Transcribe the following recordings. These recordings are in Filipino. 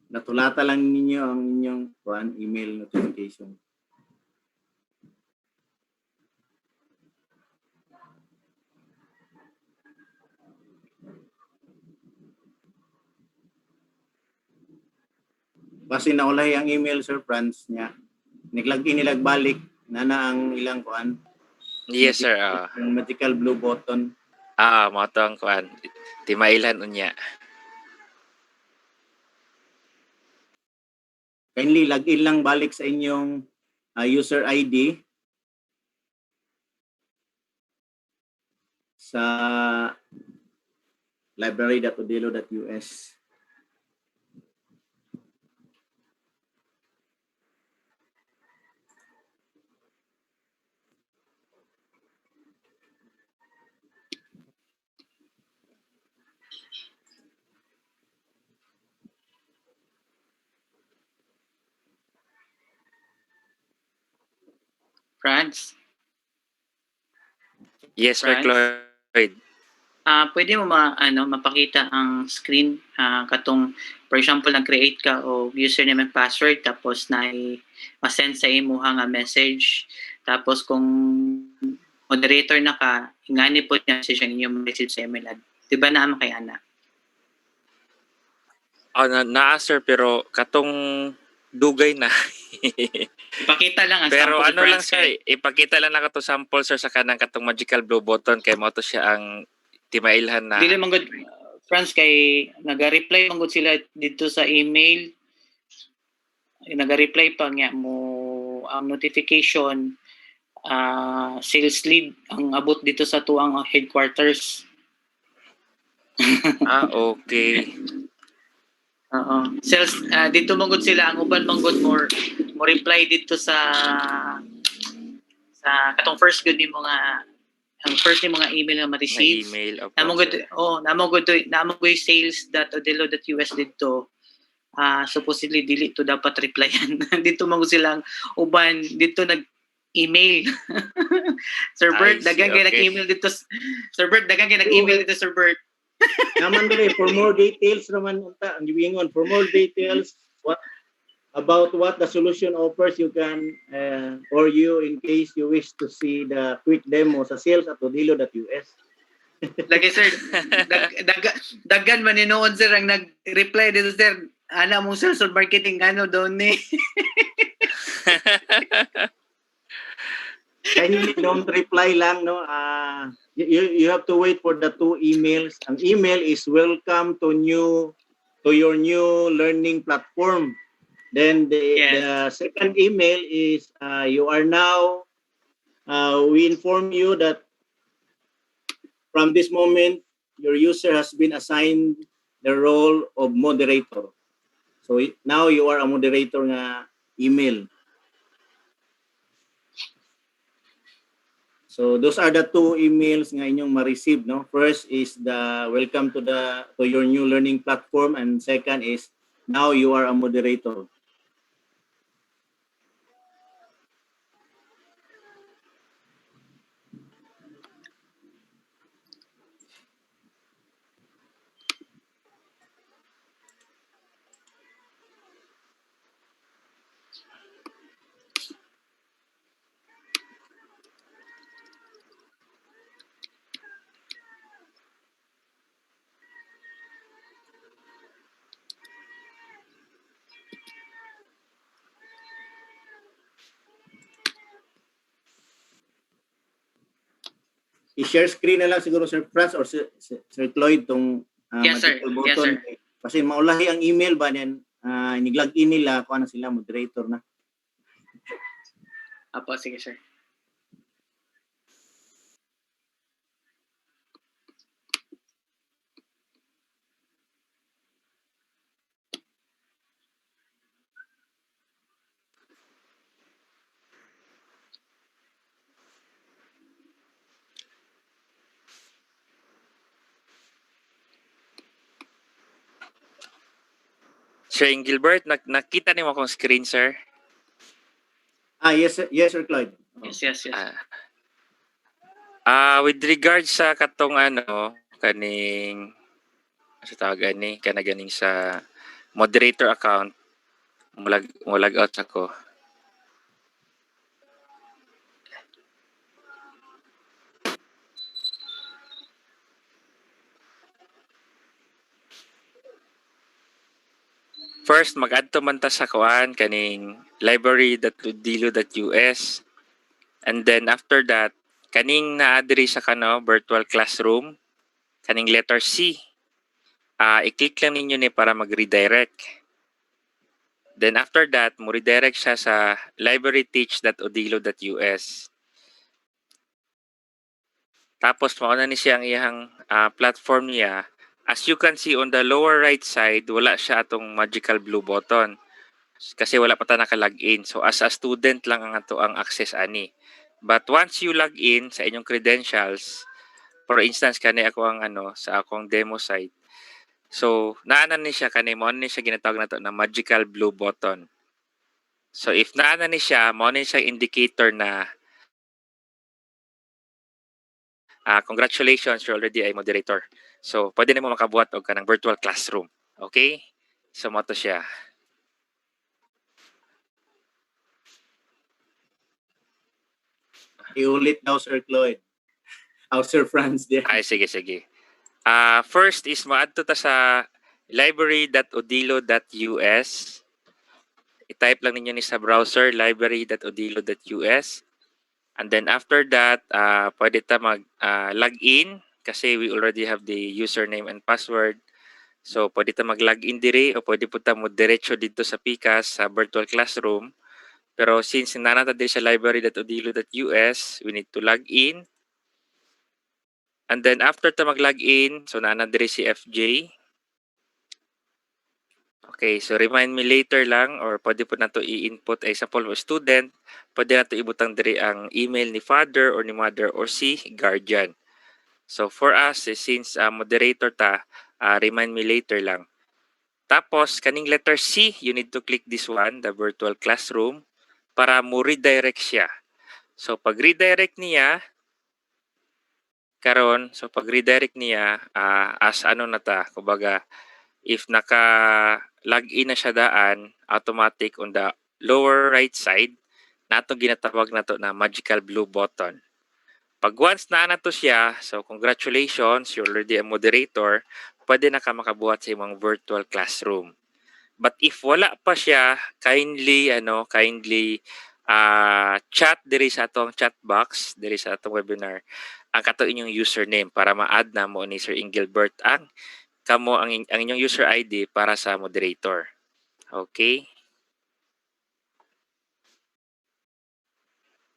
natulata lang ninyo ang inyong email notification. Kasi naulay ang email, Sir Franz, niya. Niglagin nilag balik na ang ilang kuan. Yes, sir. Yung magical blue button. Mo to ang kuan. Timailan unya. Kindly login lang balik sa inyong user ID sa library.odilo.us. Franz? Yes, Sir Cloyd. Pwede mo mapakita ang screen katong for example nag-create ka o username and password tapos ma-send sa imo nga message tapos kung moderator na ka ingani po niya message ang inyong message sa email ad. Di ba naman kay ana? Sir, pero katong dugay na. Ipakita lang ang pero sample. Pero lang sir, ipakita lang na kato sample sir sa kanang katong magical blue button kay mo to siya ang timailhan na. Dili man gud Franz kay naga-reply man gud sila dito sa email. Naga-reply pa nga mo ang notification sales lead ang abot dito sa tuang headquarters. Okay. Sales dito manggod sila ang uban manggod mo reply dito sa katong first good ni mga ang first ni mga email nga ma-receive. Namogod sales.odilo.us dito. Supposedly dili to dapat replyan. Dito manggod silang uban dito nag-email. Sir Bert, dagang kay nag-email dito. Sir Bert, dagang kay nag-email dito, Sir Bert. Naman dali, for more details naman ang giwingon, for more details about what the solution offers, you can or you in case you wish to see the quick demo sa sales@odilo.us. Lagi sir, dagan man noon sir ang nag-reply dito sir. Ana mo sales or marketing doon ni. Kindly don't reply lang, no? You have to wait for the 2 emails. Ang email is welcome to your new learning platform. Then the second email is you are now we inform you that from this moment your user has been assigned the role of moderator. So now you are a moderator nga email. So those are the 2 emails nga inyong ma-receive, no? First is the welcome to your new learning platform, and second is now you are a moderator. I-share screen na lang siguro Sir Franz or Sir Cloyd tong yes, sir. button. Yes, sir. Kasi maulahi ang email ba then nag-log in nila kung ano sila moderator na. Apo, sige sir. Sir Gilbert, nakita niyo akong screen, sir? Yes, Sir Clyde. Yes. With regards sa katong kaning sa tawag ganing sa moderator account, mulag out ako. First, mag-add to man ta sa kuan kaning library.odilo.us. And then after that, kaning na-address sa kano virtual classroom, kaning letter C. I-click lang ninyo ni para mag-redirect. Then after that, mo redirect siya sa libraryteach.odilo.us. Tapos mauna ni siya ang iyang platform niya. As you can see on the lower right side, wala siya atong magical blue button. Kasi wala pa ta naka-login. So as a student lang ang ato ang access ani. But once you log in sa inyong credentials, for instance kani ako ang sa akong demo site. So naanan ni siya kani mo ni siya ginatawag nato na magical blue button. So if naanan ni siya, mo ni siya indicator na congratulations, you're already a moderator. So pwede na mo makabuhat og kanang virtual classroom. Okay? So mo to siya. Iulit daw, Sir Cloyd. Sir Franz there. Ay, sige. First is ma-add to ta sa library.odilo.us. I-type lang ninyo ni sa browser, library.odilo.us. And then after that, pwede ta mag-log in kasi we already have the username and password. So, pwede ta mag-log in diri o pwede po ta mo diretso dito sa PICAS sa virtual classroom. Pero since nanata diri sa library.odilo.us, we need to log in. And then after ta mag-log in, so nana diri si FJ. Okay, so remind me later lang or pwede po na to i-input ay example of student. Pwede na to ibutang diri ang email ni father or ni mother or si guardian. So for us, since moderator ta, remind me later lang. Tapos, kaning letter C, you need to click this one, the virtual classroom, para mo redirect siya. So pag redirect niya, karon, so pag redirect niya, as na ta, kumbaga, if naka-login na siya daan, automatic on the lower right side, nato ginatawag nato na magical blue button. Pag once na to siya, so congratulations, you're already a moderator, pwede na ka makabuhat sa imong virtual classroom. But if wala pa siya, kindly chat diri sa atong chat box, diri sa atong webinar, ang kato inyong username para ma-add na mo ni Sir Engelbert ang inyong user ID para sa moderator. Okay?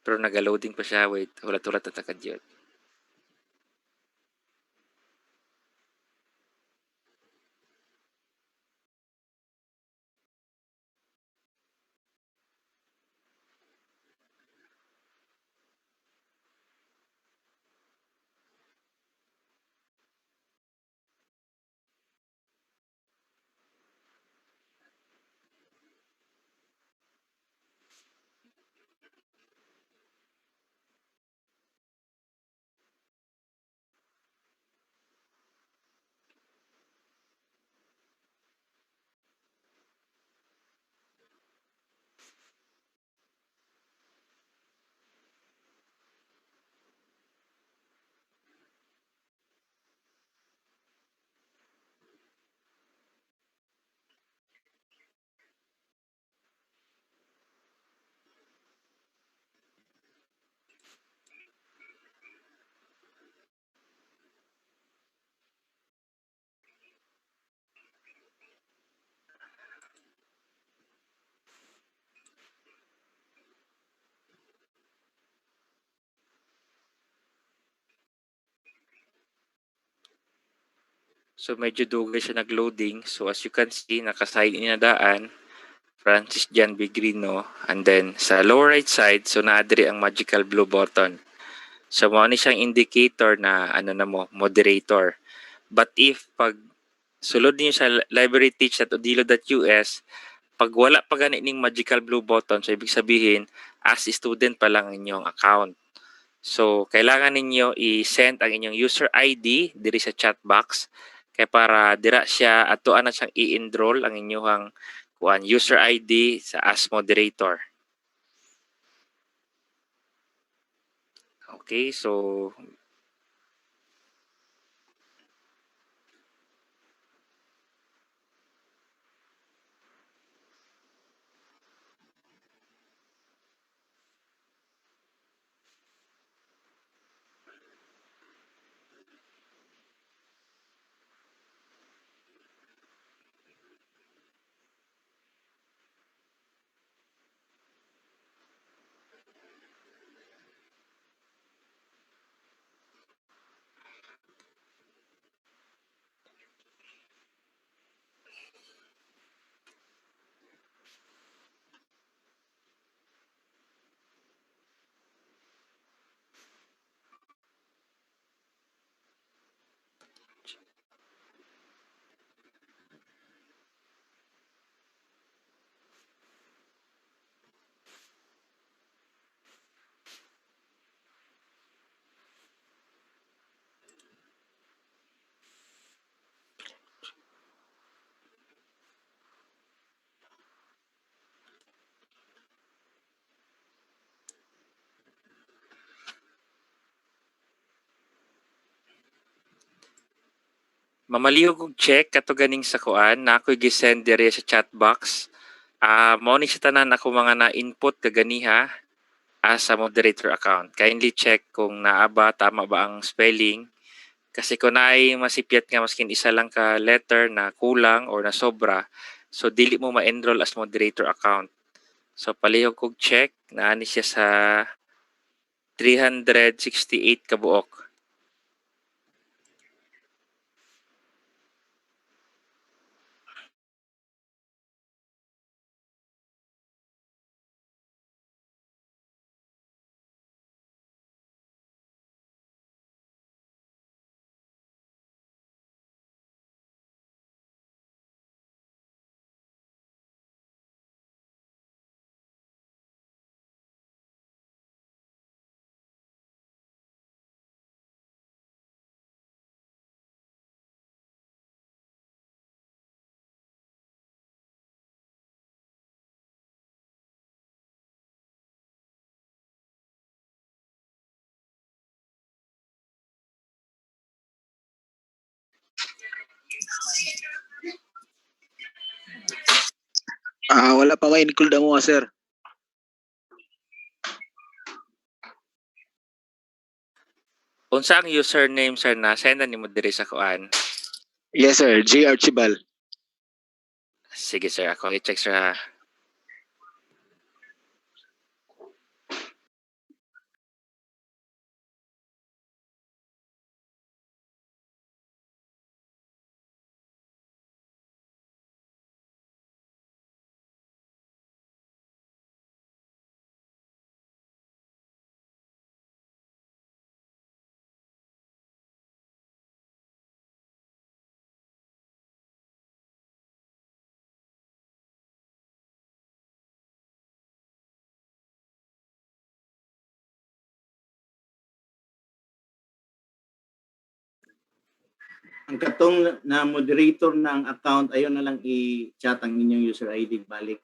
Pero nag-loading pa siya. Wait, hulat-hulat at takad yun. So medyo dugay siya nag-loading. So as you can see, naka-sign in na daan, Francis Jan Bigrino. And then sa lower right side, so na-adri ang magical blue button. So mo ni siyang indicator na moderator. But if pag sulod niyo sa libraryteach.odilo.us, pag wala pa gani ning magical blue button, so ibig sabihin as student pa lang inyong account. So kailangan ninyo i-send ang inyong user ID diri sa chat box. kay para dira siya atoan na siyang i-enroll ang inyong user ID sa as moderator. Okay, so mamaliw kog check kato ganing sa kuan na ako'y gisend diri sa chat box. Mao ni sa tanan ako mga na-input kaganiha as a moderator account. Kindly check kung naa ba tama ba ang spelling. Kasi kung naay masipyat nga maskin isa lang ka letter na kulang or na sobra, so dili mo ma-enroll as moderator account. So palihog kog check na ani siya sa 368 kabuok. Wala pa kayo include mo, sir. Unsa ang username sir na sendan nimo diri sa kuan? Yes, sir. J. Archibald. Sige sir, ako i-check sir ha. Ang katong na moderator ng account, ayon na lang i-chat ang inyong user ID balik.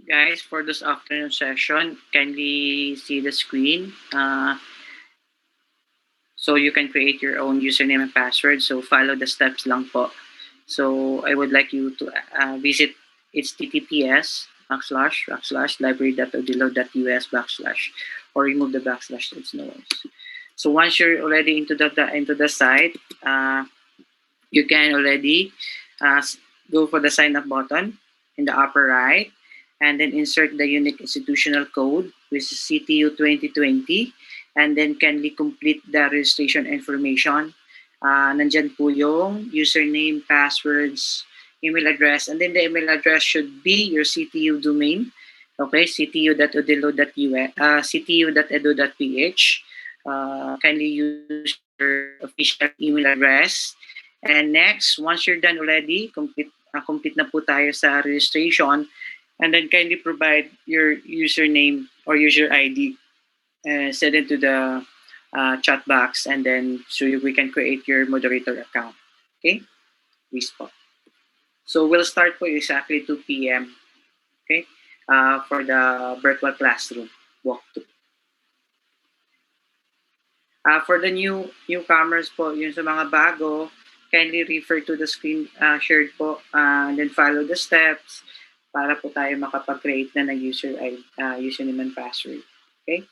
Guys, for this afternoon session, kindly see the screen. So you can create your own username and password. So follow the steps lang po. So I would like you to visit https library.odilo.us or remove the backslash. It's no worries. So once you're already into the site, you can already uh, go for the sign up button in the upper right, and then insert the unique institutional code, which is CTU 2020, and then kindly complete the registration information. Nandyan po yung username, passwords, email address, and then the email address should be your CTU domain. Okay, ctu.edu.ph. Kindly use your official email address. And next, once you're done already, complete na po tayo sa registration. And then kindly provide your username or user ID, send it to the chat box, and then we can create your moderator account. Okay? Please po. So we'll start po exactly 2 p.m. Okay? For the virtual classroom walkthrough. For the newcomers po, yun sa mga bago, kindly refer to the screen shared po, and then follow the steps para po tayo makapag-create na ng username and password. Okay?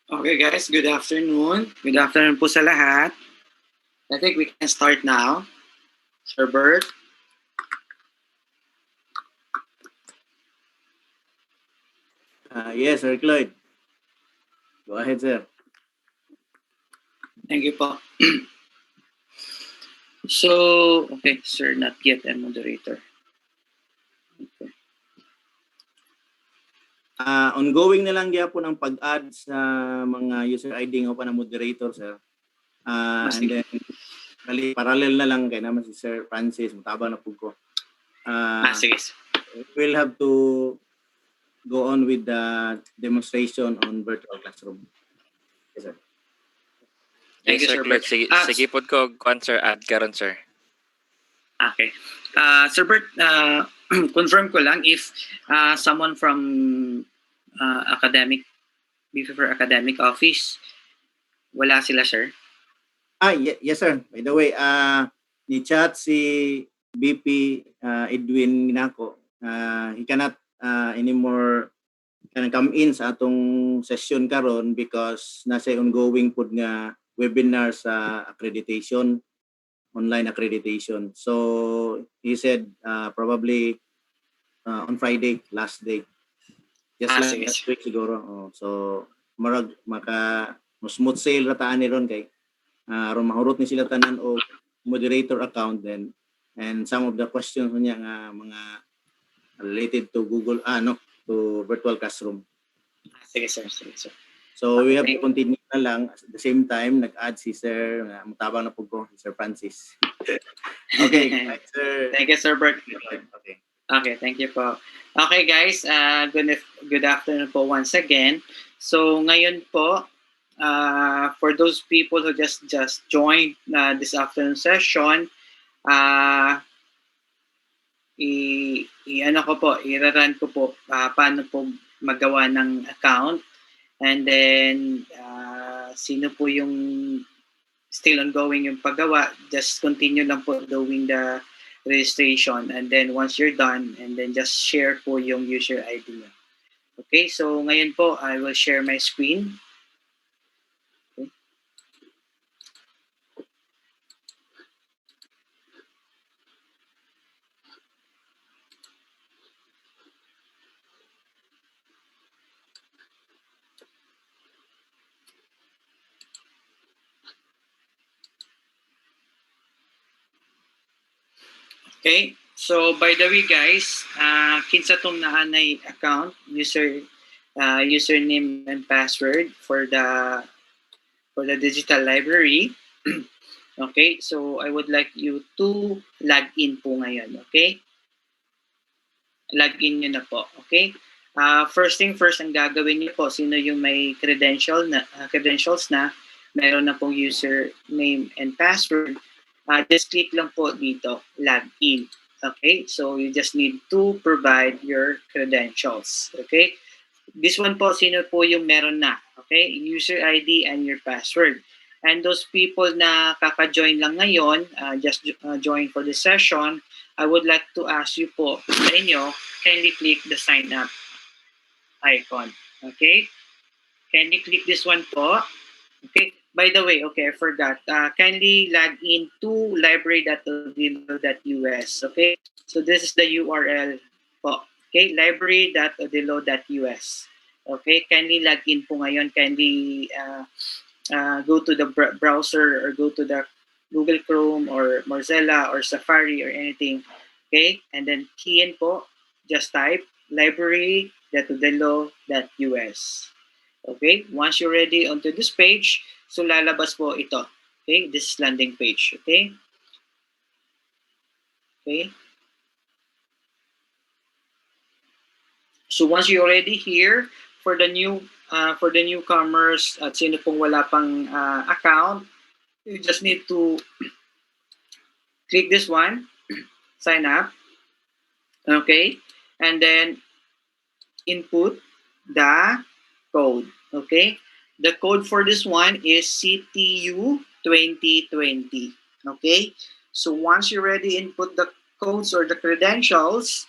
Okay guys, good afternoon. Good afternoon po sa lahat. I think we can start now. Sir Bert. Yes, Sir Cloyd. Go ahead, sir. Thank you po. So, okay, sir, not yet a moderator. Okay. Ongoing na lang gyapon ang pag-add sa mga user ID nga pa na moderator, sir. And then, parallel na lang kay naman si Sir Francis, matabang na po ko. Sige. We'll have to go on with the demonstration on virtual classroom. Yes, sir. Yes, Sir Cloyd. Sige po ko, sir, add karon sir. Okay. Sir Bert, confirm ko lang if someone from academic, before academic office, wala sila, sir? Yes, sir. By the way, ni-chat si BP Edwin Ginako. He cannot anymore can come in sa atong session karon because nasa ongoing pod nga webinar sa accreditation, online accreditation. So he said probably on Friday, last day. Just like last week siguro. So marag smooth sale rataan ni ron kay aron mahurot ni sila tanan o moderator account then and some of the questions niya nga mga related to Google to virtual classroom. Sige sir. So we have to continue na lang at the same time nag-add si Sir mutabang na po ko si Sir Francis. Okay, thanks, sir. Thank you, Sir Bert. Okay, thank you po. Okay guys, good afternoon po once again. So ngayon po, for those people who just joined this afternoon session, i-run ko po paano po magawa ng account, and then sino po yung still ongoing yung paggawa, just continue lang po doing the registration, and then once you're done, and then just share po yung user ID nyo. Okay, so ngayon po I will share my screen. Okay, so by the way guys, kinsa tong naanay account, username and password for the digital library. Okay, so I would like you to log in po ngayon, okay? Log in nyo na po, okay? First thing first, ang gagawin niyo po, sino yung may credentials na, meron na pong username and password, just click lang po dito, log in. Okay, so you just need to provide your credentials. Okay, this one po, sino po yung meron na, okay, user ID and your password. And those people na kaka-join lang ngayon, just join for the session, I would like to ask you po sa inyo, kindly click the sign up icon. Okay, kindly click this one po. Okay, by the way, okay, I forgot. Kindly log in to library.odilo.us. Okay, so this is the URL po. Okay, library.odilo.us. Okay, kindly log in po ngayon. Kindly go to the browser or go to the Google Chrome or Mozilla or Safari or anything. Okay, and then key in po, just type library.odilo.us. Okay, once you're ready onto this page, so lalabas po ito. Okay, this is landing page. Okay. Okay. So once you're already here, for the newcomers at sino pong wala pang account, you just need to click this one, sign up. Okay, and then input the code. Okay, the code for this one is CTU 2020. Okay, so once you already input the codes or the credentials,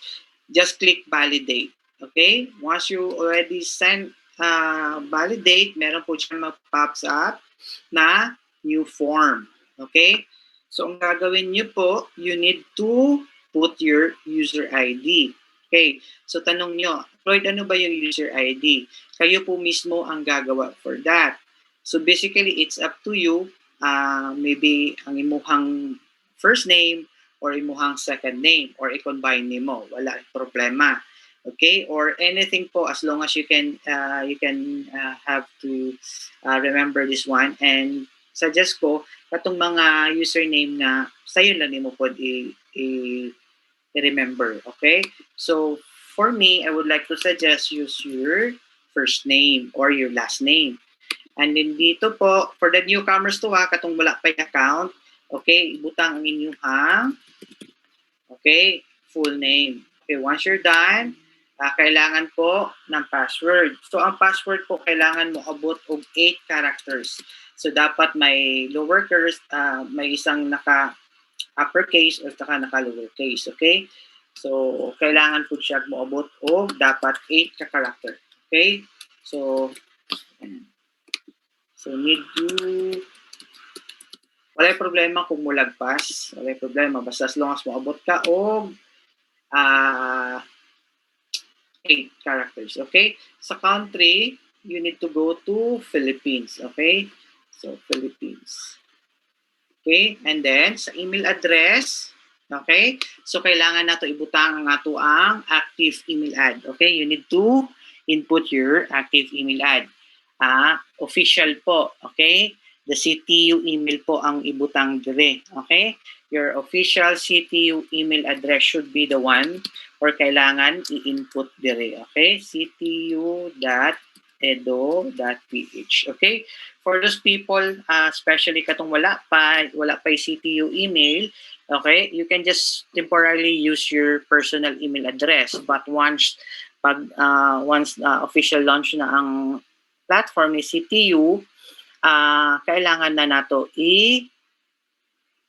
just click validate. Okay, once you already validate, meron po dyan mag-pops up na new form. Okay? So, ang gagawin nyo po, you need to put your user ID. Okay? So, tanong nyo, Floyd, ano ba yung user ID? Kayo po mismo ang gagawa for that. So, basically, it's up to you. Maybe ang imuhang first name or imuhang second name or i-combine nimo. Wala problema. Okay, or anything po as long as you can have to remember this one, and suggest ko katong mga username na sayo lang nimo pod i-remember. Okay, so for me, I would like to suggest use your first name or your last name. And then dito po, for the newcomers to katong wala pa yung account, okay, ibutang ang inyong okay, full name. Okay, once you're done, kailangan po ng password. So, ang password po, kailangan mo abot og 8 characters. So, dapat may lowercase, may isang naka-uppercase o saka naka-lowercase. Okay? So, kailangan po siya mo abot og dapat 8 ka-character. Okay? So, need to... Wala problema kung mulagpas. Wala problema. Basta as long as mo abot ka og 8 characters. Okay? Sa country, you need to go to Philippines. Okay? So, Philippines. Okay? And then, sa email address, okay? So, kailangan nato ibutang ang ato ang active email ad. Okay? You need to input your active email ad. Official po. Okay? The CTU email po ang ibutang dire. Okay? Your official CTU email address should be the one or kailangan i-input dire. Okay? ctu.edo.ph. Okay? For those people, especially katong wala pa CTU email, okay? You can just temporarily use your personal email address. But once official launch na ang platform ni CTU, kailangan na nato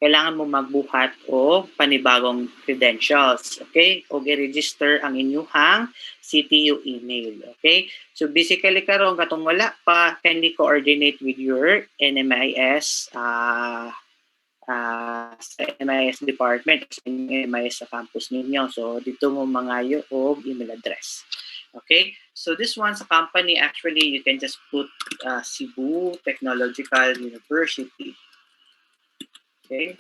kailangan mo magbuhat o panibagong credentials, okay? O i-register ang inyuhang CTU email, okay? So basically karon katong wala pa, kindly coordinate with your NMIS sa NMIS department, sa NMIS sa campus ninyo. So dito mo mangayo og email address. Okay? So this one sa company, actually you can just put Cebu Technological University. Okay?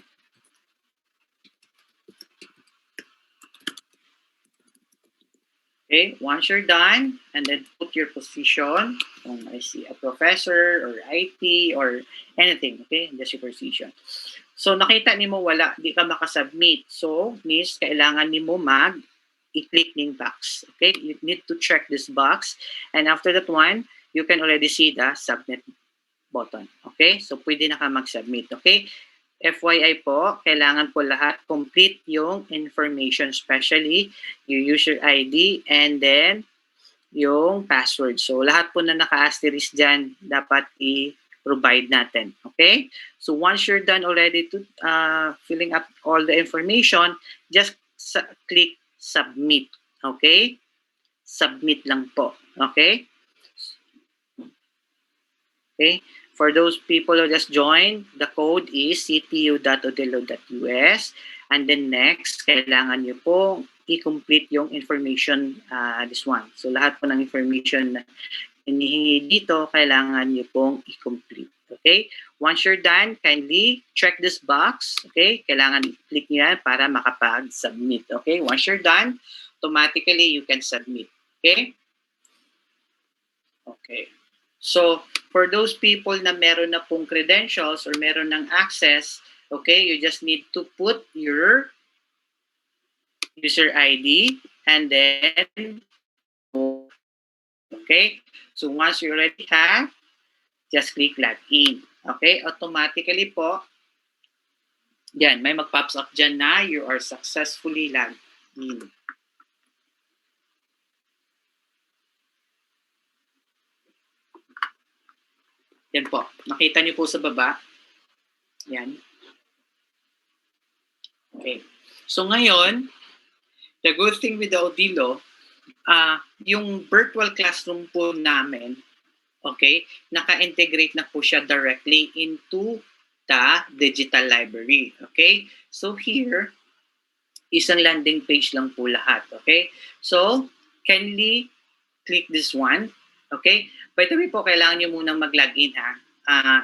Okay, once you're done, and then put your position, I see a professor or IT or anything, okay, just your position. So nakita nimo wala, di ka makasubmit. So, miss, kailangan nimo i-click ning box. Okay, you need to check this box, and after that one, you can already see the submit button. Okay, so pwede na ka mag-submit. Okay, FYI po, kailangan po lahat complete yung information, especially yung user ID and then yung password. So lahat po na naka-asterisk dyan, dapat i-provide natin. Okay? So once you're done already to filling up all the information, just click submit. Okay? Submit lang po. Okay? Okay? For those people who just joined, the code is ctu.odilo.us. And then next, kailangan nyo po i-complete yung information, this one. So lahat po ng information na hinihingi dito, kailangan nyo pong i-complete. Okay? Once you're done, kindly check this box. Okay? Kailangan i-click nyo yan para makapag-submit. Okay? Once you're done, automatically you can submit. Okay? Okay. So, for those people na meron na pong credentials or meron ng access, okay, you just need to put your user ID and then, okay, so once you already have, just click login. Okay, automatically po, yan, may mag-pops up dyan na you are successfully logged in. Yan po. Nakita niyo po sa baba. Yan. Okay. So ngayon, the good thing with the Odilo, yung virtual classroom po namin, okay, naka-integrate na po siya directly into the digital library. Okay? So here, isang landing page lang po lahat. Okay? So, kindly click this one. Okay? By the way po, kailangan nyo munang mag-login ha.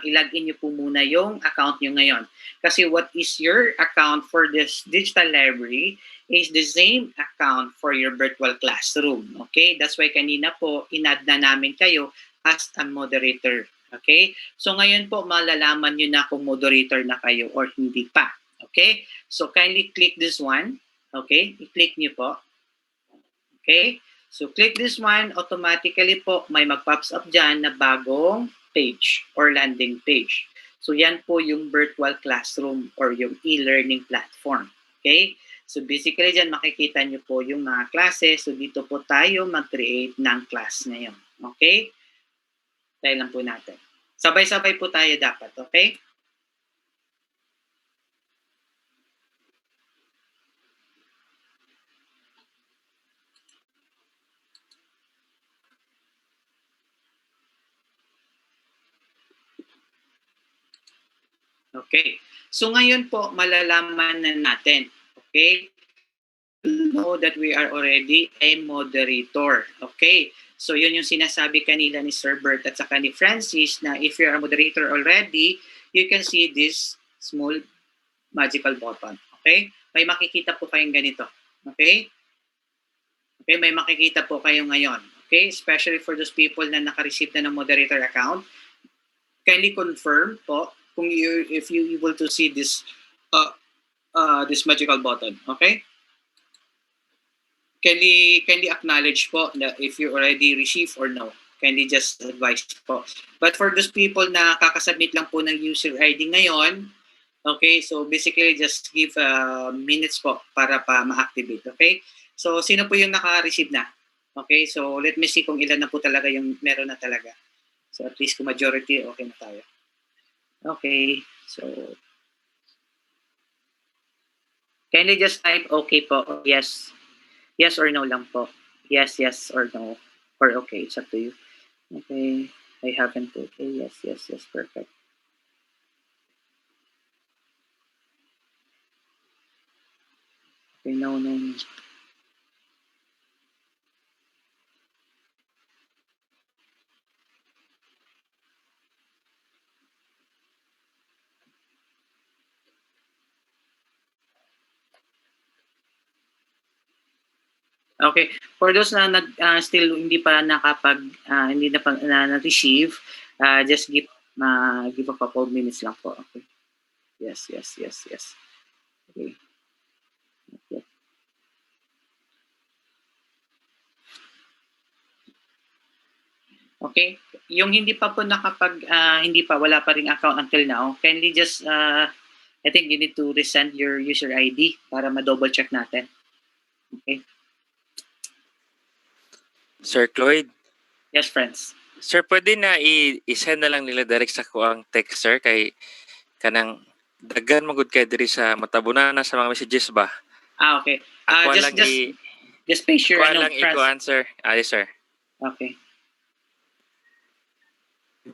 I-login nyo po muna yung account nyo ngayon. Kasi what is your account for this digital library is the same account for your virtual classroom. Okay? That's why kanina po, in-add na namin kayo as a moderator. Okay? So ngayon po, malalaman nyo na kung moderator na kayo or hindi pa. Okay? So kindly click this one. Okay? I-click nyo po. Okay? So click this one, automatically po may mag-pops up dyan na bagong page or landing page. So yan po yung virtual classroom or yung e-learning platform. Okay? So basically dyan makikita nyo po yung mga classes. So dito po tayo mag-create ng class ngayon. Okay? Tayo lang po natin. Sabay-sabay po tayo dapat. Okay? Okay. So ngayon po, malalaman na natin. Okay? Know that we are already a moderator. Okay? So yun yung sinasabi kanila ni Sir Bert at saka ni Francis na if you're a moderator already, you can see this small magical button. Okay? May makikita po kayong ganito. Okay? Okay, may makikita po kayo ngayon. Okay? Especially for those people na naka-receive na ng moderator account. Kindly confirm po kung if you able to see this this magical button. Okay? Kindly acknowledge po that if you already receive or no. Kindly just advise po. But for those people na kakasubmit lang po ng user ID ngayon, okay, so basically just give minutes po para pa ma-activate, okay? So sino po yung naka-receive na? Okay, so let me see kung ilan na po talaga yung meron na talaga. So at least kung majority, okay na tayo. Okay, so kindly just type okay po, yes. Yes or no lang po. Yes, yes or no. Or okay, it's up to you. Okay, I haven't. Okay, yes, yes, yes, perfect. Okay, no, no, no. Okay, for those na still hindi pa nakapag hindi na pa na-receive, just give a couple of minutes lang po. Okay. Yes, yes, yes, yes. Okay. Okay. Okay. Yung hindi pa po nakapag hindi pa wala pa ring account until now, kindly just I think you need to resend your user ID para ma-double check natin. Okay. Sir Cloyd, Yes, friends. sir, pwede na i-send na lang nila direct sa kuang text, sir, kay kanang daghan magud kay diri sa matabunan na sa mga messages ba? Okay. Ako Just lang just paste your ako lang i-answer. Yes, sir. Okay.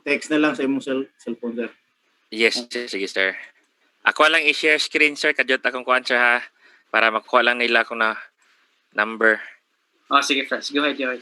Text na lang sa imong cellphone, sir. Yes, sige, sir. Ako lang i-share screen, sir, kadyot akong kuan, sir, ha, para makuha lang nila akong na number. Oh, sige, friends. Go ahead, go ahead.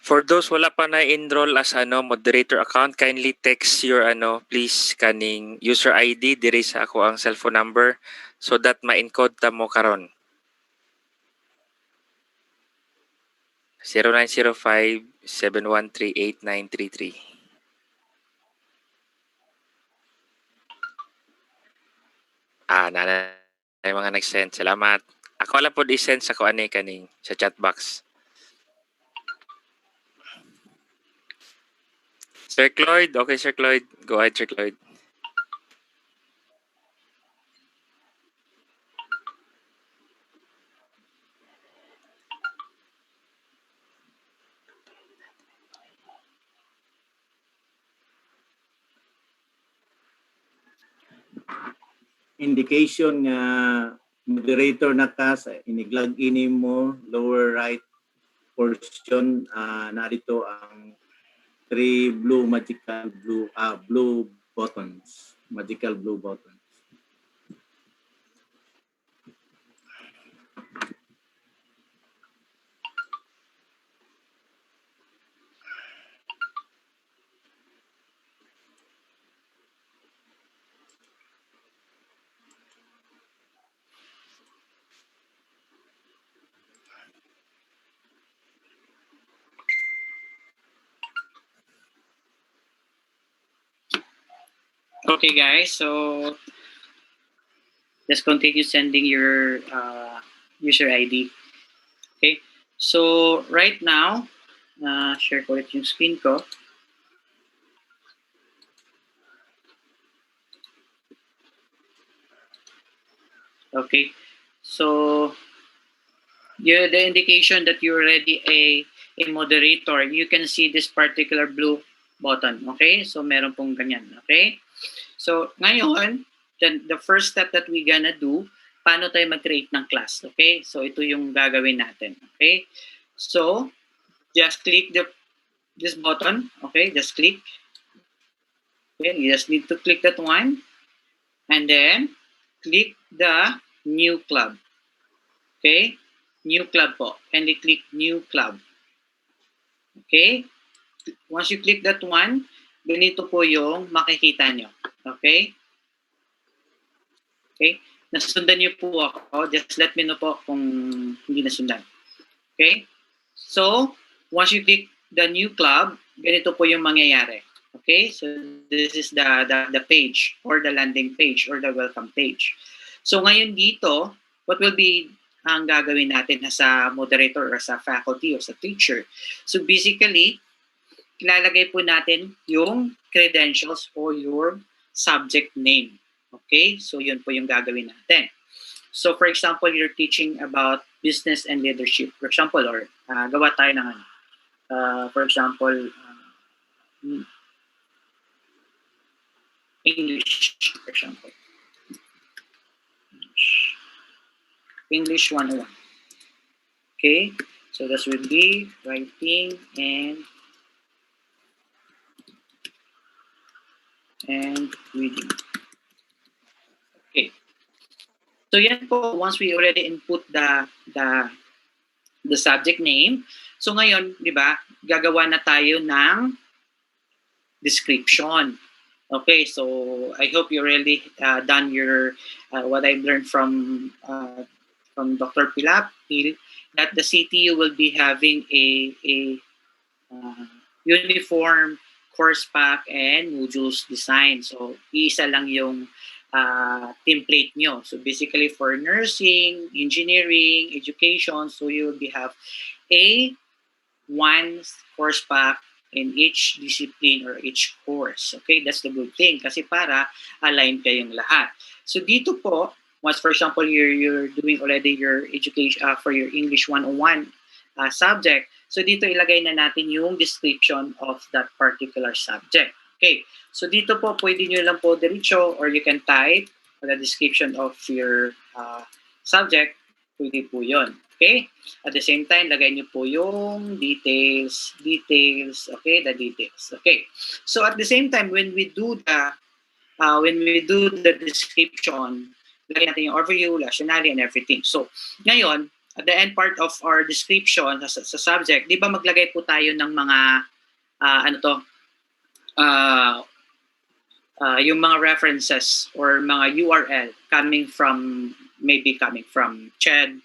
For those wala pa na-enroll as moderator account, kindly text your please kaning user ID diri sa ako ang cellphone number so that ma-encode ta mo karon. 0905-713-8933. Na mga nag-send. Salamat. Ako lang po i-send sa kuan kaning sa chat box. Sir Cloyd, okay Sir Cloyd. Go ahead Sir Cloyd. Indication nga moderator na ka sa iniglag ini mo lower right portion na dito ang three blue buttons, magical blue buttons. Okay, guys. So just continue sending your user ID. Okay. So right now, share ko ulit yung screen ko. Okay. So the indication that you're already a moderator, you can see this particular blue button. Okay. So meron pong ganyan. Okay. So ngayon, the first step that we gonna do, paano tayo mag-create ng class. Okay. So ito yung gagawin natin. Okay. So just click this button. Okay. Just click. Okay. You just need to click that one. And then click the new club. Okay? New club po. Kindly click new club. Okay? Once you click that one, ganito po yung makikita nyo. Okay? Okay? Nasundan nyo po ako. Just let me know po kung hindi nasundan. Okay? So, once you click the new club, ganito po yung mangyayari. Okay? So, this is the page or the landing page or the welcome page. So, ngayon dito, what will be ang gagawin natin sa moderator or sa faculty or sa teacher? So, basically, ilalagay po natin yung credentials or your subject name. Okay? So, yun po yung gagawin natin. So, for example, you're teaching about business and leadership. For example, or gawa tayo ng for example, English, for example. English 101. Okay, so this would be writing and reading. Okay. So yan po, once we already input the subject name, so ngayon, di ba, gagawa na tayo ng description. Okay, so I hope you already done your what I've learned from Dr. Pilapil, that the CTU will be having a uniform course pack and modules design. So iisa lang yung template nyo. So basically for nursing, engineering, education, so you will be have a one course pack in each discipline or each course. Okay, that's the good thing kasi para align kayong lahat. So dito po, once for example you're doing already your education for your English 101 subject, so dito ilagay na natin yung description of that particular subject. Okay, so dito po pwede nyo lang po diretso or you can type the description of your subject, pwede po yun. Okay? At the same time, lagay niyo po yung details, okay, the details. Okay. So at the same time, when we do the description, lagay natin yung overview, rationale, and everything. So, ngayon, at the end part of our description sa subject, di ba maglagay po tayo ng mga yung mga references or mga URL coming from CHED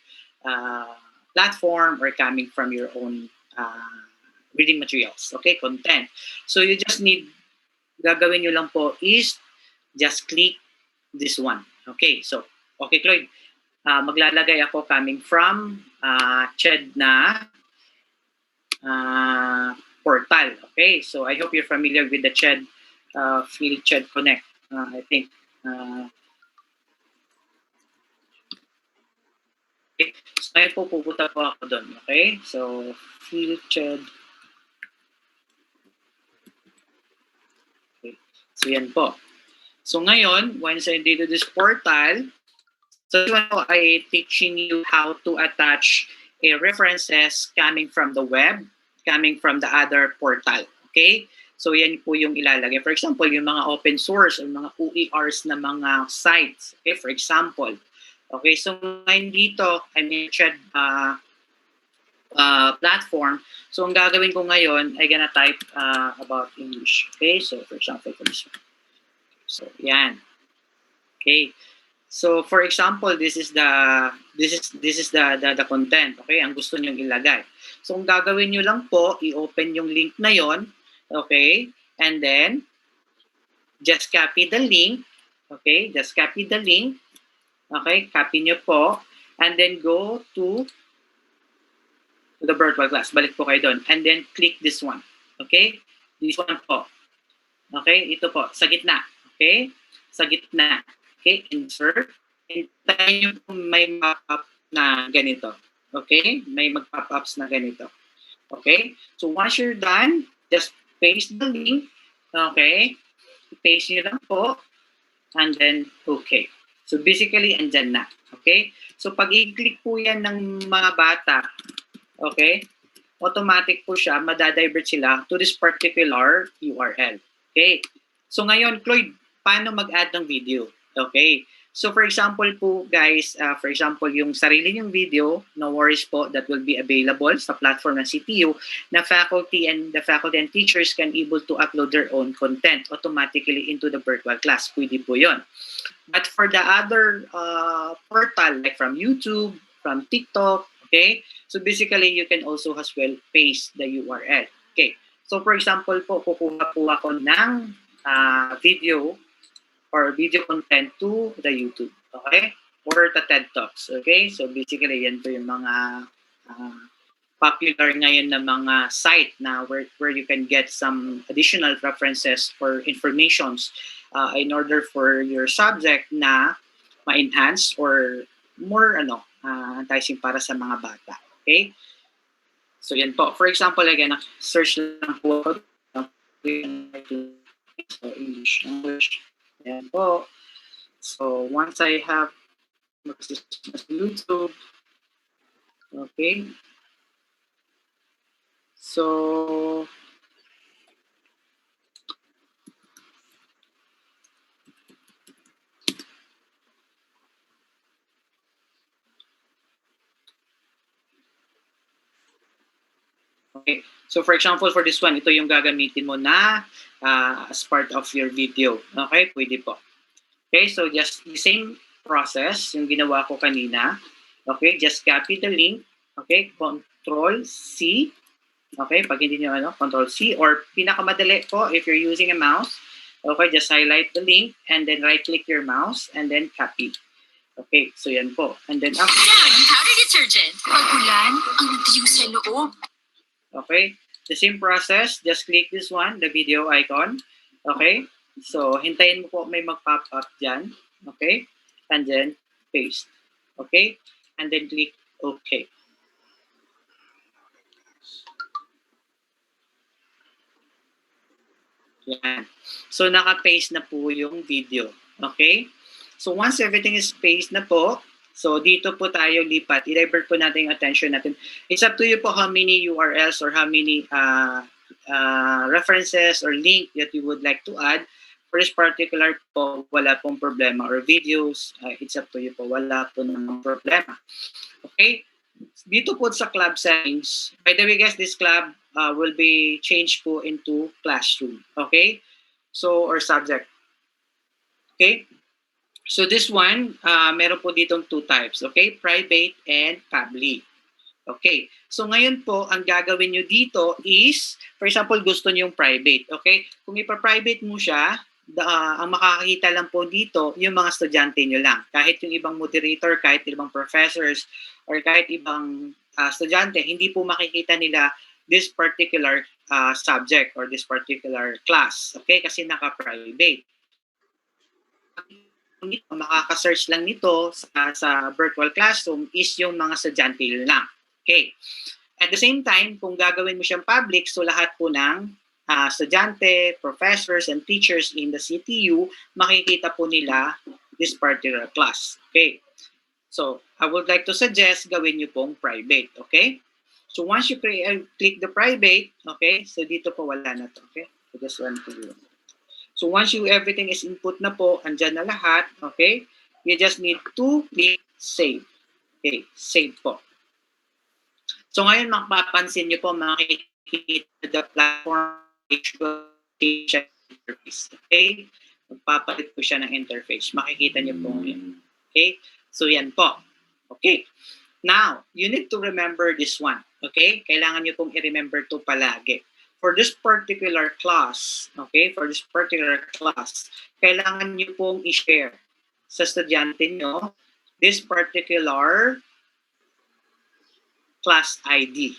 platform or coming from your own reading materials, okay, content. So you just need, gagawin nyo lang po is just click this one. Okay, so, okay, Cloyd, maglalagay ako coming from CHED na portal. Okay, so I hope you're familiar with the CHED Field CHED Connect. I think okay. So ngayon po pupunta po ako doon. Okay, so Field CHED. Okay. So yan po. So ngayon, once I did this portal, so I teaching you how to attach references coming from the web, coming from the other portal. Okay? So yan po yung ilalagay. For example, yung mga open source or mga OERs na mga sites. Okay, for example. Okay, so ngayon dito, I mentioned platform. So ang gagawin ko ngayon, I gonna type about English. Okay, so for example, for this one. So yan. Okay. So for example, this is the content. Okay, ang gusto niyo ilagay. So ang gagawin niyo lang po, i-open yung link na yon. Okay, and then just copy the link. Okay, just copy the link. Okay, copy niyo po, and then go to the virtual class. Balik po kayo doon, and then click this one. Okay, this one po. Okay, ito po sa gitna. Okay, sa gitna. Okay, insert. Hintayin nyo po may pop-up na ganito. Okay? May mag-pop-ups na ganito. Okay? So once you're done, just paste the link. Okay? Paste nyo lang po. And then, okay. So basically, andyan na. Okay? So pag i-click po yan ng mga bata, okay? Automatic po siya, madadivert sila to this particular URL. Okay? So ngayon, Cloyd, paano mag-add ng video? Okay? So for example po guys, for example yung sarili yung video, no worries po, that will be available sa platform ng CTU na faculty and teachers can able to upload their own content automatically into the virtual class. Pwede po yun. But for the other portal like from YouTube, from TikTok, okay, so basically you can also as well paste the URL. Okay, so for example po, kukuha po ako ng video or video content to the YouTube, okay? Or the TED Talks, okay? So basically, yan po yung mga popular ngayon na mga site na where you can get some additional references or informations in order for your subject na ma-enhance or more enticing para sa mga bata, okay? So yan po. For example, again, search lang po ako. So English. Ayan po. So, once I have YouTube, okay. So, okay. So, for example, for this one, ito yung gagamitin mo na as part of your video. Okay, pwede po. Okay, so just the same process yung ginawa ko kanina. Okay, just copy the link. Okay, Control-C. Okay, pag hindi nyo Control-C or pinakamadali po if you're using a mouse. Okay, just highlight the link and then right-click your mouse and then copy. Okay, so yan po. And then after powder detergent. Pag-ulan, ang nagtiyo sa loob. Okay, the same process. Just click this one, the video icon. Okay, so hintayin mo po may mag-pop up dyan. Okay, and then paste. Okay, and then click OK. Yan. So naka-paste na po yung video. Okay, so once everything is paste na po, so dito po tayo lipat. I-divert po natin yung attention natin. It's up to you po how many URLs or how many references or link that you would like to add. For this particular po, wala pong problema. Or videos, it's up to you po. Wala po namang problema. Okay? dito po sa club settings, by the way guys, this club will be changed po into classroom. Okay? So, or subject. Okay? So this one, meron po ditong two types. Okay? Private and public. Okay. So ngayon po, ang gagawin nyo dito is, for example, gusto nyo yung private. Okay? Kung ipa-private mo siya, ang makakakita lang po dito, yung mga estudyante nyo lang. Kahit yung ibang moderator, kahit ibang professors, or kahit ibang estudyante, hindi po makikita nila this particular subject or this particular class. Okay? Kasi naka-private. Makaka-search lang nito sa virtual classroom is yung mga estudyante lang. Okay. At the same time, kung gagawin mo siyang public, so lahat po ng estudyante, professors, and teachers in the CTU, makikita po nila this particular class. Okay. So, I would like to suggest gawin nyo pong private. Okay. So, once you click the private, okay, so dito po wala na to. Okay. So, this one to you. So once everything is input na po, andyan na lahat, okay? You just need to click save. Okay, save po. So ngayon mapapansin niyo po, makikita the platform interface. Okay? Magpapalit po siya ng interface. Makikita niyo po ngayon. Okay? So yan po. Okay. Now, you need to remember this one. Okay? Kailangan niyo pong i-remember to palagi. For this particular class, okay, for this particular class, kailangan nyo pong i-share sa estudyante nyo this particular class ID.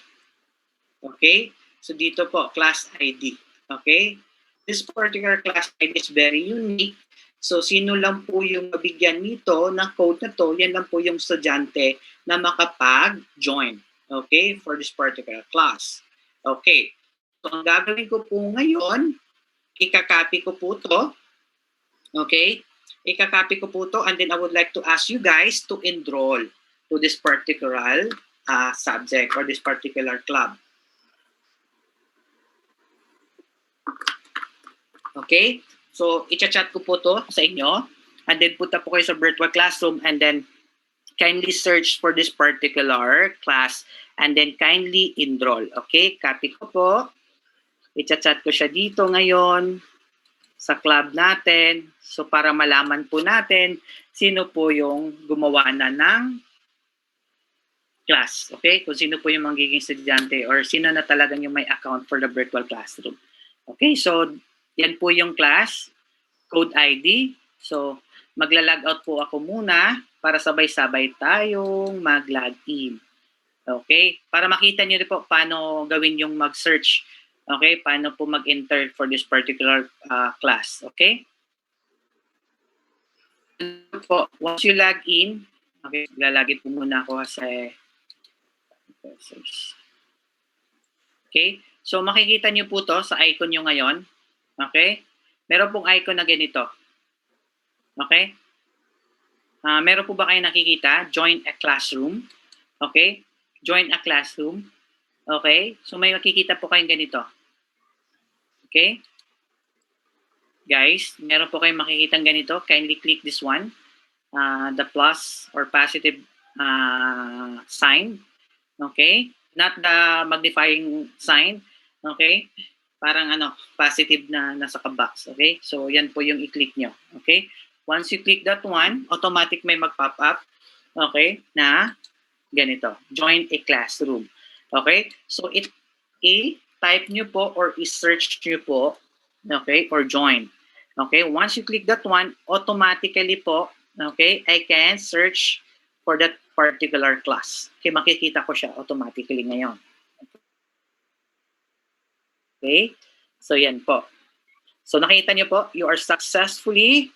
Okay? So dito po, class ID. Okay? This particular class ID is very unique. So sino lang po yung mabigyan nito ng code na to, yan lang po yung estudyante na makapag-join. Okay? For this particular class. Okay. So, ang gagawin ko po ngayon, ikakopy ko po to. Okay? Ikakopy ko po to and then I would like to ask you guys to enroll to this particular subject or this particular club. Okay? So, i-chat ko po to sa inyo and then punta po kayo sa virtual classroom and then kindly search for this particular class and then kindly enroll. Okay? Copy ko po. I-chat ko siya dito ngayon sa club natin. So para malaman po natin sino po yung gumawa na ng class. Okay? Kung sino po yung magiging estudyante or sino na talagang yung may account for the virtual classroom. Okay? So yan po yung class. Code ID. So magla-log out po ako muna para sabay-sabay tayong mag-log in. Okay? Para makita niyo rin po paano gawin yung mag-search. Okay? Paano po mag-enter for this particular class. Okay? Po, once you log in, okay, lalagay po muna ako kasi okay? So makikita niyo po to sa icon niyo ngayon. Okay? Meron pong icon na ganito. Okay? Meron po ba kayo nakikita? Join a classroom. Okay? Join a classroom. Okay? So may makikita po kayong ganito. Okay? Guys, meron po kayong makikitang ganito. Kindly click this one. The plus or positive sign. Okay? Not the magnifying sign. Okay? Parang positive na nasa ka-box. Okay? So, yan po yung i-click nyo. Okay? Once you click that one, automatic may mag-pop up. Okay? Na ganito. Join a classroom. Okay? So, i-type nyo po or i-search nyo po. Okay? Or join. Okay? Once you click that one, automatically po, okay, I can search for that particular class. Okay? Makikita ko siya automatically ngayon. Okay? So, yan po. So, nakita nyo po, you are successfully,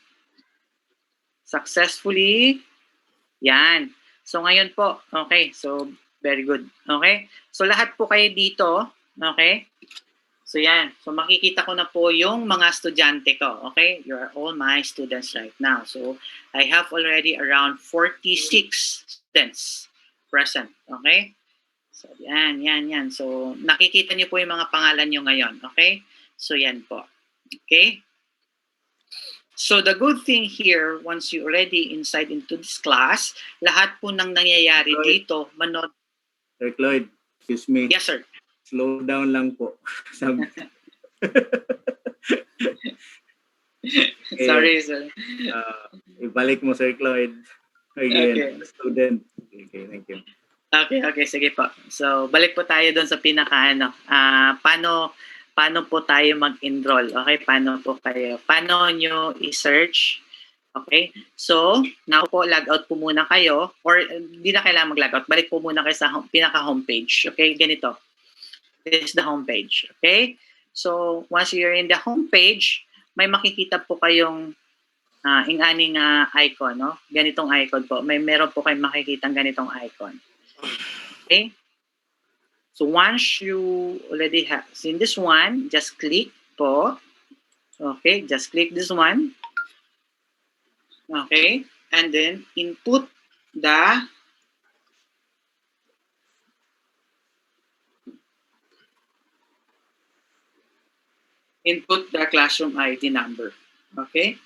yan. So, ngayon po, okay, so, very good. Okay? So, lahat po kayo dito, okay? So, yan. So, makikita ko na po yung mga estudyante ko, okay? You are all my students right now. So, I have already around 46 students present, okay? So, yan. So, nakikita niyo po yung mga pangalan niyo ngayon, okay? So, yan po. Okay? So, the good thing here, once you already inside into this class, lahat po ng nangyayari dito, Sir Cloyd, excuse me. Yes, sir. Slow down lang po. Sabi. Sorry, sir. Ibalik mo, Sir Cloyd. Again, Okay. student. Okay, thank you. Okay, sige po. So, balik po tayo doon sa paano po tayo mag-enroll? Okay, paano nyo i-search? Okay, so, now po, log out po muna kayo, or hindi na kailangan mag-log out, balik po muna kayo sa pinaka-homepage. Okay, ganito. This is the homepage. Okay, so, once you're in the homepage, may makikita po kayong aning icon, no? Ganitong icon po. Meron po kayong makikitang ganitong icon. Okay? So once you already have seen this one, just click po. Okay, just click this one. Okay, and then input the classroom ID number. Okay?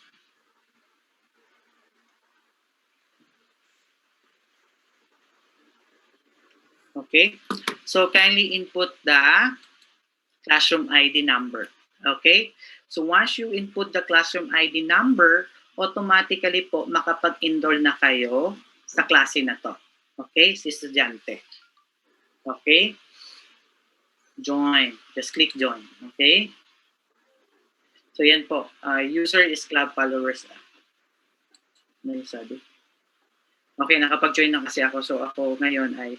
Okay, so kindly input the classroom ID number. Okay, so once you input the classroom ID number, automatically po makapag-enroll na kayo sa klase na to. Okay, si estudyante. Okay, join. Just click join. Okay, so yan po. User is club followers. Ano yung sabi? Okay, nakapag-join na kasi ako. So ako ngayon ay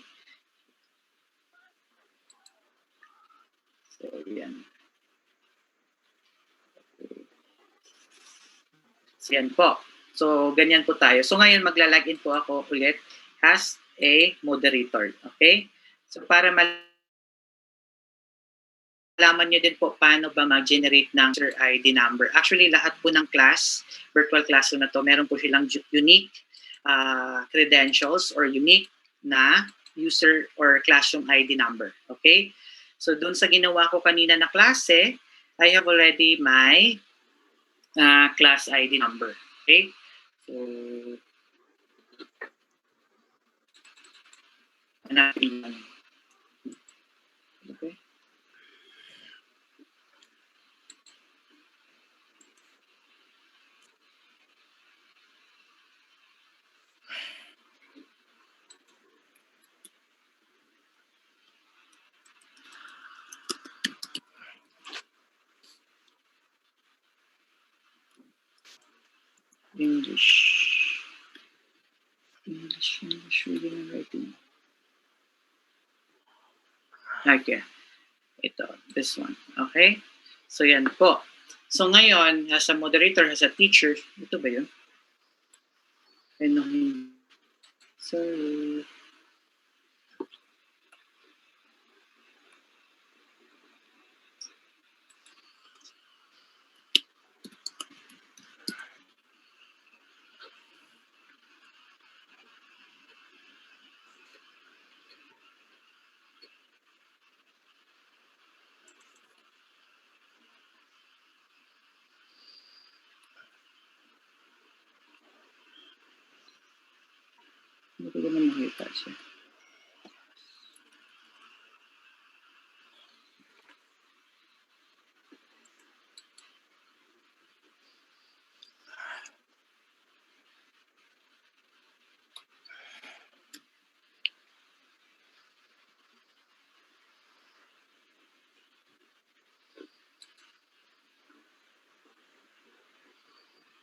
so yan. So yan po. So ganyan po tayo. So ngayon magla-login po ako ulit as a moderator. Okay? So para malaman nyo din po paano ba mag-generate ng user ID number. Actually, lahat po ng class, virtual classroom na to, meron po silang unique credentials or unique na user or classroom ID number. Okay? So dun sa ginawa ko kanina na klase, I have already my class ID number. Okay? So, hanapin lang. Okay? English reading and writing. Okay. Ito, this one. Okay? So, yan po. So, ngayon, as a moderator, as a teacher, ito ba yun? Ano? So, hindi ko naman makita siya.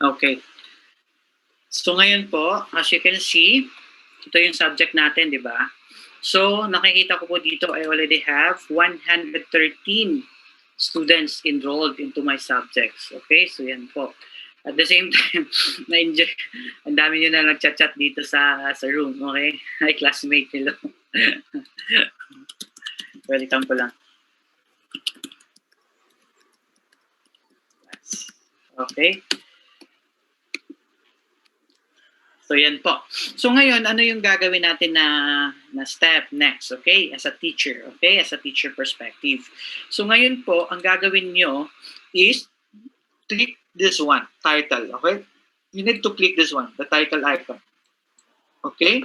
Okay. So, ngayon po, as you can see, ito yung subject natin, di ba? So, nakikita ko po dito, I already have 113 students enrolled into my subjects. Okay, so yan po. At the same time, na-enjoy. Ang dami nyo na nag-chat-chat dito sa room. Okay? Hi, classmate. Hello. Welcome po lang. Okay? So yan po. So ngayon, ano yung gagawin natin na step next, okay? As a teacher, okay? As a teacher perspective. So ngayon po, ang gagawin nyo is click this one, title, okay? You need to click this one, the title icon. Okay?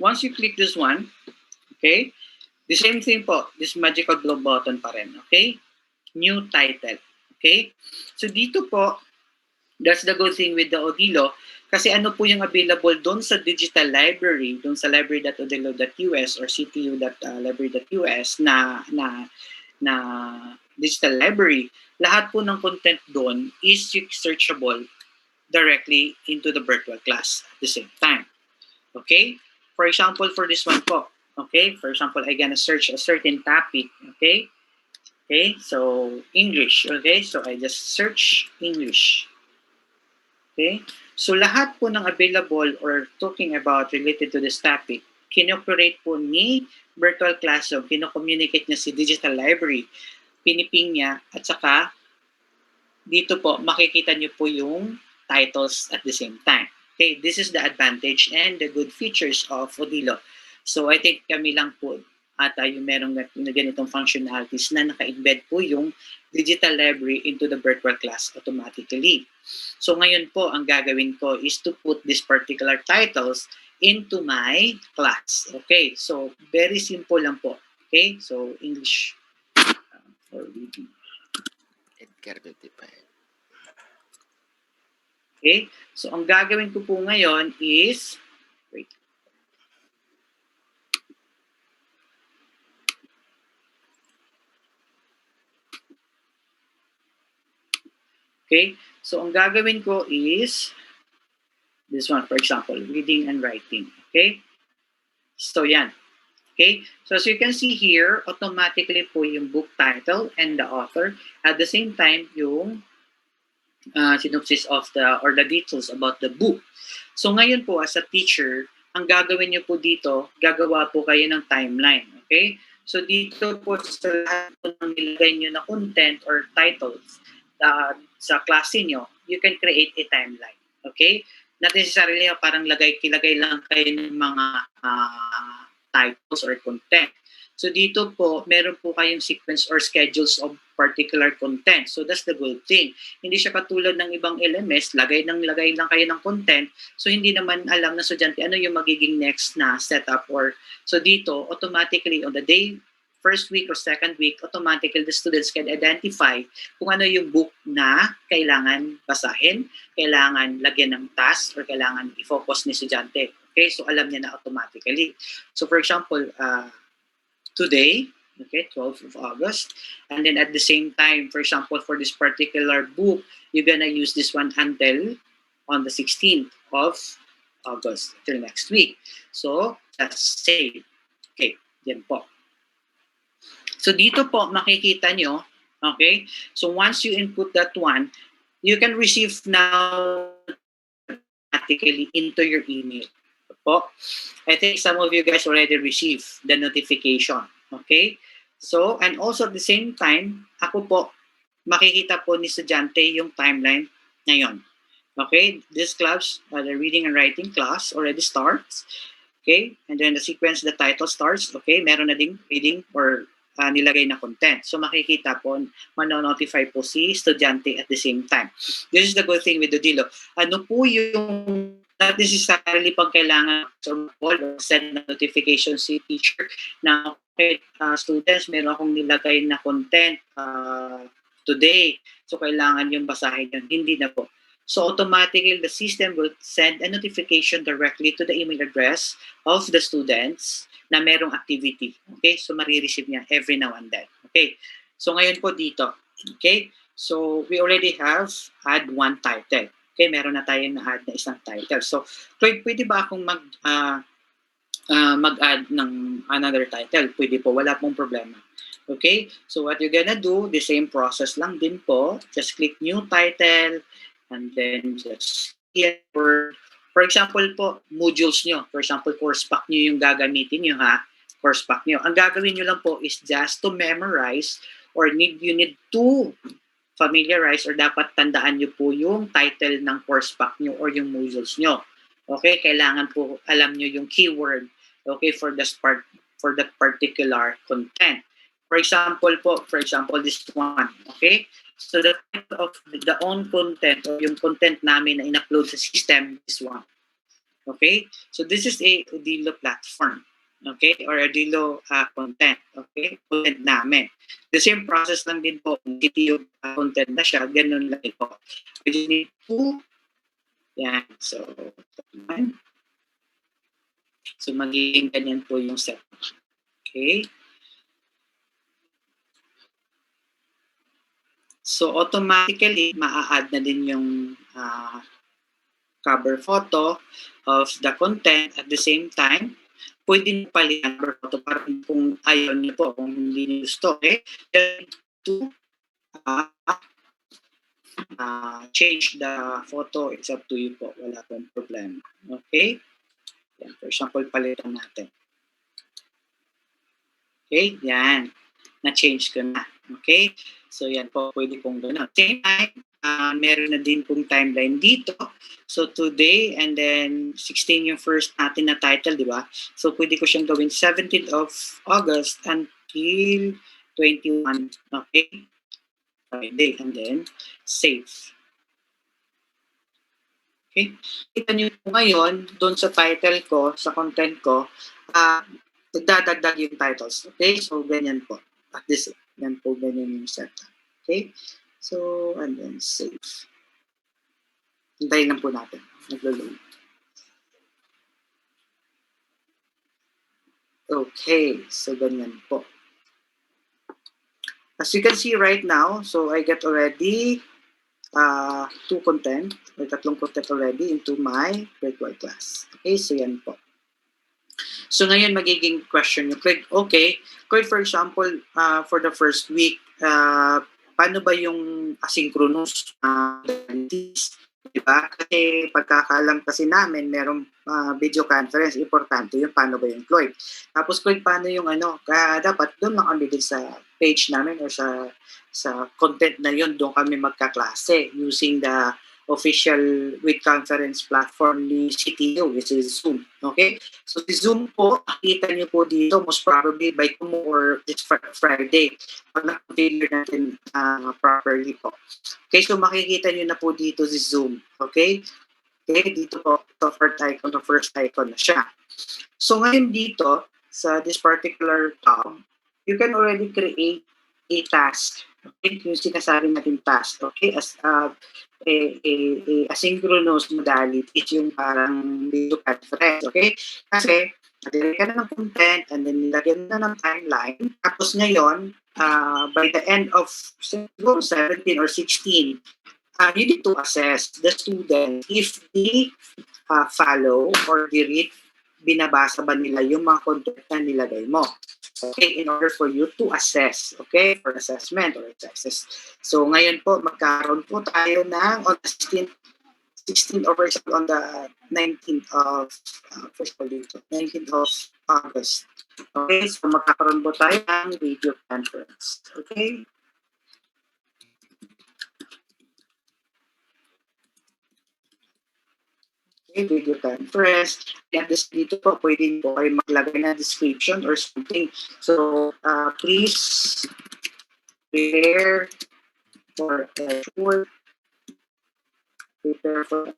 Once you click this one, okay? The same thing po, this magical blue button pa rin, okay? New title, okay? So dito po, that's the good thing with the Odilo. Kasi ano po yung available doon sa digital library, doon sa library.odilo.us or ctu.library.us na digital library, lahat po ng content doon is searchable directly into the virtual class at the same time. Okay? For example, for this one po, okay? For example, I'm gonna search a certain topic, okay? Okay, so English, okay? So I just search English. Okay? So lahat po ng available or talking about related to this topic, kinoperate po ni virtual classroom, kino-communicate niya si digital library, piniping niya, at saka dito po makikita niyo po yung titles at the same time. Okay, this is the advantage and the good features of Odilo. So I think kami lang po ata yung merong ganitong functionalities na naka-embed po yung digital library into the virtual class automatically. So ngayon po, ang gagawin ko is to put these particular titles into my class. Okay, so very simple lang po. Okay, so English for reading. Edgar 55. Okay? So, ang gagawin ko po ngayon is, wait. Okay? So, ang gagawin ko is, this one, for example, reading and writing. Okay? So, yan. Okay? So, as you can see here, automatically po yung book title and the author. At the same time, yung synopsis of the details about the book. So ngayon po as a teacher, ang gagawin niyo po dito, gagawa po kayo ng timeline, okay? So dito po sa lahat po ng nilagay niyo na content or titles sa klase niyo, you can create a timeline, okay? Not necessarily parang kilagay lang kayo ng mga titles or content. So dito po, meron po kayong sequence or schedules of particular content. So that's the good thing. Hindi siya katulad ng ibang LMS, lagay lang kayo ng content. So hindi naman alam na estudyante ano yung magiging next na setup or so dito automatically on the day first week or second week, automatically the students can identify kung ano yung book na kailangan basahin, kailangan lagyan ng task or kailangan i-focus ni estudyante. Okay, so alam niya na automatically. So for example, today, okay, 12th of August. And then at the same time, for example, for this particular book, you're gonna use this one until on the 16th of August, till next week. So, just save. Okay, yan po. So, dito po, makikita nyo, okay, so once you input that one, you can receive now automatically into your email. Po. I think some of you guys already received the notification. Okay? So, and also at the same time, ako po, makikita po ni estudyante yung timeline ngayon. Okay? This class, the reading and writing class already starts. Okay? And then the sequence, the title starts. Okay? Meron na ding reading or nilagay na content. So makikita po, mano-notify po si estudyante at the same time. This is the good thing with Odilo. Ano po yung not necessarily pag kailangan or send notification si teacher na okay, students, meron akong nilagay na content today. So kailangan yung basahin yun. Hindi na po. So automatically, the system will send a notification directly to the email address of the students na merong activity. Okay? So marireceive niya every now and then. Okay? So ngayon po dito. Okay? So we already have add one title. Okay, meron na tayong na-add na isang title. So, pwede ba akong mag-add ng another title? Pwede po, wala pong problema. Okay, so what you're gonna do, the same process lang din po. Just click new title and then just for example po, modules nyo. For example, course pack nyo yung gagamitin nyo ha. Course pack nyo. Ang gagawin nyo lang po is just to memorize or you need to familiarize or dapat tandaan nyo po yung title ng course pack nyo or yung modules nyo. Okay, kailangan po alam nyo yung keyword, okay, for that particular content. For example, this one, okay? So the type of the own content or yung content namin na in-upload sa system, this one. Okay? So this is a Odilo platform. Okay? Or odilo content. Okay? Content namin. The same process lang din po. CTU content na siya, ganun lang po. We just need to, yan. So magiging ganyan po yung set. Okay? So automatically, maa-add na din yung cover photo of the content. At the same time, pwede nyo palitan cover photo para kung ayaw nyo po, kung hindi nyo gusto. Okay? To change the photo, it's up to you po. Wala pong problema. Okay? Yan. For example, palitan natin. Okay? Yan. Na-change ko na. Okay? So, yan po. Pwede pong gano'n. Same time, meron na din pong timeline dito. So, today and then 16 yung first natin na title, di ba? So, pwede ko siyang gawin 17th of August until 21. Okay? Friday. And then, save. Okay? Kita nyo po ngayon, doon sa title ko, sa content ko, nagdadagdag yung titles. Okay? So, ganyan po. At this, yan po, ganyan yung setup. Okay? So, and then save. Hintayin lang po natin. Naglo-load. Okay. So, ganyan po. As you can see right now, so I get already two content, or tatlong content already into my virtual class. Okay? So, yan po. So ngayon magiging question nyo, Craig, okay, Craig, for example, for the first week, paano ba yung asynchronous activities? Diba? Kasi pagkakalam kasi namin, merong video conference, importante yung paano ba yung Craig. Tapos Craig, paano yung ano, dapat doon lang kami din sa page namin or sa content na yun, doon kami magkaklase using the official with conference platform ni CTU, which is Zoom. Okay? So si Zoom po, makikita niyo po dito most probably by tomorrow or this Friday pag na-configure natin properly po. Okay, so makikita niyo na po dito si Zoom. Okay? Okay, dito po, the first icon na siya. So ngayon dito, sa this particular tab, you can already create a task. Okay, yung sinasabi natin task. Okay, as a asynchronous modality is yung parang video conference. Okay, kasi nilagyan ka na ng content and then nilagyan na ng timeline. Tapos ngayon, by the end of siguro 17 or 16, you need to assess the student if they follow or they read, binabasa ba nila yung mga content na nilagay mo. Okay, in order for you to assess, okay, for assessment or assess. So ngayon po, magkaroon po tayo ng on the 16th or on the 19th of 19th of August. Okay, so magkakaroon po tayo ng video conference. Okay? Video conference. At this dito po, pwede po kayo maglagay na description or something. So, please prepare for a short, prepare for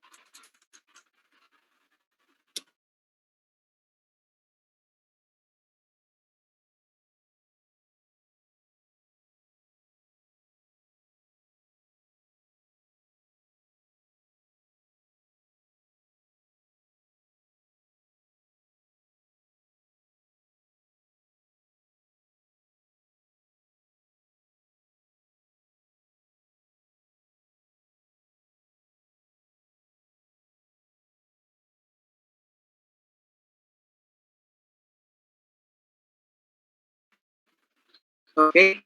okay.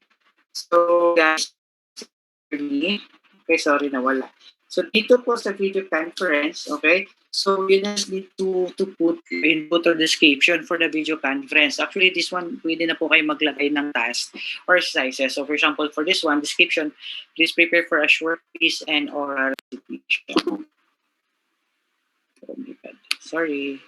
So, guys, okay, sorry nawala. So, dito po sa video conference, okay, so you just need to put input or description for the video conference. Actually, this one, pwede na po kayo maglagay ng task or exercises. So, for example, for this one, description, please prepare for a short piece and oral presentation. Sorry.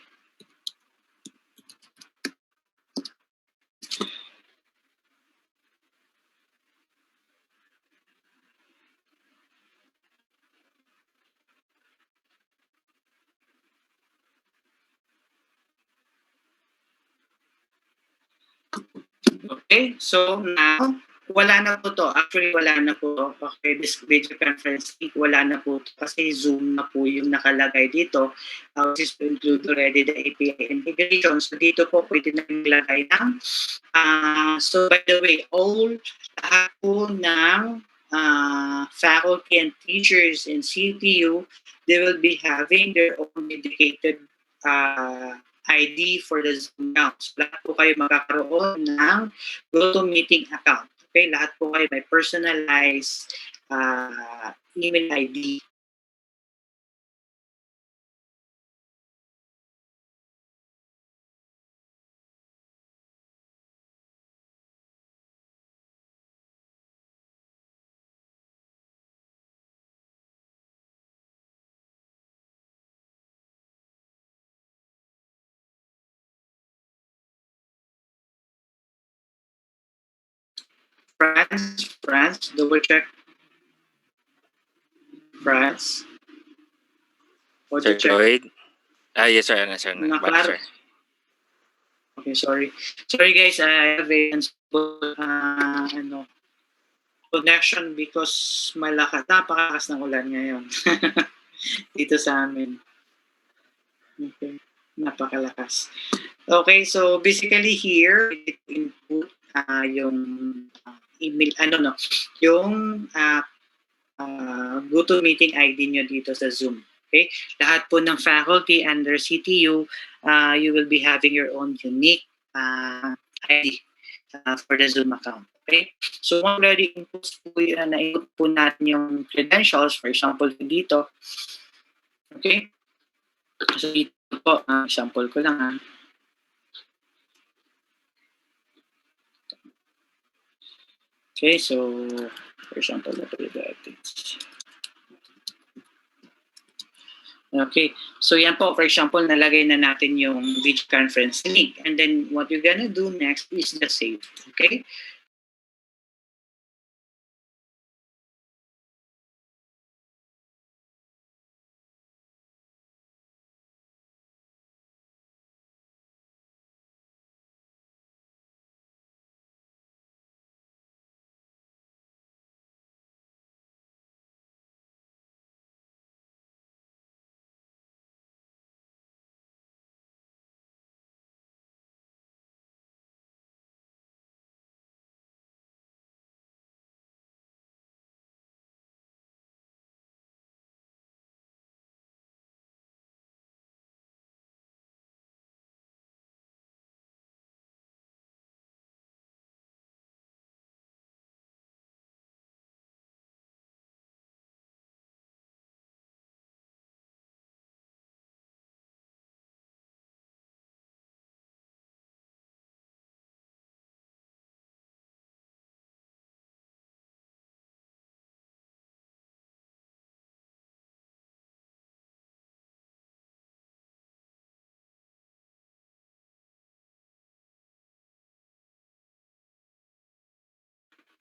Okay, so now, wala na po to. Actually, wala na po to. Okay, this video conference link, wala na po to. Kasi Zoom na po yung nakalagay dito. This will include already the API integration. So dito po pwede na ilagay ng so by the way, lahat po ng faculty and teachers in CTU, they will be having their own dedicated ID for the Zoom account. So lahat po kayo magkakaroon ng GoToMeeting account. Okay, lahat po kayo may personalized email ID. France, double check. France. Sir Check. Lloyd? Yes sir, ano sir? Bali, sir. Okay, sorry. Sorry guys, I have a connection because napakalakas ng ulan ngayon. Dito sa amin. Okay, napakalakas. Okay, so basically here, input yung email, yung GoToMeeting ID nyo dito sa Zoom. Okay? Lahat po ng faculty under CTU, you will be having your own unique ID for the Zoom account. Okay? So already input po natin yung credentials, for example, dito. Okay? So dito po, example ko lang Okay, so for example, okay, so yan po, for example, nalagay na natin yung video conference link. And then what you're gonna do next is the save. Okay?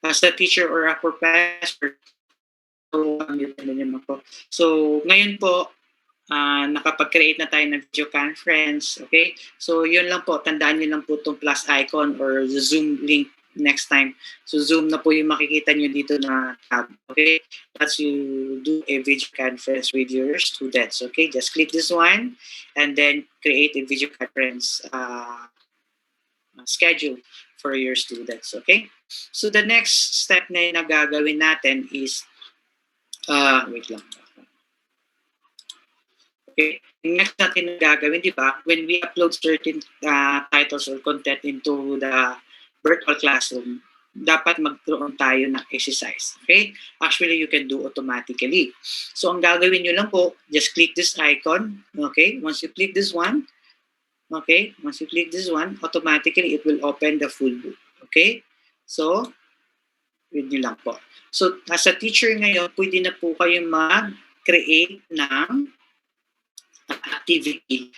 As a teacher or a professor, so ngayon po, nakapag-create na tayo ng video conference. Okay? So yun lang po, tandaan nyo lang po itong plus icon or the Zoom link next time. So Zoom na po yung makikita nyo dito na tab. Okay? That's you do a video conference with your students. Okay? Just click this one and then create a video conference schedule for your students. Okay? So the next step na yung nagagawin natin is wait lang. Okay, next natin na gagawin, di ba? When we upload certain titles or content into the virtual classroom, dapat magkaroon tayo ng exercise. Okay? Actually, you can do automatically. So, ang gagawin nyo lang po, just click this icon. Okay? Once you click this one, automatically it will open the full book. Okay? So, yun nyo lang po. So, as a teacher ngayon, pwede na po kayo mag-create ng activity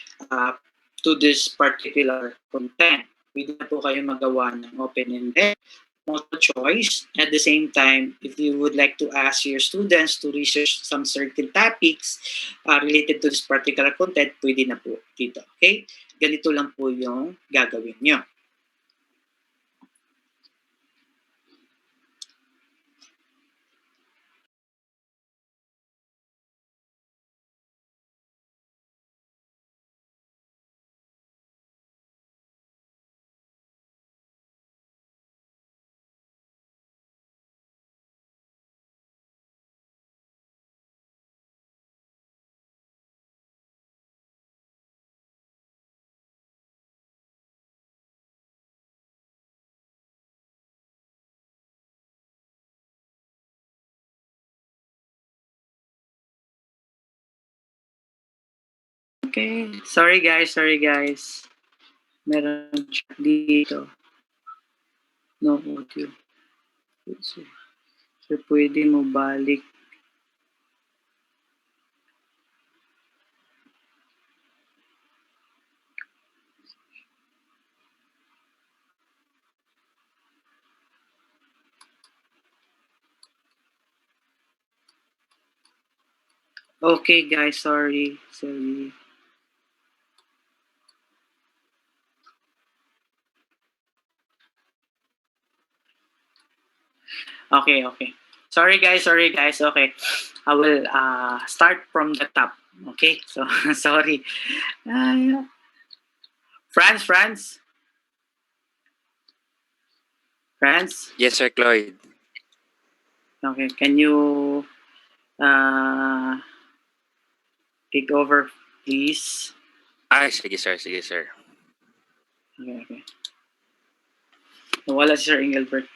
to this particular content. Pwede na po kayo magawa ng open-ended, multiple choice. At the same time, if you would like to ask your students to research some certain topics related to this particular content, pwede na po dito. Okay? Ganito lang po yung gagawin nyo. Okay. Sorry guys. Meron chat dito. No audio. So, pwede mo balik. Okay guys, sorry. Okay. Sorry guys. Okay. I will start from the top. Okay? So, sorry. France. Yes, Sir Cloyd. Okay. Can you take over, please? Ay, sige sir. Okay. Nawala si Sir Engelbert.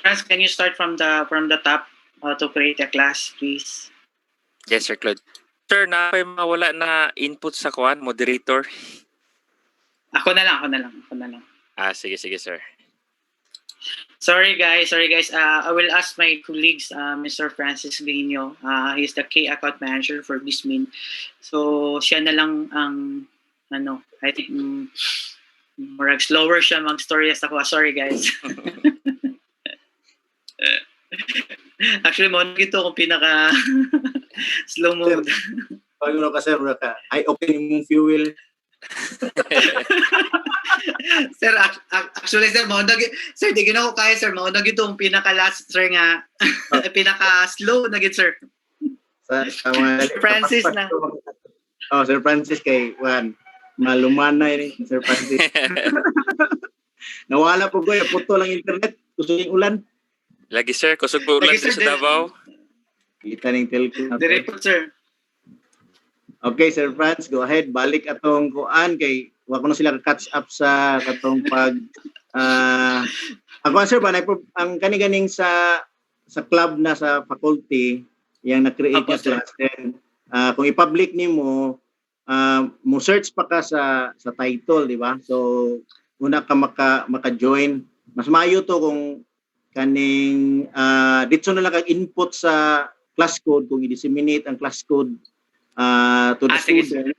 France, can you start from the top to create a class, please? Yes, Sir Cloyd. Sir, napay mawala na input sa kuan, moderator. Ako na lang. Sige sir. Sorry guys. I will ask my colleagues, Mr. Francis Grino. He's the key account manager for Bismin. So siya na lang ang I think murag slower siya mag-story as ako. Sorry guys. Actually, mo gito kung pinaka slow mode. Pag ano ka, sir, ay open yung fuel. Sir, actually sir, sir, di ko kaya sir, maunag itong pinaka last sir nga, pinaka slow na gid sir. Sa mga Sir Francis na. Sir Francis kay Juan. Malumana yun, Sir Francis. Nawala po ko, puto lang internet, kusog yung ulan. Lagi sir, kusog po ulan sa Davao. Kita ng telco. Dire po sir. Okay, Sir Franz, go ahead. Balik atong kuan kay wa ko na sila catch up sa katong pag ako sir ba ang kani-ganing sa club na sa faculty yang na-create na class then kung i-public nimo mo search pa ka sa title, di ba? So una ka maka-join. Mas maayo to kung kaning dito na lang kag input sa class code kung i-disseminate ang class code to the student.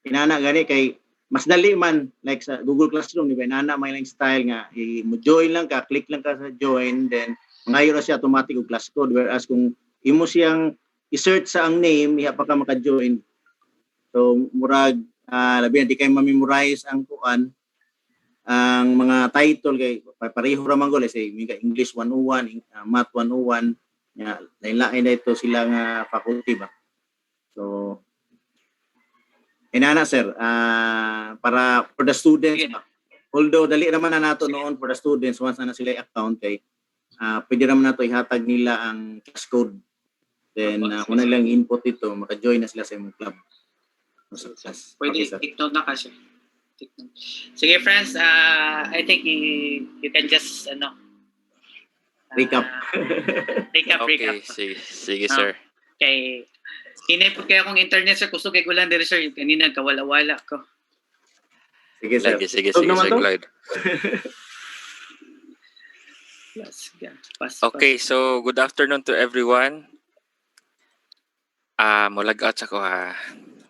Inana gani kay mas dali man like sa Google Classroom, di ba? Inana may lang style nga mo join lang ka, click lang ka sa join, then ngayon na siya automatic og class code, whereas kung imo siyang i-search sa ang name iha pa ka maka-join. So murag labi na di kay ma-memorize ang kuan ang mga title kay pareho ra man gol say English 101, Math 101 nya lain-lain na ito sila nga faculty ba. So inana sir para for the students although dali naman na nato noon for the students once na sila account kay pwede naman nato ihatag nila ang class code then kung lang input ito maka-join na sila sa imong club. Pwede take note na kasi. Sige friends, I think you can just recap. Okay, sige sir. Okay. Hinay po kaya akong internet sir, gusto kay kulang diri sir, kanina kawala-wala ko. Sige sir. Sige Sir Clyde. Okay, so good afternoon to everyone. Mulag out sa ko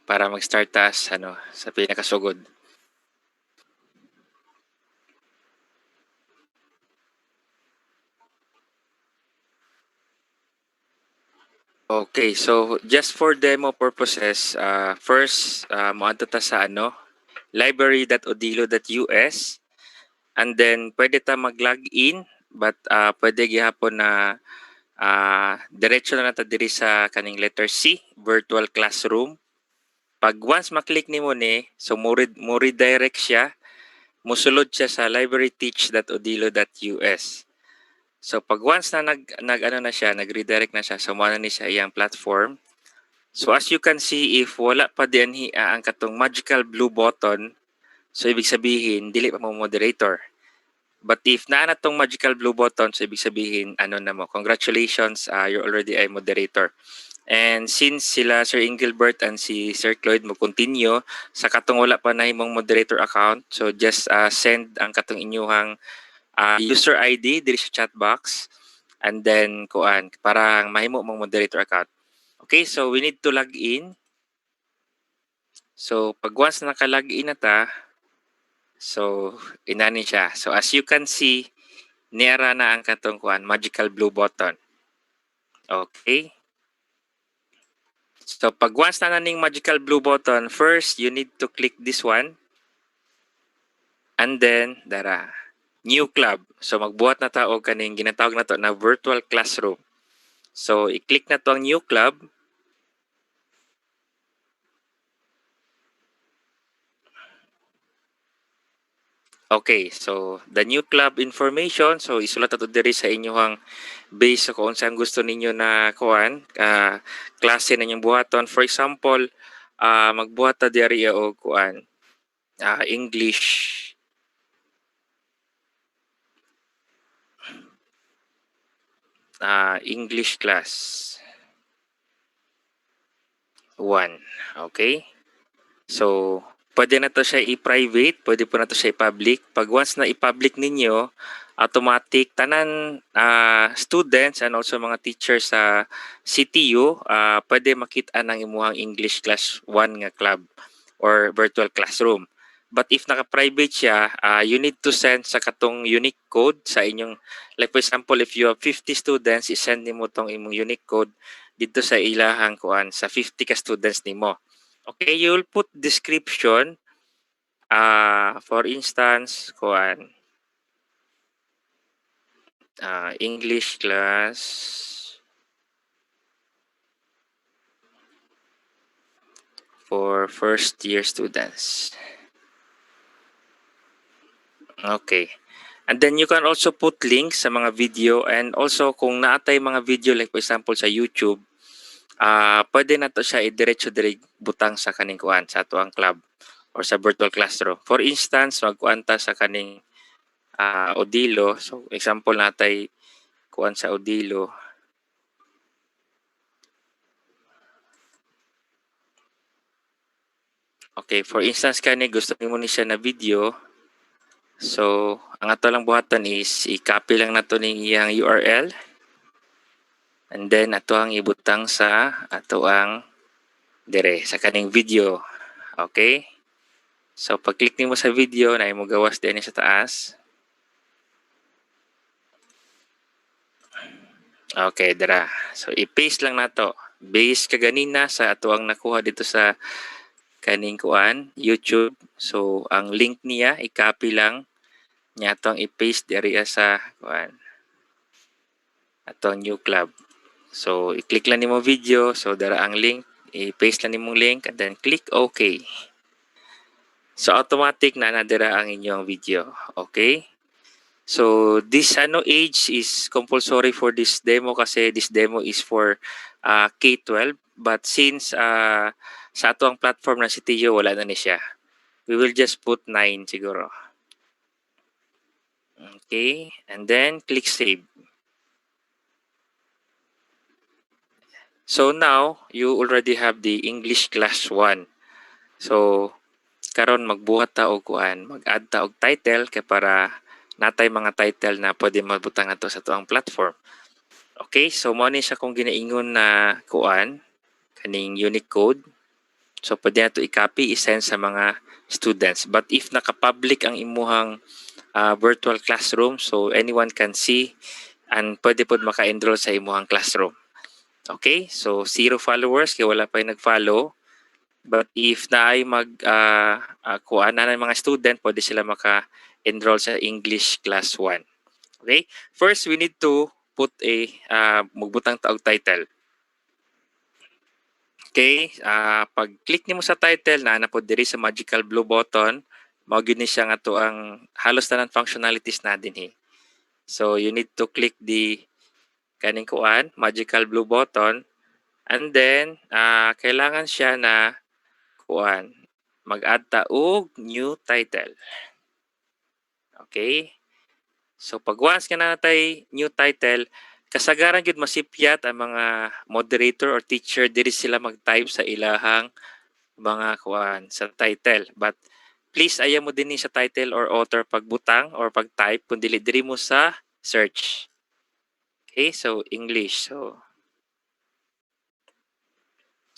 para mag-start taas sa pinakasugod. Okay, so just for demo purposes, first moadto ta sa library.odilo.us and then pwede ta mag-log in but pwede gihapon na diretso na nata diri sa kaning letter C, virtual classroom. Pag once maklik nimo ni, so mo redirect siya, musulod siya sa libraryteach.odilo.us. So pag once na nag-redirect na siya, so mo na ni siya iyang platform. So as you can see, if wala pa din ang katong magical blue button, so ibig sabihin dili pa mo moderator. But if naa na tong magical blue button, so ibig sabihin, ano na mo, congratulations, you're already a moderator. And since sila Sir Engelbert and si Sir Cloyd mo continue sa katong wala pa na himong moderator account, so just send ang katong inyuhang user ID diri sa chat box, and then kuan para mahimo mong moderator account. Okay, so we need to log in. So pag once na naka-log in na ta, so inani siya. So as you can see, niara na ang katong kuan magical blue button. Okay? So pag once na naning magical blue button, first you need to click this one. And then dara new club. So magbuhat na ta og kaning ginatawag na to na virtual classroom. So i-click na to ang new club. Okay, so the new club information, so isulat na to diri sa inyong base so kung saan gusto ninyo na kuan klase na inyong buhaton. For example, magbuhat ta diri og kuan English English class 1. Okay? So, pwede na to siya i-private, pwede po na to siya i-public. Pag once na i-public ninyo, automatic tanan students and also mga teachers sa CTU pwede makita ng imuhang English class 1 nga club or virtual classroom. But if naka-private siya, you need to send sa katong unique code sa inyong, like for example, if you have 50 students, i-send nimo tong imong unique code dito sa ilahang kuan sa 50 ka students nimo. Okay, you will put description. For instance, kuan English class for first year students. Okay. And then you can also put links sa mga video, and also kung naatay mga video like for example sa YouTube, pwede na to siya i-diretso diri butang sa kaning kuan sa ato ang club or sa virtual classroom. For instance, magkuan ta sa kaning odilo. So example natay kuan sa odilo. Okay, for instance kani gusto nimo ni siya na video. So ang ato lang buhaton is i-copy lang nato ning iyang URL. And then ato ang ibutang sa ato ang dire sa kaning video. Okay? So pag-click nimo sa video na imo gawas din sa taas. Okay, dira. So i-paste lang nato. Base kaganina sa ato ang nakuha dito sa kaning kuan YouTube. So ang link niya i-copy lang niya atong i-paste diri sa kuan atong new club. So i-click lang nimo video, so dara ang link, i-paste lang nimong link and then click OK. So automatic na nadira ang inyong video. Okay? So this age is compulsory for this demo kasi this demo is for K-12, but since sa ato ang platform na si Tio wala na ni siya. We will just put 9 siguro. Okay, and then click save. So now you already have the English class 1. So karon magbuhat ta og kuan, mag-add ta og title kay para natay mga title na pwede mabutang ato sa tuang platform. Okay, so mo ni siya kung ginaingon na kuan kaning unique code. So pwede na to i-copy, i-send sa mga students. But if naka-public ang imuhang virtual classroom, so anyone can see and pwede pod maka-enroll sa imuhang classroom. Okay, so 0 followers kay wala pa nag-follow. But if naay kuan na ng mga student, pwede sila maka-enroll sa English class 1. Okay? First, we need to put a magbutang taog title. Okay? Pag-click nimo sa title, na po diri sa magical blue button, mao gyud ni siya nga to ang halos tanan functionalities na din So, you need to click the kaning kuan, magical blue button, and then kailangan siya na kuan mag-add ta og new title. Okay? So pag once ka na natay new title, kasagaran gyud masipyat ang mga moderator or teacher diri sila mag-type sa ilahang mga kuan sa title. But please ayaw mo din sa title or author pagbutang or pag-type kundi diri mo sa search. Okay, so English.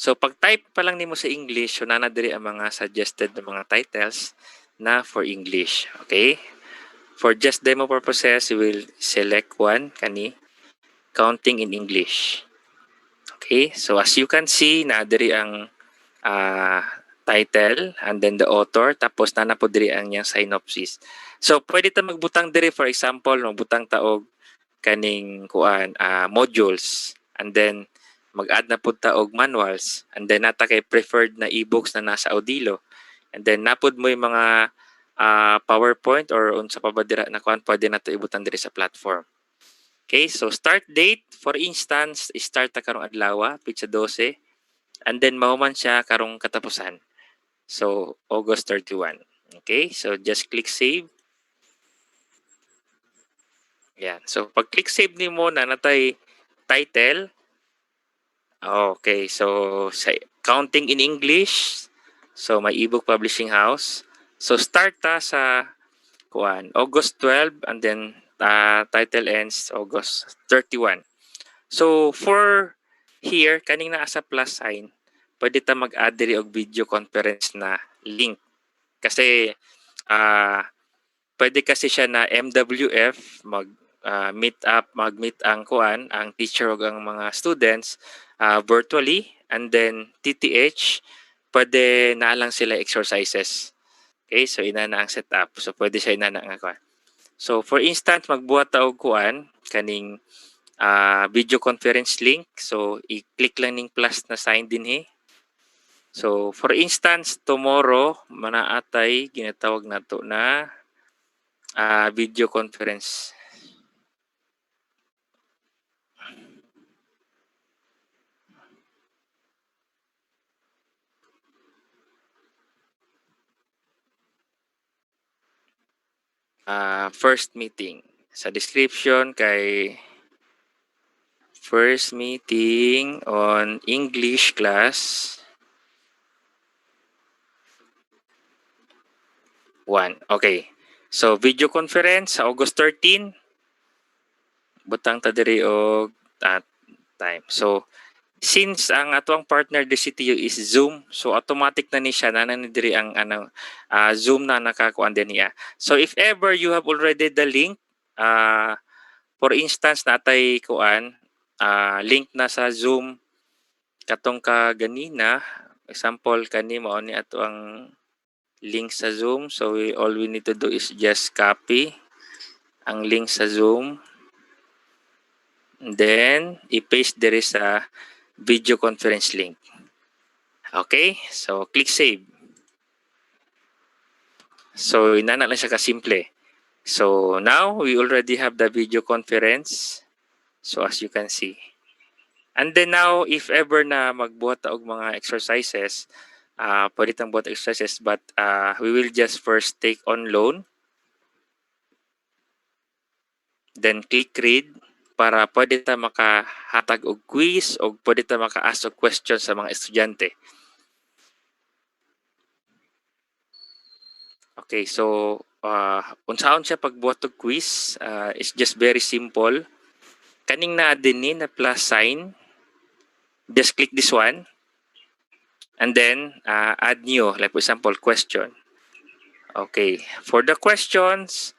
So pag-type pa lang nimo sa English, so nana diri ang mga suggested na mga titles na for English. Okay? For just demo purposes, we will select one kani counting in English. Okay? So as you can see, na diri ang title and then the author tapos nana po diri ang yang synopsis. So pwede ta magbutang diri, for example, magbutang ta og kaning kuan modules, and then mag-add na pud ta og manuals, and then nata kay preferred na e-books na nasa odilo, and then napud mo yung mga PowerPoint or unsa pa ba dira na kuan pwede na to ibutang diri sa platform. Okay, so start date, for instance, start ta karong adlaw pitsa 12, and then mahuman siya karong katapusan. So August 31. Okay, so just click save. Yan. So pag click save nimo na natay title. Okay, so sa counting in English, so may ebook publishing house. So start ta sa kuan August 12, and then title ends August 31. So for here kaning naa sa plus sign, pwede ta mag-add diri og video conference na link. Kasi pwede kasi siya na MWF mag-meet ang kuan ang teacher ug ang mga students virtually, and then TTH pwede na lang sila exercises. Okay, so ina na ang setup. So pwede siya ina na nga kuan. So for instance, magbuhat ta og kuan kaning video conference link. So i-click lang ning plus na sign dinhi. So for instance, tomorrow manaatay ginatawag nato na video conference. First meeting. Sa description kay first meeting on English class 1. Okay. So video conference sa August 13. Butang ta diri og time. So since ang atuang partner di CTU is Zoom, so automatic na ni siya na diri ang Zoom na nakakuan din niya. So if ever you have already the link, for instance natay kuan link na sa Zoom katong ka ganina, example kani mao ni ato ang link sa Zoom. So all we need to do is just copy ang link sa Zoom, and then i-paste diri sa video conference link. Okay, so click save. So inana lang siya kasimple. So now we already have the video conference. So as you can see. And then now if ever na magbuhat ta og mga exercises, pwede tang buhat exercises, but we will just first take on loan. Then click read para pwede ta makahatag og quiz o pwede ta maka-ask og questions sa mga estudyante. Okay, so unsaon siya pagbuhat og quiz? It's just very simple. Kaning naa dinhi na plus sign, just click this one, and then add new, like for example question. Okay, for the questions,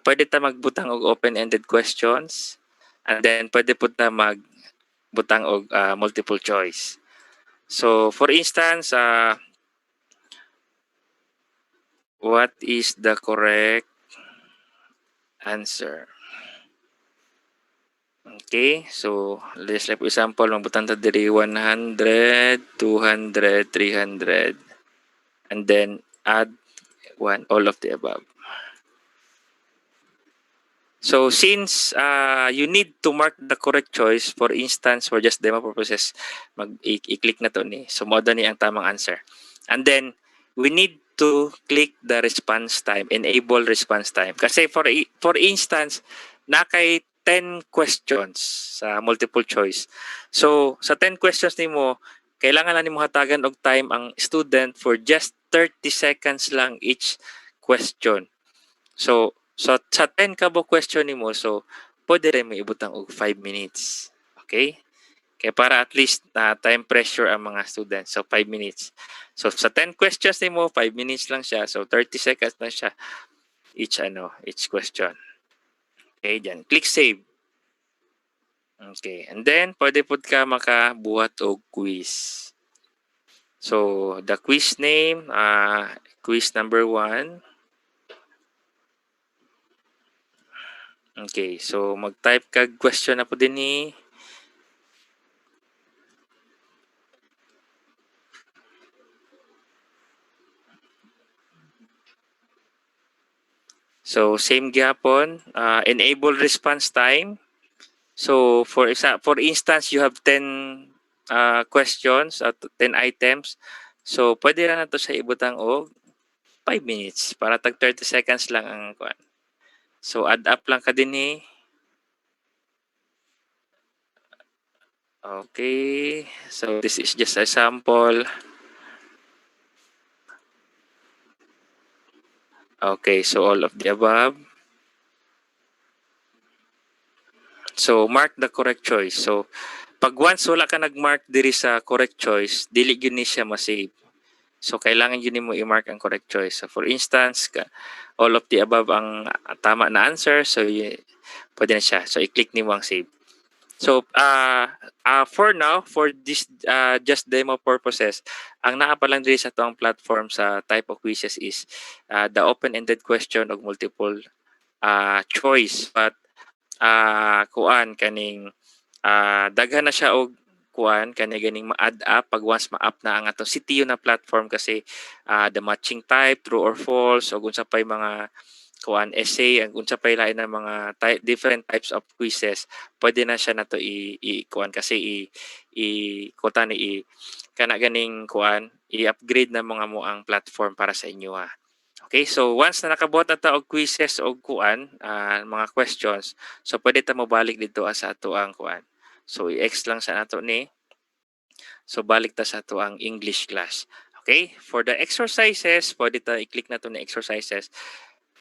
pwede ta magbutang og open-ended questions, and then pwede po ta magbutang og multiple choice. So for instance, what is the correct answer? Okay, so let's like for example, magbutang ta diri 100, 200, 300, and then add one, all of the above. So since you need to mark the correct choice, for instance, for just demo purposes, i-click na to ni. So mo ni ang tamang answer. And then we need to click the response time, enable response time. Kasi for instance, na kay 10 questions sa multiple choice. So, sa 10 questions nimo, kailangan lang nimo hatagan og time ang student for just 30 seconds lang each question. So sa 10 ka bo question nimo, so pwede rin mo ibutang og 5 minutes. Okay? Kaya para at least time pressure ang mga students. So 5 minutes. So sa 10 questions nimo, 5 minutes lang siya. So 30 seconds lang siya each question. Okay, diyan. Click save. Okay, and then pwede pud ka makabuhat og quiz. So the quiz name, quiz number 1. Okay, so mag-type kag question na po din ni. So same gyapon, enable response time. So for instance, you have 10 questions at 10 items. So pwede ra na to sa ibutang og 5 minutes para tag 30 seconds lang ang kuan. So add up lang ka dinhi. Okay, so this is just a sample. Okay, so all of the above. So mark the correct choice. So pag once wala ka nag-mark diri sa correct choice, dili gyud ni siya ma-save. So kailangan yun mo i-mark ang correct choice. So for instance, all of the above ang tama na answer, so pwede na siya. So i-click nimo ang save. So for now, for this just demo purposes, ang naa pa lang diri sa tuang platform sa type of quizzes is the open-ended question of multiple choice, but kuan kaning daghan na siya og kuan kani ganing ma-add up pag once ma-up na ang atong CTU na platform kasi the matching type true or false o unsa pay mga kuan essay ang unsa pay lain na mga different types of quizzes, pwede na siya nato kuan kasi kuan i kana ganing kuan i-upgrade na mga mo ang platform para sa inyo ha. Okay, so once na nakabuhat na ta og quizzes og kuan mga questions, so pwede ta mo balik dito sa ato ang kuan. So i-X lang sa nato ni. So balik ta sa ato ang English class. Okay, for the exercises, pwede ta i-click na to ni exercises.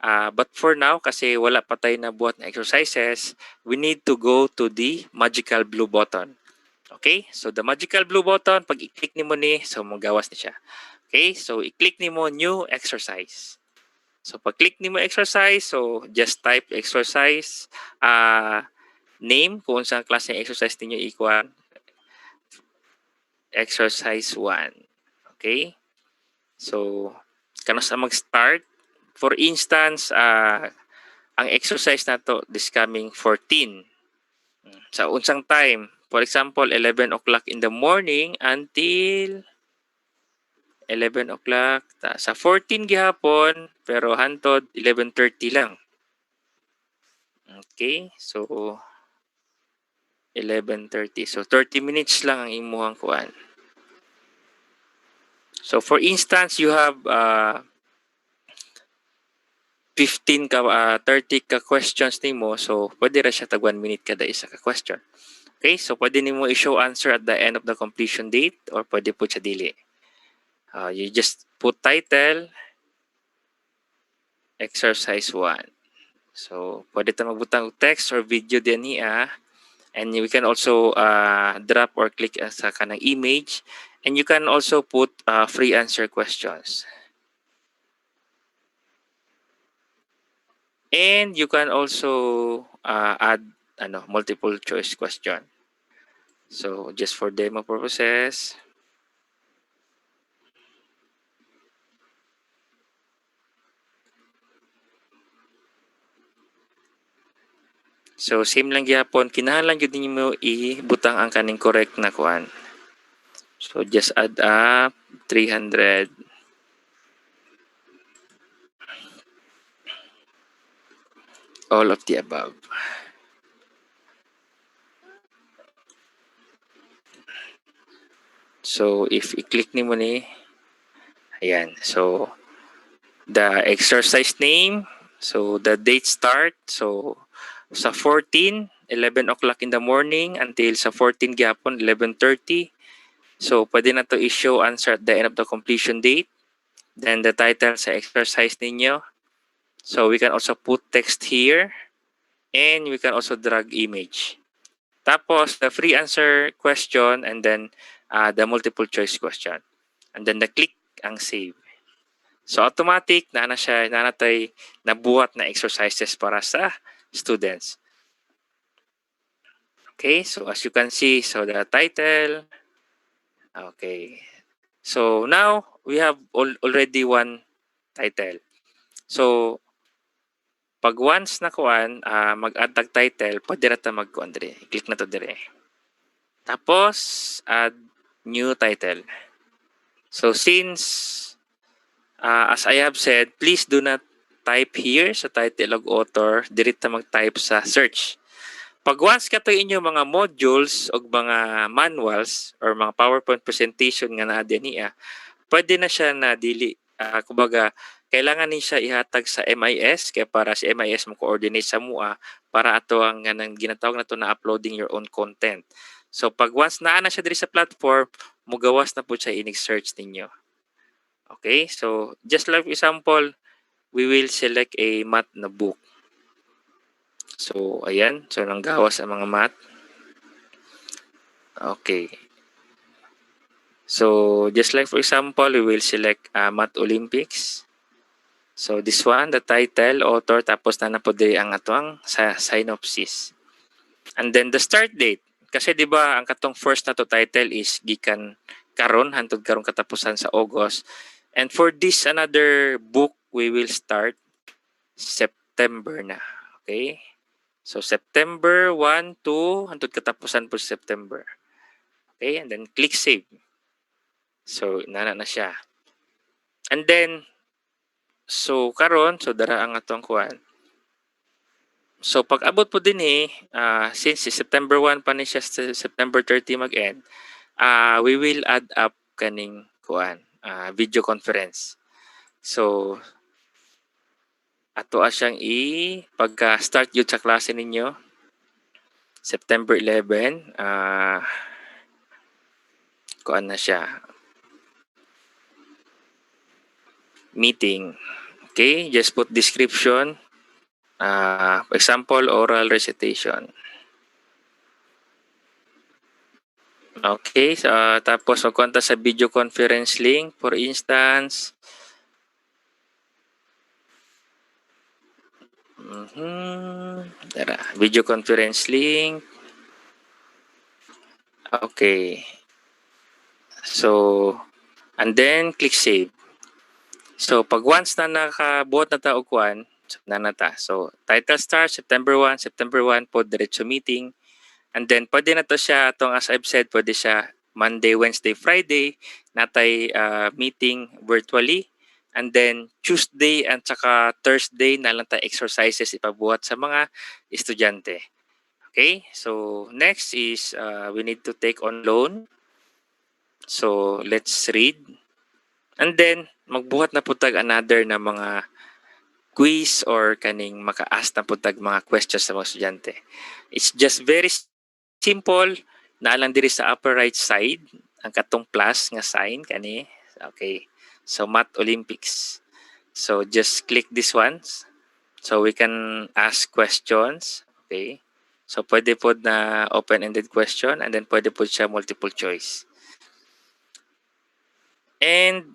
But for now, kasi wala pa tayo na buhat na exercises, we need to go to the magical blue button. Okay, so the magical blue button, pag i-click nimo ni, so magawas ni siya. Okay, so i-click nimo new exercise. So pag-click nimo exercise, so just type exercise, name kung saan klase ng exercise ninyo ikuan. Exercise 1. Okay? So kano sa mag-start? For instance, ang exercise nato this coming 14. Sa unsang time, for example, 11 o'clock in the morning until 11 o'clock. Sa 14 gihapon, pero hantod 11:30 lang. Okay, so 11:30. So 30 minutes lang ang imuhang kuan. So for instance, you have 15 ka 30 ka questions nimo, so pwede ra siya tag 1 minute kada isa ka question. Okay, so pwede nimo i-show answer at the end of the completion date or pwede po siya dili. You just put title, exercise 1. So, pwede ta magbutang text or video din niya. And we can also drop or click sa kanang image. And you can also put free answer questions. And you can also add multiple choice question. So, just for demo purposes. So same lang gyapon, kinahanglan gyud nimo ibutang ang kaning correct na kuan. So just add up 300. All of the above. So if i-click nimo ni, ayan. So the exercise name, so the date start, so sa 14, 11 o'clock in the morning until sa 14 gyapon, 11:30. So pwede na to i-show answer at the end of the completion date. Then the title sa exercise ninyo. So we can also put text here and we can also drag image. Tapos the free answer question and then the multiple choice question. And then the click ang save. So automatic na siya nanatay nabuhat na exercises para sa students. Okay, so as you can see, so the title. Okay. So now we have already one title. So pag once na kuan mag-add tag title, pwede ra ta mag-kuan dire. I-click na to dire. Tapos add new title. So since as I have said, please do not type here sa title of author, direct ta mag-type sa search. Pag once ka to inyong mga modules o mga manuals or mga PowerPoint presentation nga naa niya, pwede na siya na dili kumbaga kailangan ni siya ihatag sa MIS kaya para si MIS mo coordinate sa MUA para ato ang ginatawag na to na uploading your own content. So pag once naa na siya diri sa platform, mugawas na po siya inig-search ninyo. Okay, so just like example, we will select a math na book. So ayan, so nanggawas ang mga math. Okay. So just like for example, we will select Math Olympics. So this one, the title, author, tapos na po diri ang atuang sa synopsis. And then the start date. Kasi di ba ang katong first na to title is gikan karon hantod karon katapusan sa August. And for this another book, we will start September na. Okay? So September 1 to hantod katapusan po September. Okay? And then click save. So nana na siya. And then so karon so dara ang atong kuan. So pag abot po din since September 1 pa ni siya September 30 mag-end, we will add up kaning kuan video conference. So ato siyang pagka start yun sa klase ninyo September 11 kuan na siya meeting. Okay, just put description. For example, oral recitation. Okay, so, tapos magkonta sa video conference link. For instance, video conference link. Okay. So, and then click save. So, pag once na nakabuhat na ta og kuan, na nata. So, title start September 1 po diretso meeting. And then pwede na to siya atong as I've said, pwede siya Monday, Wednesday, Friday natay meeting virtually. And then Tuesday and saka Thursday na lang tayo exercises ipabuhat sa mga estudyante. Okay? So next is we need to take on loan. So let's read. And then magbuhat na putag another na mga quiz or kaning maka-ask na putag mga questions sa mga estudyante. It's just very simple. Naalang diri sa upper right side ang katong plus nga sign kani. Okay. So Math Olympics. So just click this ones. So we can ask questions. Okay. So pwede po na open-ended question and then pwede po siya multiple choice. And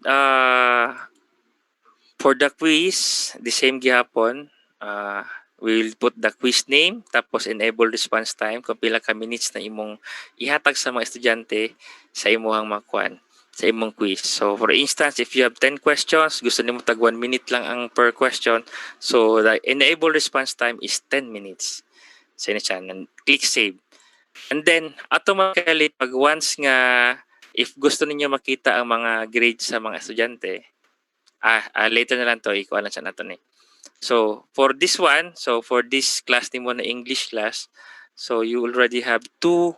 for the quiz, the same gihapon. We will put the quiz name tapos enable response time kung pila ka minutes na imong ihatag sa mga estudyante sa imong makuan sa imong quiz. So for instance, if you have 10 questions, gusto nimo tag 1 minute lang ang per question. So the enable response time is 10 minutes. So yun siya, click save. And then automatically pag once nga if gusto ninyo makita ang mga grades sa mga estudyante, later na lang to ikuha lang siya nato ni. So for this one, so for this class nimo na English class, so you already have two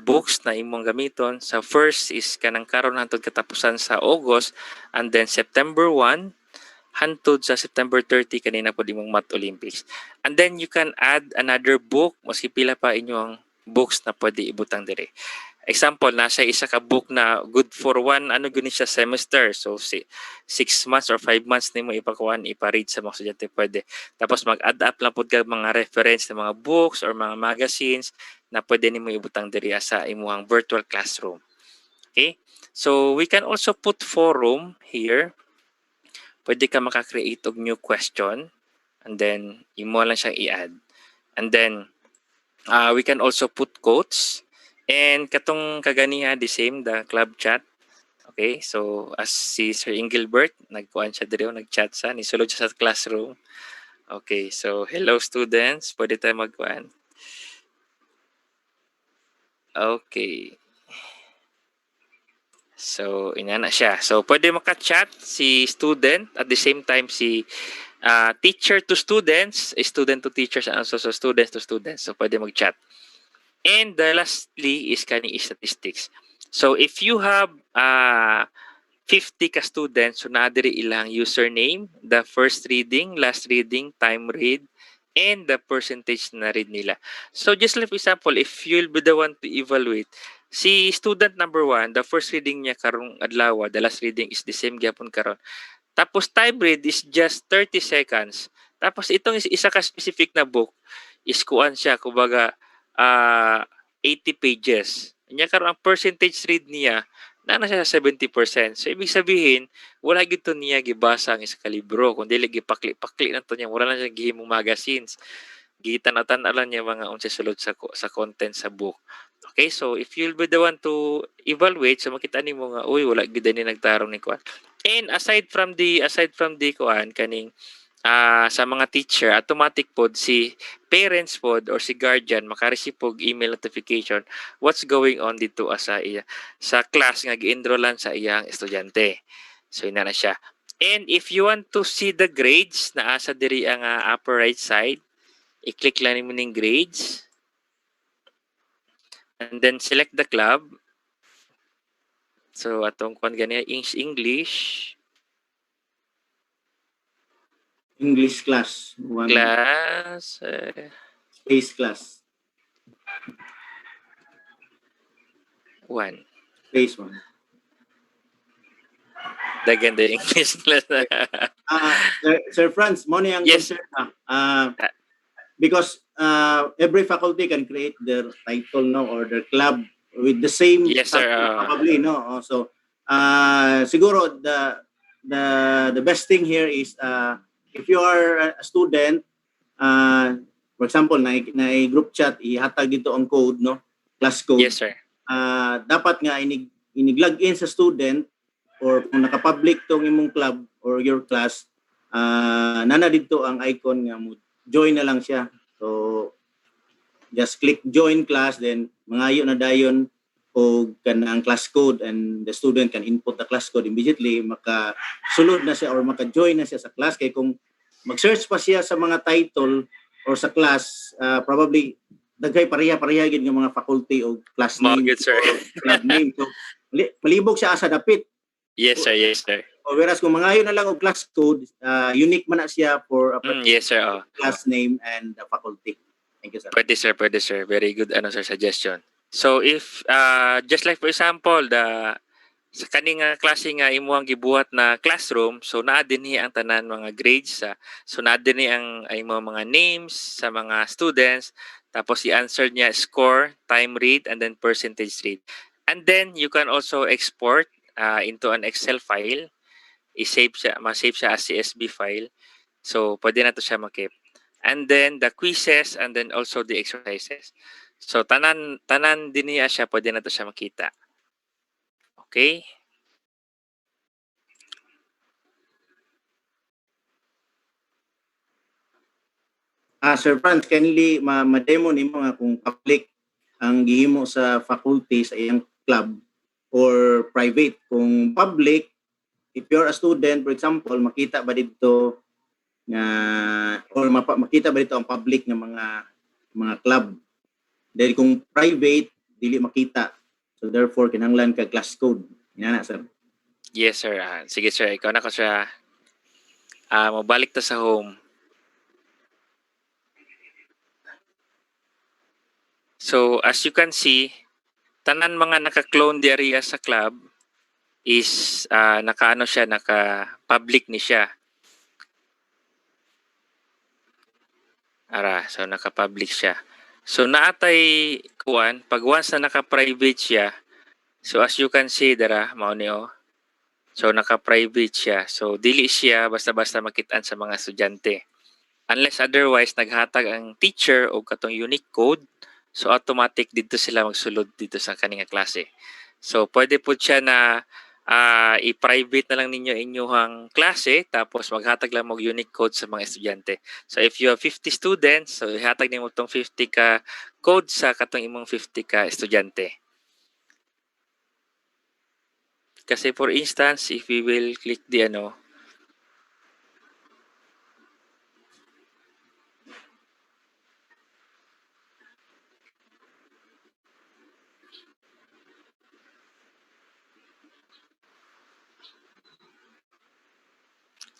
books na imong gamiton. So first is kanang karon hangtod katapusan sa August and then September 1 hantod sa September 30 kanina po di mong Math Olympics. And then you can add another book, maski pila pa inyong books na pwede ibutang dire. Example, nasa isa ka book na good for one, guni siya semester. So, 6 months or 5 months nimo ipakuan, ipa-read sa mga estudyante pwede. Tapos mag-add up lang po ka mga reference ng mga books or mga magazines na pwede nimo ibutang diri sa imuhang virtual classroom. Okay? So, we can also put forum here. Pwede ka maka-create og new question and then imo lang siyang i-add. And then, we can also put quotes. And katong kaganiha, the same, the club chat. Okay, so as si Sir Engelbert, nagkuhan siya dito, nag-chat siya, nisulod siya sa classroom. Okay, so hello students, pwede tayo magkuhan. Okay. So, ina na siya. So, pwede maka-chat si student at the same time si teacher to students, student to teachers, and also so students to students. So, pwede mag-chat. And the lastly is kani statistics. So if you have 50 ka students, so na diri ilang username, the first reading, last reading, time read, and the percentage na read nila. So just like example, if you'll be the one to evaluate, si student number 1, the first reading niya karong adlaw, the last reading is the same gyapon karon. Tapos time read is just 30 seconds. Tapos itong isa ka specific na book is kuan siya, kumbaga 80 pages. Nya karon ang percentage read niya na siya sa 70%. So ibig sabihin, wala gito niya gibasa ang isa ka libro, kundi gipakli-pakli na to niya, wala na siya gihimong magazines. Gitan-tan lang niya mga unsa sulod sa content sa book. Okay, so if you'll be the one to evaluate, so makita nimo nga uy wala gid ni nagtarong ni kuan. And aside from the kuan kaning sa mga teacher, automatic pod si parents pod or si guardian maka-receive og email notification what's going on dito sa class nga gi-enrollan sa iyang estudyante. So ina na siya. And if you want to see the grades na asa diri ang upper right side, i-click lang nimo ning grades. And then select the club. So atong kuan gani English class. class Space class. 1. Space 1. Dagan the English class. Sir Franz, mo ang Yes. concern because every faculty can create their title or their club with the same Yes, sir. probably so siguro the best thing here is if you are a student, for example na group chat ihatag dito ang code class code. Yes, sir. Dapat nga inig-log in sa student or kung naka-public tong imong club or your class, nana dito ang icon nga mo join na lang siya. So just click join class, then mangayo na dayon o kanang class code, and the student can input the class code immediately, makasulod na siya or maka-join na siya sa class. Kay kung mag-search pa siya sa mga title or sa class, probably daghay pareha gid nga mga faculty o class name or club name. So malibog siya asa dapit. Yes, sir. Yes, sir. Whereas kung mangayo na lang og class code, unique man na siya for a yes, sir. class name and the faculty. Thank you, sir. Pwede, sir. Very good sir, suggestion. So if just like for example sa kaning klase nga imuhang gibuhat na classroom, so naa dinhi ang tanan mga grades so naa dinhi ang mga names sa mga students, tapos i-answer niya score, time read, and then percentage read. And then you can also export into an Excel file. Ma-save siya as CSV file. So pwede na to siya ma-keep. And then the quizzes and then also the exercises. So tanan din niya siya, pwede na to siya makita. Okay? Sir Franz, kindly ma-demo nimo nga kung public ang gihimo sa faculty sa iyang club or private. Kung public, if you're a student, for example, makita ba dito nga or makita ba dito ang public nga mga club. Dahil kung private, dili makita. So therefore, kinahanglan ka class code. Yan na, sir. Yes, sir. Sige, sir. Ikaw na ko siya mabalik ta sa home. So, as you can see, tanan mga naka-clone di area sa club is naka-public ni siya. So naka-public siya. So naatay kuan, pag once na naka-private siya, so as you can see dara, mao ni So naka-private siya. So dili siya basta-basta makitaan sa mga estudyante. Unless otherwise naghatag ang teacher og katong unique code, so automatic dito sila magsulod dito sa kaninga klase. So pwede po siya na i-private na lang ninyo inyong klase tapos maghatag lang mo unique code sa mga estudyante. So if you have 50 students, so ihatag nimo tong 50 ka code sa katong imong 50 ka estudyante. Kasi for instance, if we will click the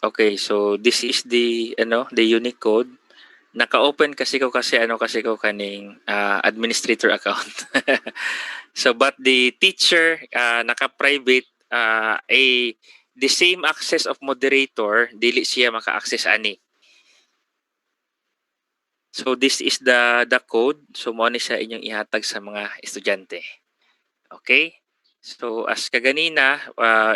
okay, so this is the the unique code. Naka-open kasi ko kaning administrator account. So but the teacher naka-private the same access of moderator dili siya maka-access ani. So this is the code. So mo ni siya inyong ihatag sa mga estudyante. Okay? So as kaganina,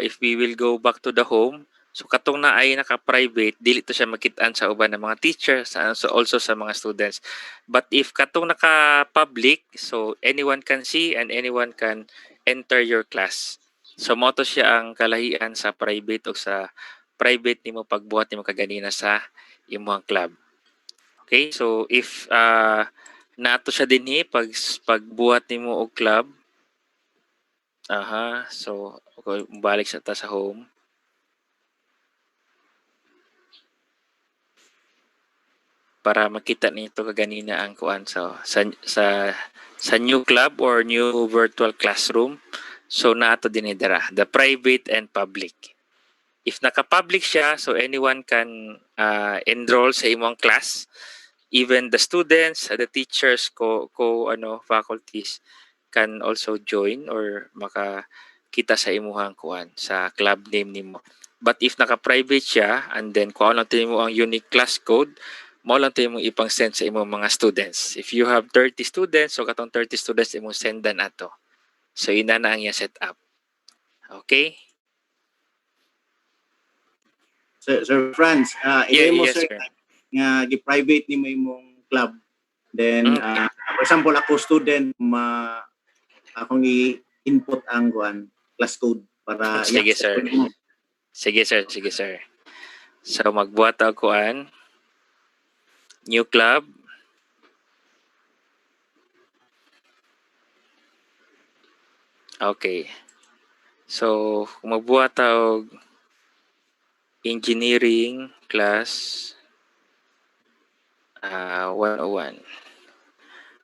if we will go back to the home, so katong na ay naka-private, dili to siya makitaan sa uban ng mga teachers, so also sa mga students. But if katong naka-public, so anyone can see and anyone can enter your class. So mo to siya ang kalahian sa private o sa private nimo pagbuhat nimo kaganina sa imong club. Okay, so if nato siya dinhi pagbuhat nimo og club, so okay, balik sa home. Para makita nito kaganina ang kuan sa new club or new virtual classroom. So naato dinhi dira, the private and public. If naka-public siya, so anyone can enroll sa imong class. Even the students, the teachers, faculties can also join or makakita sa imuhang kuan sa club name nimo. But if naka-private siya and then kuha lang mo ang unique class code, mo lang tayo mong ipang-send sa imong mga students. If you have 30 students, so katong 30 students imong sendan ato. So ina na ang iya setup. Okay? Sir Franz, mo yes, sir sir. nga gi-private nimo imong club. Then for example ako student akong i-input ang class code para Sige, sir. Sige, sir. So magbuhat ako new club. Okay. So kung magbuhat og engineering class 101.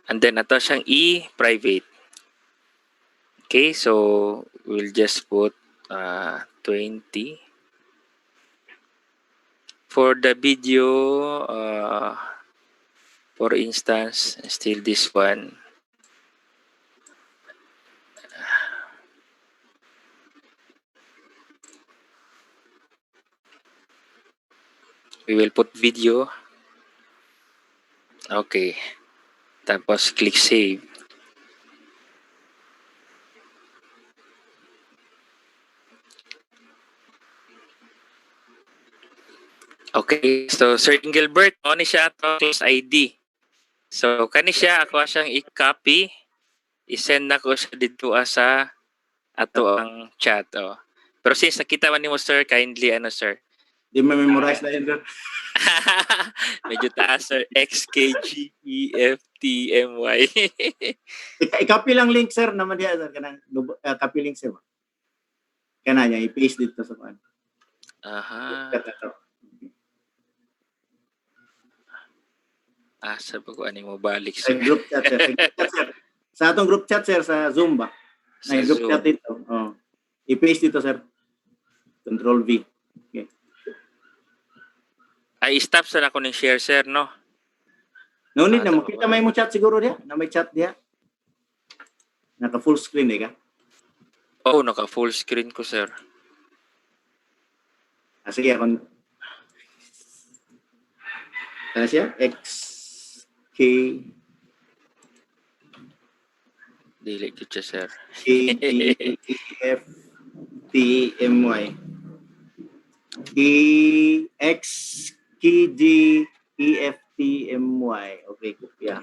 And then ato siyang i-private. Okay, so we'll just put 20. For the video, for instance, still this one. We will put video. Okay. Tapos click save. Okay, so Sir Gilbert, ni siya to class ID. So kani siya ako siyang i-copy, i-send na ko siya dito sa ato ang chat. Pero since nakita man nimo sir, kindly sir. Di ma-memorize na yun sir. Medyo taas sir. XKGEFTMY. I-copy lang link sir naman diya sir kanang copy link sir. Kana niya i-paste dito sa kuan. Sabi ko mo balik sir. Sa group chat sir. Sa atong group chat sir sa Zoom ba? May group chat dito. I-paste dito sir. Control V. Okay. Ay, stop sa na ko ng share, sir, no? No need na tama makita ba? may mo chat siguro diya, na may chat diya. Naka full screen ka. Oh, naka full screen ko, sir. Sige ako. Ano siya? K Dili ko siya, sir. F T M Y X K G E F T M Y. Okay, kopya.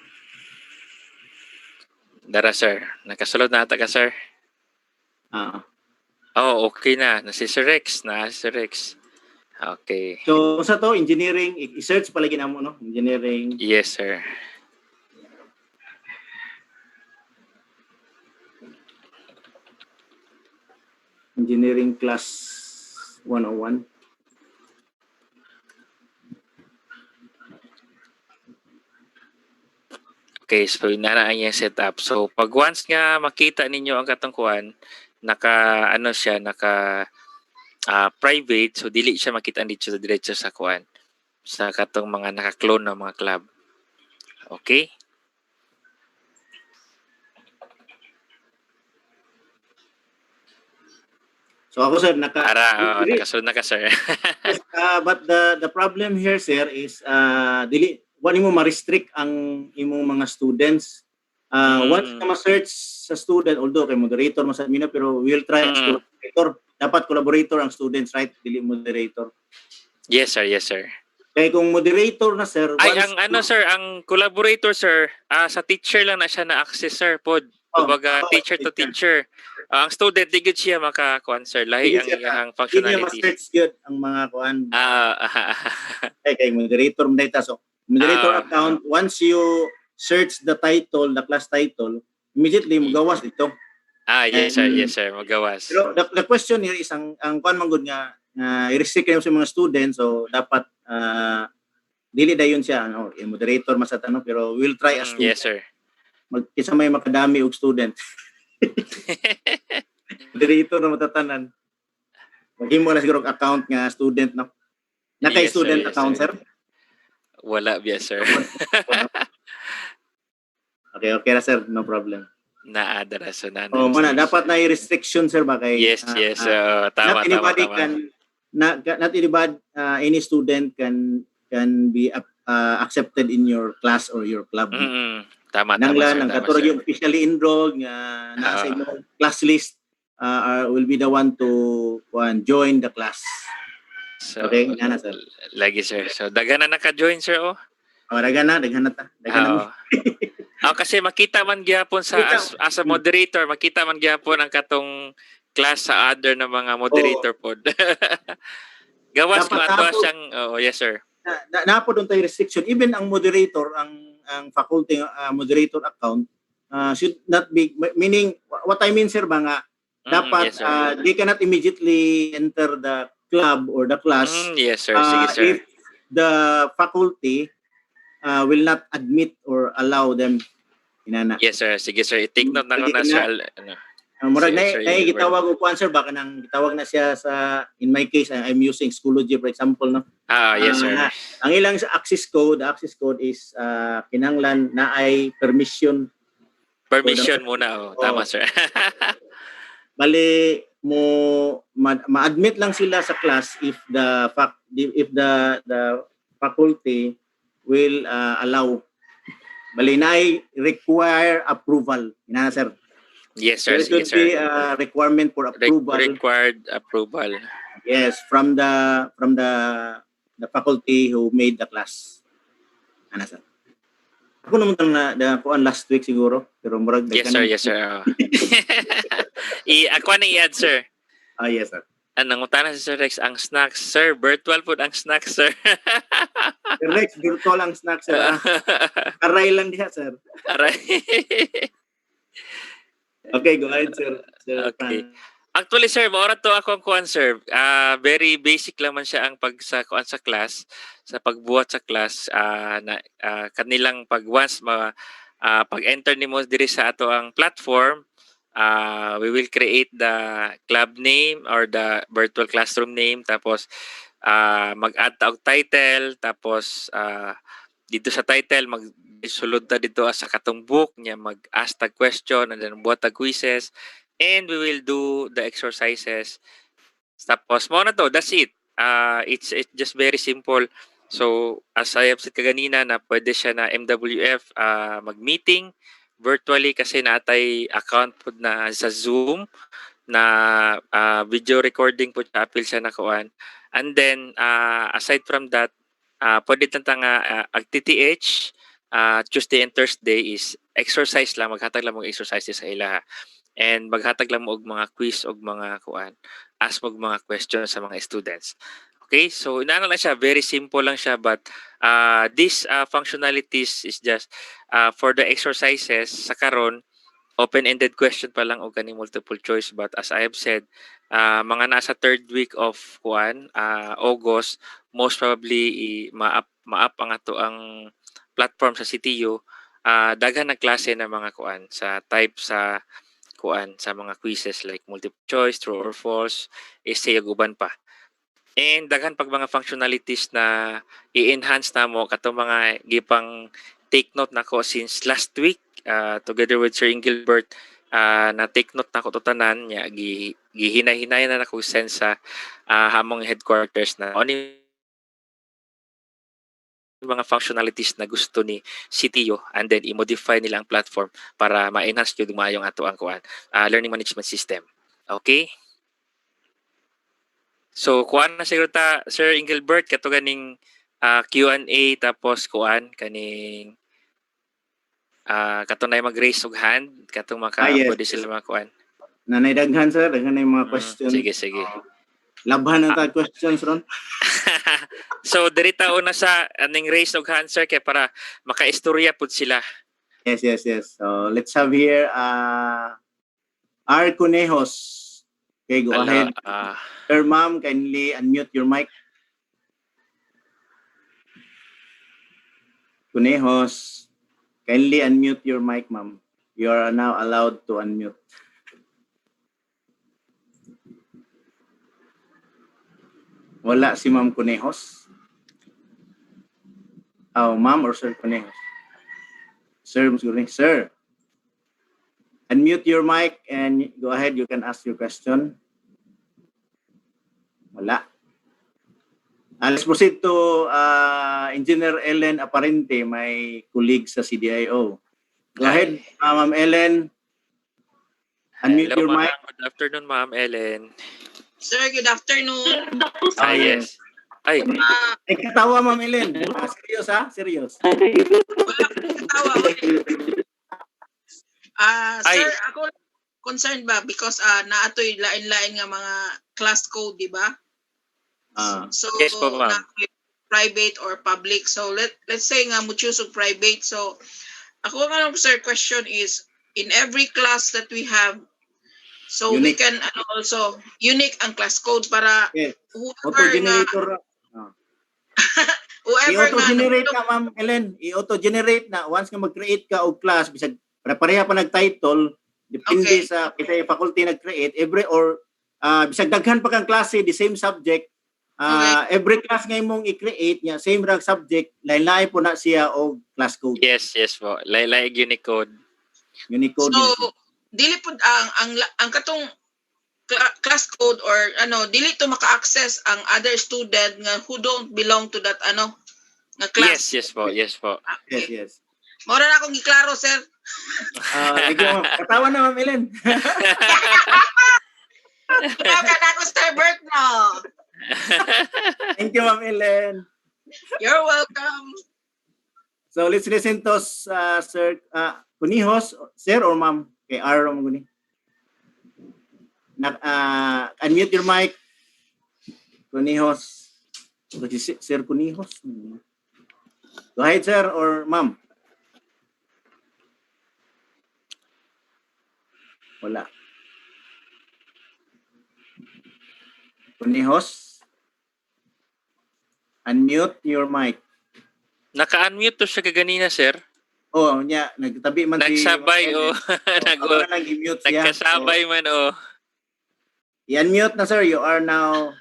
Dara, sir. Nakasulod na ata ka, sir. Oh, okay na. Si Sir Rex. Si Sir Rex. Okay. So, sa to, engineering, i-search palagi na mo, no? Engineering. Yes, sir. Engineering class 101. Okay, so inaraan niya yung setup. So, pag once nga makita ninyo ang katungkuan, naka private, so dili siya makita dito sa diretso sa kuan sa katong mga naka-clone ng mga club. Okay? So ako sir, nakasunod na ka, sir. Yes, but the problem here sir is dili wala mo ma-restrict ang imong mga students. Once na ma-search sa student, although kay moderator mas admin na, pero we'll try as collaborator. Dapat collaborator ang students, right? Dili moderator. Yes, sir. Yes, sir. Kaya kung moderator na sir, ay ang sir, ang collaborator sir, sa teacher lang na siya na access sir pod. Kumbaga teacher to teacher. Ang student di gud siya maka-kuan sir, lahi ang iyang functionality. Hindi ma-search good ang mga kuan. Kay moderator mo data, so moderator account, once you search the title, the class title, immediately magawas dito. Yes sir, yes sir, magawas. Pero the question here is ang kuan man gud nga i-restrict kayo sa mga students, so dapat dili dayon siya ano, moderator masat ano, pero we'll try as student. Yes sir. Kisa may makadami og student. Moderator na matatanan. Maghimo na siguro account nga student no. Nakay yes, student account sir? Wala biya sir. Okay na sir, no problem. Naadara so na. Mana dapat na i-restriction sir ba kay yes, tama. Not anybody, any student can be accepted in your class or your club. Tama. Nanglan ang katurag yung officially enrolled nga nasa imong class list will be the one to join the class. So, okay, na sir. Lagi sir. So daghan na naka-join sir oh. Daghan na ta. Kasi makita man gyapon sa as a moderator, makita man gyapon ang katong class sa other na mga moderator pod. Gawas ko ato siyang yes sir. Napo doon tayo restriction, even ang moderator, ang faculty moderator account should not be, meaning what I mean sir ba nga dapat yes, they cannot immediately enter the club or the class. Yes sir, sige sir. If the faculty will not admit or allow them inana. Yes sir, sige sir, i-take note na ko na sir. Murag na gitawag og kuan sir baka nang gitawag na siya sa, in my case I'm using Schoology for example no. Yes sir. Ang ilang access code is kinahanglan na ay permission muna tama sir. Bali mo ma-admit lang sila sa class if the faculty will allow. Bali na ay require approval ina sir. Yes sir, there should be a requirement for approval. Required approval. Yes, from the faculty who made the class. Ana sir. Ako naman na kuan last week siguro, pero murag yes sir. Ako na i-add sir. Yes sir. Nangutana si Sir Rex ang snacks sir, virtual food ang snacks sir. Sir Rex, virtual ang snacks sir. Aray lang diha sir. Aray. Okay, go ahead sir. Okay. Actually sir, maura to ako ang kuan sir. Very basic lang man siya ang sa class, sa pagbuhat sa class kanilang pag once pag-enter nimo diri sa ato ang platform, we will create the club name or the virtual classroom name, tapos mag-add ta og title, tapos dito sa title sulod ta dito sa katong book niya, mag-ask tag question and then buhat tag quizzes, and we will do the exercises. Tapos mo na to, that's it. It's just very simple. So as I have said kaganina na pwede siya na MWF mag-meeting virtually kasi natay account po na sa Zoom na video recording po siya, apil siya na kuan. And then aside from that, pwede tanta nga ang TTH Tuesday and Thursday is exercise lang, maghatag lang mo exercises sa ila. And maghatag lang mo og mga quiz og mga kuan, ask mo og mga questions sa mga students. Okay, so inaano lang siya, very simple lang siya, but this functionalities is just for the exercises sa karon open-ended question pa lang o kani multiple choice, but as I have said, mga nasa third week of August, most probably ma-up ang ato ang platform sa CTU. Daghan na klase na mga sa type sa sa mga quizzes like multiple choice, true or false, essay ug uban pa. And daghan pag mga functionalities na i-enhance na mo kato mga gipang take note nako since last week together with Sir Gilbert, na take note nako to tanan nya gihinay-hinay na nako send sa hamong headquarters na oni mga functionalities na gusto ni CTU, and then i-modify nila ang platform para ma-enhance yung dumayong ato ang learning management system. Okay? So kuan na siguro ta Sir Engelbert kato ganing Q&A, tapos kaning kato na mag-raise og hand katong Yes. pwede sila makuan. Nanay daghan sir, daghan na yung mga questions. Sige. Labhan na ta questions ron. So dirita una sa aning raise og hand sir kay para makaistorya pud sila. Yes. So let's have here R. Conejos. Okay, go ahead. Sir, ma'am, kindly unmute your mic. Conejos, kindly unmute your mic, ma'am. You are now allowed to unmute. Wala si Ma'am Conejos. Oh, ma'am or Sir Conejos? Sir, sir. Unmute your mic and go ahead. You can ask your question. Wala. Let's proceed to Engineer Ellen Aparente, my colleague sa CDIO. Go ahead, Ma'am Ellen. Unmute your mic. Good afternoon, Ma'am Ellen. Sir, good afternoon. Yes. Ay. Katawa, Ma'am Ellen. Serious, ha? Serious. Wala katawa. Sir, ako concerned ba because naatoy lain-lain nga mga class code, di ba? So yes po, ma'am. Private or public. So let's say nga mo choose of private. So ako nga sir, question is in every class that we have, so unique. We can also unique ang class code para whoever auto-generator. Whoever i-auto-generate na, Ma'am Ellen. I-auto-generate na once nga mag-create ka og class bisag pareha pa nag-title, depende sa kitay faculty nag-create bisag daghan pa kang klase the same subject. Every class nga imong i-create niya same rag subject, lain-lain po na siya og class code. Yes po. Lain-lain Unicode. So dili pud ang katong class code or dili to maka-access ang other student nga who don't belong to that nga class. Yes po. Okay. Yes. Mora na akong giklaro, sir. Katawa na, Ma'am Ellen. Grabe na ako, Sir Bert, no? Thank you, Ma'am Ellen. You're welcome. So let's listen to Sir Conejos, sir or ma'am? Okay, R. Unmute your mic. Conejos. Sir Conejos. Go ahead, sir or ma'am. Wala. Conejos. Unmute your mic. Naka-unmute to siya kaganina, sir. Oh, nya nagtabi man nagsabay nagkasabay man I-unmute na, sir. You are now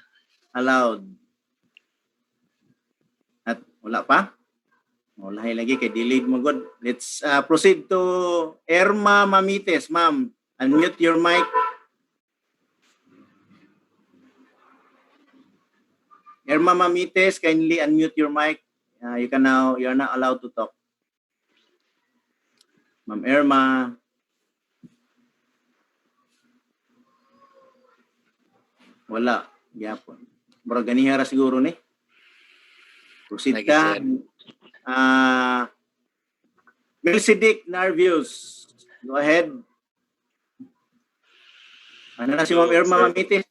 allowed. Wala pa? Wala lagi kay delayed mo god. Let's proceed to Erma Mamites, ma'am. Unmute your mic. Erma Mamites, kindly unmute your mic. You're not allowed to talk. Ma'am Erma. Wala. Yapon. Murag ganiha ra siguro ni. Proceed Lagi, ka. sir. Melcidic Narvius. Go ahead. Ano na si Ma'am Irma Mamitis?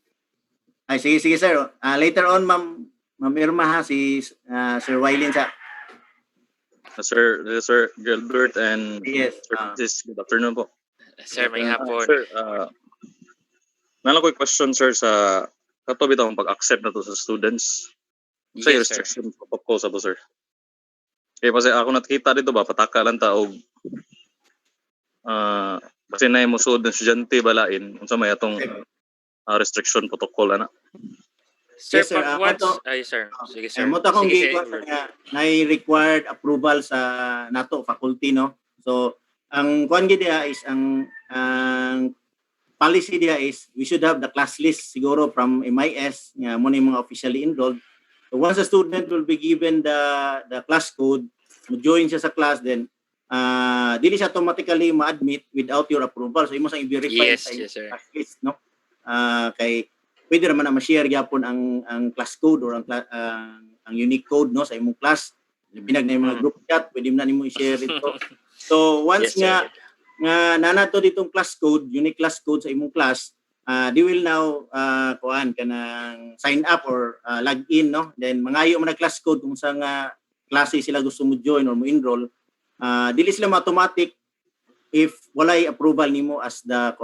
Ay, sige sir. Later on, Ma'am Irma ha, si Sir Wylin sa. Sir Gilbert and Yes. good afternoon po. Sir, may hapon. Sir, nalang ko yung question, sir, sa katobi itong pag-accept na to sa students. Sa Yes, sir. restriction protocol sa to, sir. Kaya kasi ako nakita dito ba, pataka lang ta og kasi na yung musod ng estudyante balain, unsa may atong restriction protocol, ana. Sir, Yes, sir. pag once... Ay, sir. Sige, sir. Mo ta kung Sige, gikuha sir. nga na required approval sa nato faculty, no? So, ang kuan gid diha is ang policy diha is we should have the class list siguro from MIS nga mo na yung mga officially enrolled. So once a student will be given the class code, join siya sa class, then dili siya automatically ma-admit without your approval. So imo sang i-verify Yes, sa yes, sir. class list, no? Kay pwede naman na ma-share gyapon ang class code or ang unique code, no, sa imong class. Binag na yung mga group chat, pwede mo na nimo i-share ito. So once Yes, sir. nga nanato ditong class code, unique class code sa imong class, they will now kanang sign up or log in, no? Then mangayo man ang class code kung sa nga klase sila gusto mo join or mo enroll. Dili sila automatic if walay approval nimo as the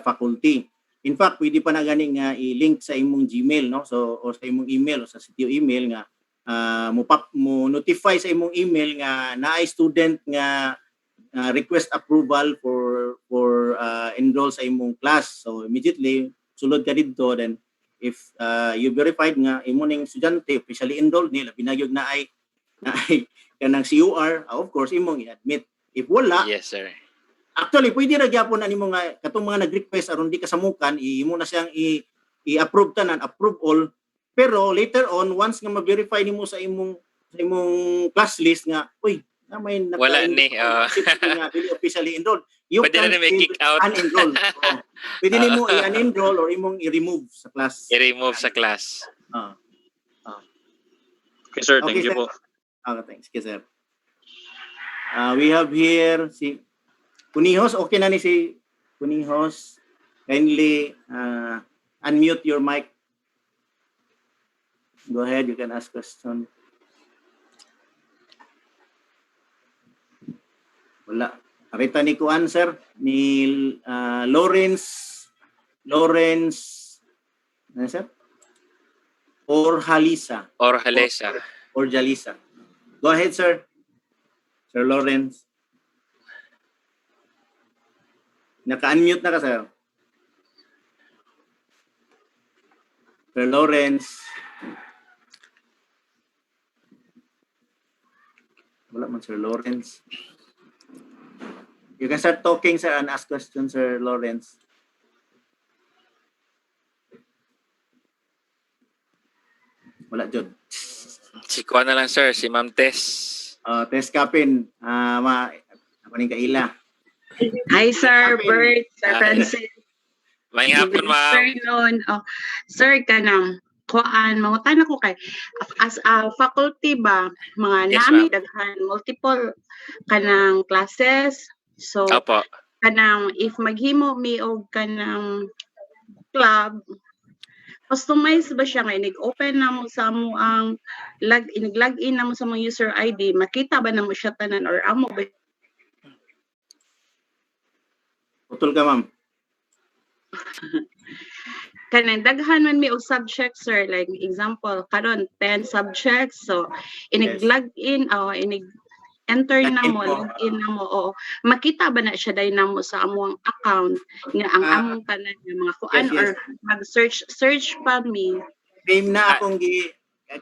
faculty. In fact, pwede pa na gani nga i-link sa imong Gmail, no? So o sa imong email o sa CTO email nga mo notify sa imong email nga naay student nga request approval for enroll sa imong class. So immediately sulod ka dito, then if you verified nga imo ning estudyante officially enrolled ni labi na gyud na ay kanang CUR, of course imong i-admit. If wala, Yes, sir. actually pwede ra gyapon ani mo nga katong mga nag-request aron di kasamukan, imo na siyang i-approve tanan, approve all. Pero later on once nga ma-verify nimo sa imong class list nga, uy, na may Wala ni, nga dili officially enrolled. You Pwede can na may still kick out. unenroll. So, pwede nimo i-unenroll or imong i-remove sa class. I-remove sa class. Okay, sir. Okay, Thank you sir. po. Okay, thanks. Okay, sir. We have here si Kunihos. Okay na ni si Kunihos. Kindly unmute your mic. Go ahead, you can ask question. Wala. Arita ni Kuan, sir, ni Lawrence, ano, sir? Or Jalisa. Or Halesa. Or Jalisa. Go ahead, sir. Sir Lawrence. Naka-unmute na ka, sir. Sir Lawrence. Wala man, Sir Lawrence. You can start talking, sir, and ask questions, Sir Lawrence. Wala, Jod. Si Kuan na lang, sir. Si Ma'am Tess. Tess Capin. Ako rin kaila. Hi, Sir Capin. Bert, Sir Francis. May hapon, ma'am. Afternoon. Sir, kanang kuan mangutan ako kay as a faculty ba mga Yes, nami ma'am. daghan multiple kanang classes. So Opo. kanang if maghimo mi og kanang club, customize ba siya nga inig-open na mo sa mo ang inig-login na mo sa mga user ID, makita ba na mo siya tanan or amo ba Putol ka, ma'am. kanang daghan man mi og subjects, sir, like example karon 10 subjects, so inig-login enter na mo, login na mo, o makita ba na siya dahil na mo sa among account nga ang among tanan nga mga kuan, Yes. or mag-search pa mi. Same na akong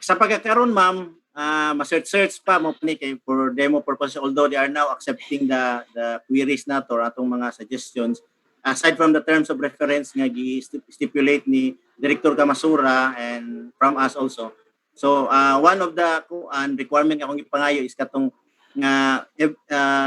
sa pagkakaroon, ma'am, ma-search pa mo ni kay for demo purpose, although they are now accepting the queries nato or atong mga suggestions aside from the terms of reference nga gi-stipulate ni Director Kamasura and from us also. So one of the requirement akong ipangayo is katong nga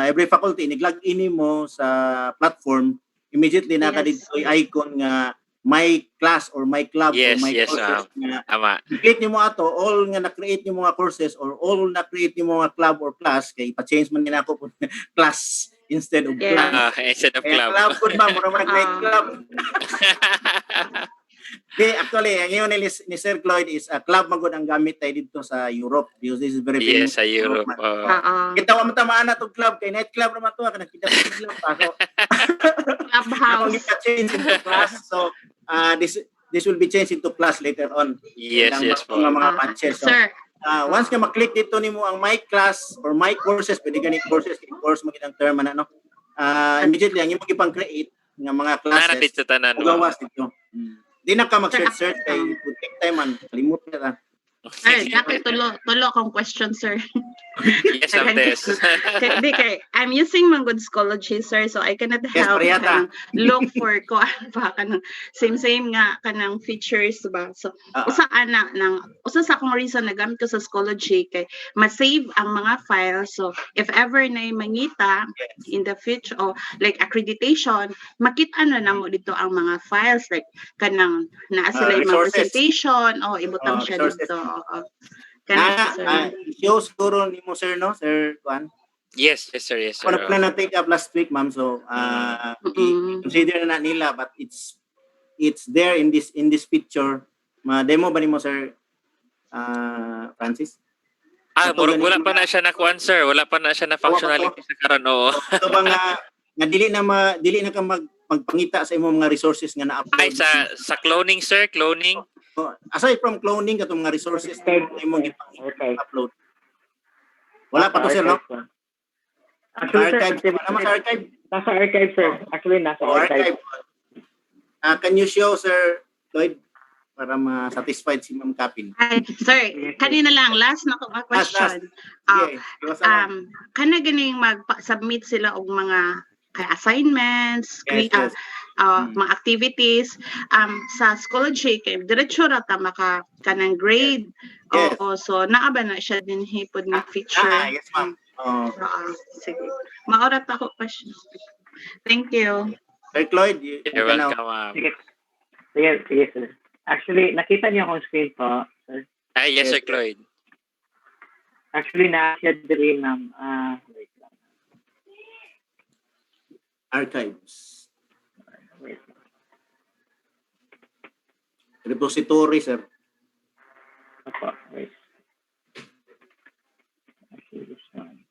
every faculty niglag ini mo sa platform, immediately naka dito icon nga my class or my club or my courses nga i-click nimo ato all nga na-create nimo mga courses or all na-create nimo mga club or class kay ipa-change man nila ako class instead of club. Instead of Kaya club. club good ma'am, mura nag-create club. Actually, ang yun ni Sir Cloyd is club magod ang gamit tayo dito sa Europe because this is very famous. Yes, sa Europe. Kita wa matamaan na tong club kay night club naman to kana kita sa club pa. So Clubhouse. change into class. So this will be changed into class later on. Yes, yes po. Mga patches. So, Sir, once ka maklik dito nimo ang my class or my courses, pwede gani courses, course mo kitang term na no. Immediately ang imong ipang-create nga mga classes. Gawas dito. Di na ka mag-search kay would take time man. Kalimut na. Sir, tulo akong question, sir. Yes, of this. I'm using Manggod Schoology, sir, so I cannot help look for ko pa kanang same nga kanang features ba. So usa sa akong reason na gamit ko sa Schoology kay ma-save ang mga files. So if ever na mangita in the future or like accreditation, makita na namo dito ang mga files like kanang naa sila yung mga presentation o ibutang siya dito. Show siguro ni mo sir no, Sir Juan? Yes, sir. Ano plan na take up last week, ma'am? So consider na nila but it's there in this picture. Ma-demo ba nimo Sir Francis? Wala pa na siya na kuan sir, wala pa na siya na functionality sa karon oo. Ito ba nga dili na ka magpangita sa imong mga resources nga na-upload? Ay sa cloning sir, cloning. Aside from cloning katong mga resources imong ipang-upload. Wala pa to sir no? Actually, archive sir, archive. Nasa archive sir. Actually nasa archive. Can you show Sir Lloyd para ma-satisfied si Ma'am Kapin? Ay, sir, kanina lang last na ko question. Kana ganing mag-submit sila og mga assignments, mga activities sa Schoology kay diretso ra ta maka kanang grade. Oo, so naa ba na siya din hipod nga feature? Yes ma'am. Sige. Maorat ako question. Thank you. Sir Cloyd, you're welcome, ma'am. Sige, sir. Actually, nakita niyo akong screen po, sir. Yes, Sir Cloyd. Actually, na-share din, ma'am. Wait lang. Archives. Repository, sir. Opo, wait. Actually, this one.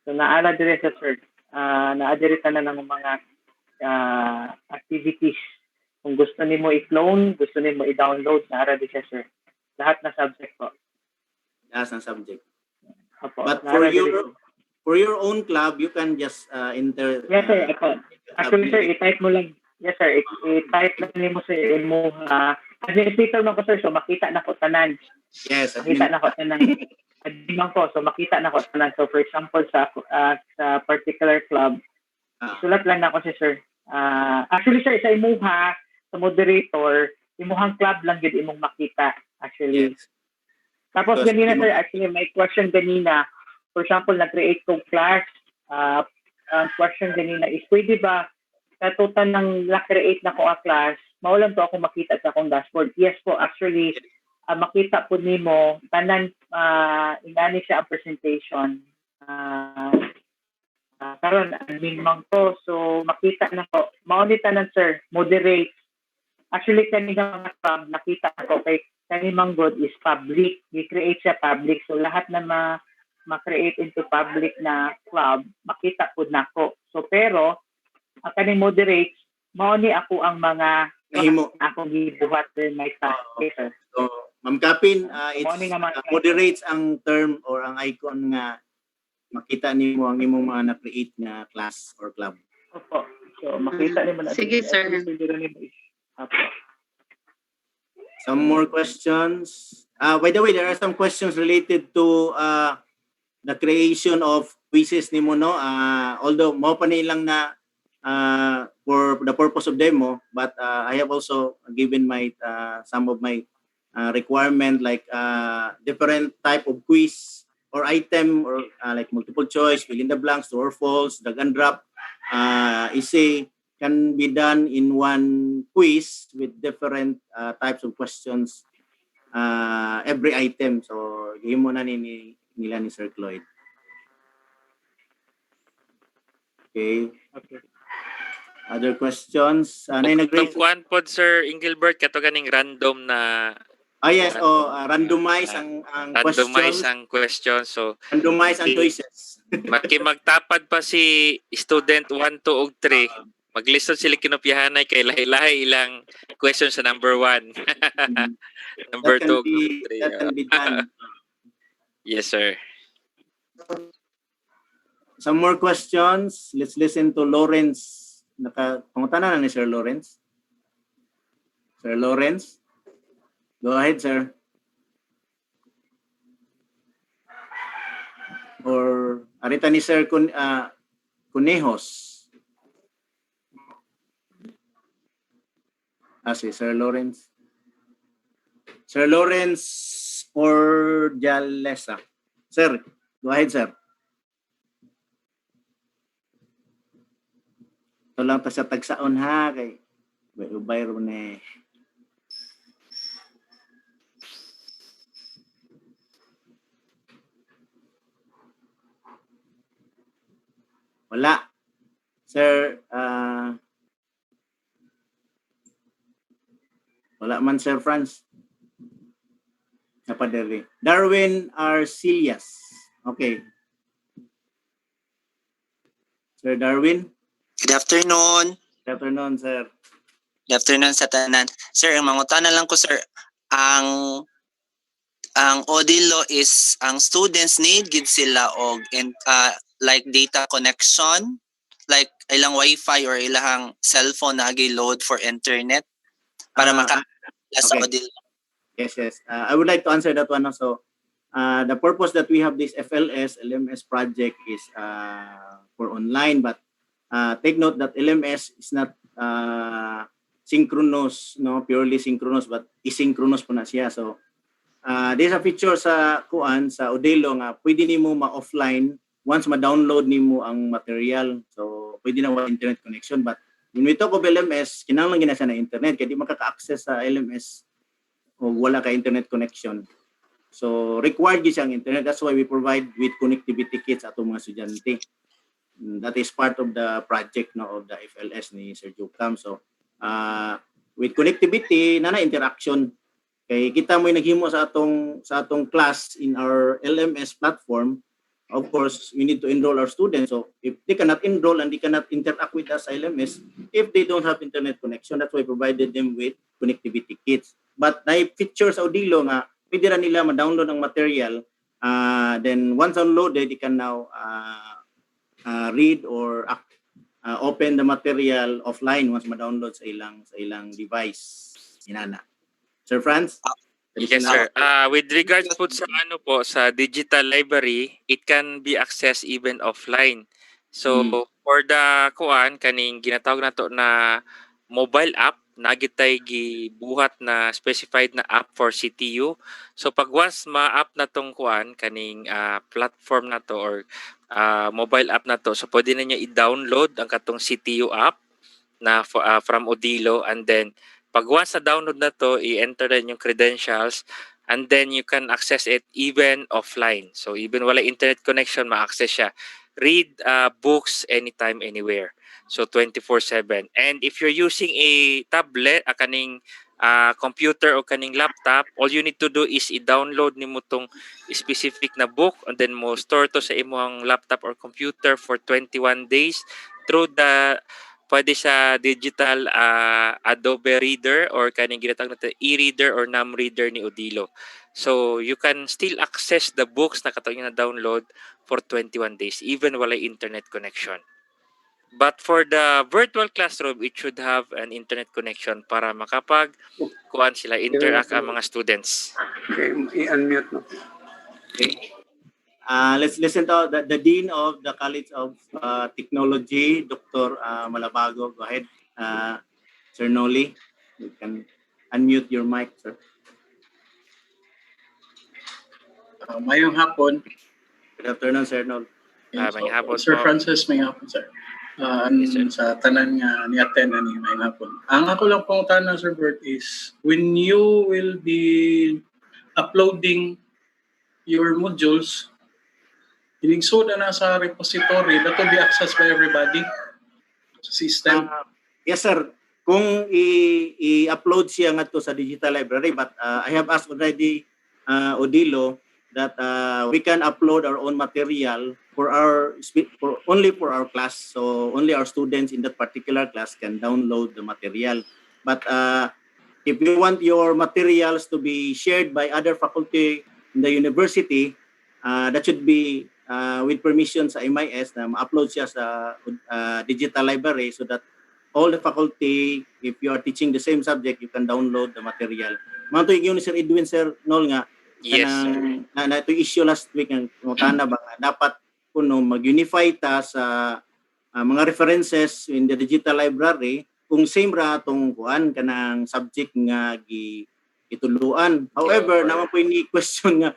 So, naala dire sa sir. Naadiri na ng mga activities. Kung gusto nimo i-clone, gusto nimo i-download, naara din siya, sir. Lahat na subject po. Lahat ng subject. Opo, but for your own club, you can just enter. Yes, sir. Actually, sir, i-type mo lang. Yes, sir. I-type lang nimo sa imo. Administrator mo ko, sir. So, makita na ko tanan. Yes. Makita na ko tanan. Admin ko. So, makita na ko tanan. So, for example, sa particular club, sulat lang na ko si sir. Actually, sir, sa imuha, sa moderator, imuhang club lang yun imong makita. Actually. Yes. Tapos ganina, sir, actually, may question ganina. For example, nag-create kong class. Ang question ganina is, pwede ba sa total ng na-create na ko ang class, maulan to ako makita sa akong dashboard? Yes po, actually, makita po nimo tanan ingani siya ang presentation. Karon admin man ko, so makita na ko. Mauni tanan, sir, moderate. Actually, kanina mga club, nakita ko kay kani Manggod is public. I-create siya public. So, lahat na ma-create into public na club, makita po na ko. So, pero, ang kani moderate, mauni ako ang mga akong gibuhat din may task. Sir. So, Ma'am Kapin, moderates ang term or ang icon nga makita nimo ang imong mga na-create nga class or club. Opo. So makita ni mo na Sige, sir. pwede rin mo Apo. Some more questions. By the way, there are some questions related to the creation of quizzes ni mo, no? Although mo pa nilang na for the purpose of demo, but I have also given my some of my requirement, like different type of quiz or item, or like multiple choice, fill in the blanks, true or false, drag and drop, essay can be done in one quiz with different types of questions every item. So, game mo na nila ni Sir Cloyd. Okay. Okay. Other questions? Itong kuan pod Sir Engelbert kato ganing random na yes, randomize ang randomize questions. ang question. So Randomize ang choices. magtapad pa si student 1, 2 ug 3. Maglisod sila kinopyahanay kay lahi-lahi ilang question sa number 1. number 2 ug number 3. That can be done. Yes, sir. Some more questions. Let's listen to Lawrence. Pangutana na ni Sir Lawrence. Sir Lawrence? Go ahead, sir. Or arita ni Sir Cunejos. Si Sir Lawrence. Sir Lawrence or Jalesa. Sir, go ahead, sir. Ito lang ta sa tagsaon ha kay bayro ni. Wala. Sir, wala man Sir Franz. Napadali. Darwin Arcelias. Okay. Sir Darwin. Good afternoon. Good afternoon, sir. Good afternoon sa tanan. Sir, ang mangutana lang ko, sir, ang odilo is ang students need gid sila og like data connection, like ilang wifi or ilang cellphone na load for internet para sa odilo. Yes. I would like to answer that one also. The purpose that we have this LMS project is for online, but take note that LMS is not synchronous, no, purely synchronous, but asynchronous po na siya. So, there's a feature sa odilo nga pwede nimo ma-offline once ma-download nimo ang material. So, pwede na wala internet connection. But when we talk of LMS, kinahanglan gina siya na internet kaya di makaka-access sa LMS o wala ka internet connection. So, required gid siya ang internet. That's why we provide with connectivity kits ato mga estudyante. That is part of the project, no, of the FLS ni Sir Jukam. So, with connectivity, na interaction. Kay kita mo yung naghimo sa atong class in our LMS platform. Of course, we need to enroll our students. So, if they cannot enroll and they cannot interact with us LMS, if they don't have internet connection, that's why we provided them with connectivity kits. But na feature sa odilo nga, pwede rin nila ma-download ang material. Then, once downloaded, they can now read or open the material offline once ma-download sa ilang device. Inana. Sir Franz? Yes, sir. With regards po sa digital library, it can be accessed even offline. So, for the kaning ginatawag nato na mobile app, nagitay gibuhat na specified na app for CTU. So, pag once ma-app na tong kaning platform na to or mobile app na to, so pwede na niya i-download ang katong CTU app na from Odilo, and then pag once na download na to, i-enter na yung credentials, and then you can access it even offline. So even wala internet connection, ma-access siya. Read books anytime, anywhere. So 24/7. And if you're using a tablet, kaning computer o kaning laptop, all you need to do is i-download nimo tong specific na book, and then mo store to sa imong laptop or computer for 21 days through the pwede sa digital Adobe Reader or kaning ginatawag natin e-reader or NAM reader ni Odilo. So you can still access the books na katong na download for 21 days even wala internet connection. But for the virtual classroom, it should have an internet connection para makapag kuan sila interact ang mga students. Okay, i-unmute mo. Okay. Let's listen to the Dean of the College of Technology, Dr. Malabago. Go ahead, Sir Noli. You can unmute your mic, sir. Mayong hapon. Good afternoon, Sir Nol. Mayong hapon Sir po. Francis, mayong hapon, sir. Yes, sir. Sa tanan nga ni-attend ani mayong hapon. Ang ako lang pong tanong, Sir Bert, is when you will be uploading your modules, iningsod na sa repository that will be accessed by everybody sa system. Yes, sir. Kung i-upload siya nga to sa digital library, but I have asked already Odilo that we can upload our own material for only for our class. So only our students in that particular class can download the material. But if you want your materials to be shared by other faculty in the university, that should be with permission sa MIS na ma-upload siya sa digital library so that all the faculty, if you are teaching the same subject, you can download the material. Mga ito yung ni Sir Edwin, Sir Nol nga, Yes, sir. na ito issue last week ng tana ba dapat kuno mag-unify ta sa mga references in the digital library kung same ra tong kuan kanang subject nga gituluan. However, naman po ni question nga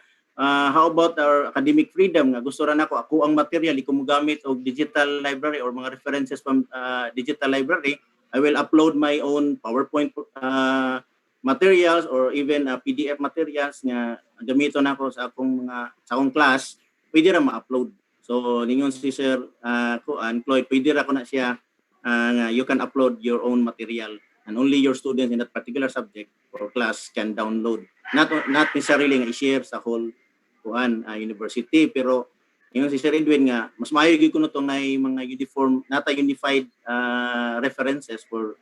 how about our academic freedom nga gusto ra nako ako ang material iko mo gamit og digital library or mga references from digital library. I will upload my own PowerPoint materials or even PDF materials nga gamiton nako sa akong class, pwede ra ma-upload. So ningon si Sir Floyd, pwede ra ko na siya nga you can upload your own material and only your students in that particular subject or class can download. Not necessarily nga i-share sa whole university, pero ningon si Sir Edwin nga mas maayo gyud kuno tong nay mga unified references for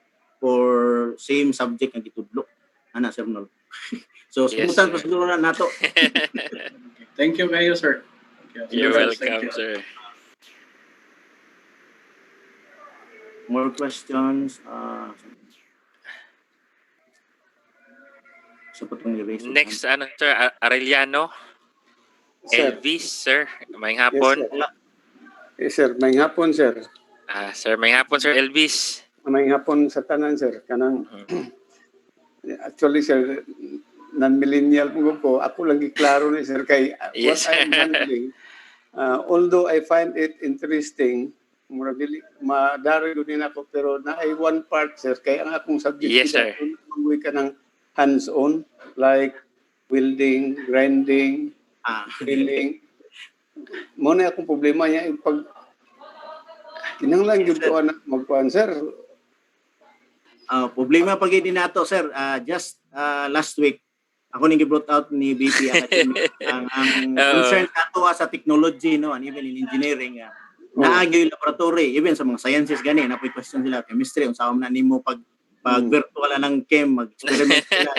same subject nga gitudlo. Ana, Sir Nol. So, Yes, subutan sir. pa siguro na nato. Thank you kayo, sir. Thank you. You're Thank welcome, you. sir. More questions? So, patong i-raise. Next, sir, Arellano. Sir. Elvis, sir. Mayong hapon. Yes, sir. Mayong hapon, sir. Sir, mayong hapon, sir Elvis. Mayong hapon sa tanan, sir. Kanang actually, sir, non-millennial po ako lang giklaro ni sir kay Yes. what I'm handling. Although I find it interesting, madari din ako, pero na ay one part, sir, kaya ang akong subject Yes, sir. Magawin ka ng hands-on, like welding, grinding, drilling. Muna akong problema niya, pag kinanglang yun ko na magpuan, sir. Problema pag din nato, sir. Just last week, ako nang gi-brought out ni BP ang concern nato sa technology, no, and even in engineering. Naagyo yung laboratory, even sa mga sciences gani, na po question sila, chemistry, unsa man nimo pag virtual ng chem, mag-experiment sila.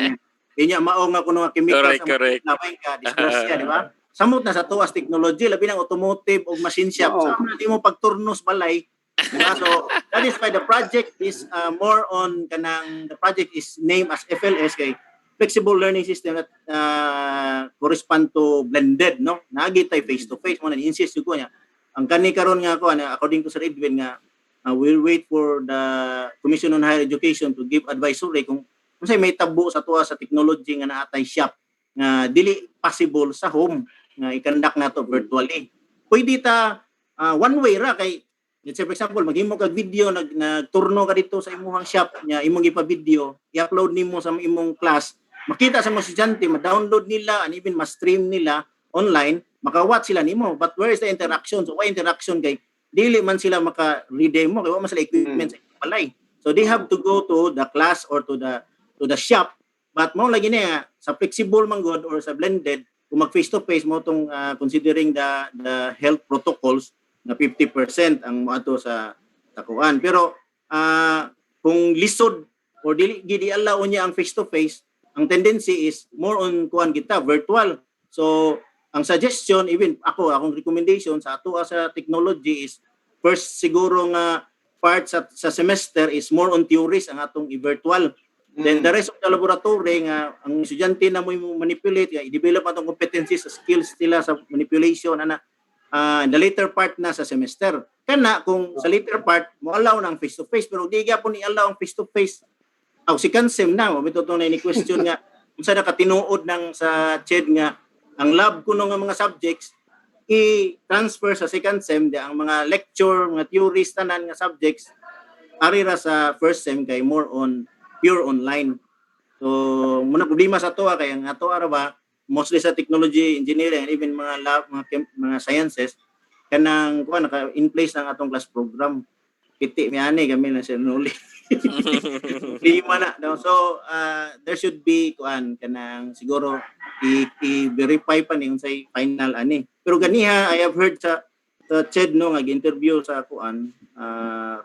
Kanya mao nga kuno nga chemical Correct. lamay ka, disgrasya, di ba? Samot na sa tuwas technology, labi ng automotive o machine shop, sa nimo pagturnos balay. Diba? So that is why the project is more on the project is named as FLS kay flexible learning system that correspond to blended, no? Nagitay face to face mo na insist ko niya. Ang kani karon nga ako according to Sir Edwin nga we'll wait for the Commission on Higher Education to give advisory kung unsay may tabo sa tuwa sa technology nga naatay shop nga dili possible sa home nga i-conduct nato virtually. Pwede ta one way ra kay let's say for example, maghimo kag video, nagturno ka dito sa imong shop nya imong ipa-video, i-upload nimo sa imong class, makita sa mga estudyante, ma-download nila and even ma-stream nila online, maka-watch sila nimo. But where is the interaction? So why interaction kay dili man sila maka-redemo kay wa man sila equipment sa balay. So they have to go to the class or to the shop. But mo lagi na sa flexible man god or sa blended, kung mag face to face mo tong considering the health protocols na 50% ang moadto sa takuan. Pero kung lisod or dili allow niya ang face to face, ang tendency is more on kuan kita virtual. So ang suggestion, even akong recommendation sa ato sa technology is first siguro nga part sa semester is more on theories ang atong i-virtual. Then the rest of the laboratory nga ang estudyante na mo manipulate nga i-develop atong competencies sa skills nila sa manipulation the later part na sa semester. Kana kung sa later part mo allow na ang face to face pero di gyapon i-allow ang face to face. Second sem na mabito to na ni question nga unsa nakatinuod ng sa CHED nga ang lab kuno nga mga subjects i-transfer sa second sem ang mga lecture, mga theories tanan nga subjects ari ra sa first sem kay more on pure online. So muna problema sa to kay ang ato ara ba mostly sa technology, engineering, and even mga lab, mga sciences kanang kuan naka in place ng atong class program. Piti mi ani kami na sa nuli. Lima na. No? So there should be kuan kanang siguro i-verify pa ni unsay final ani. Pero ganiha I have heard sa CHED no nga interview sa kuan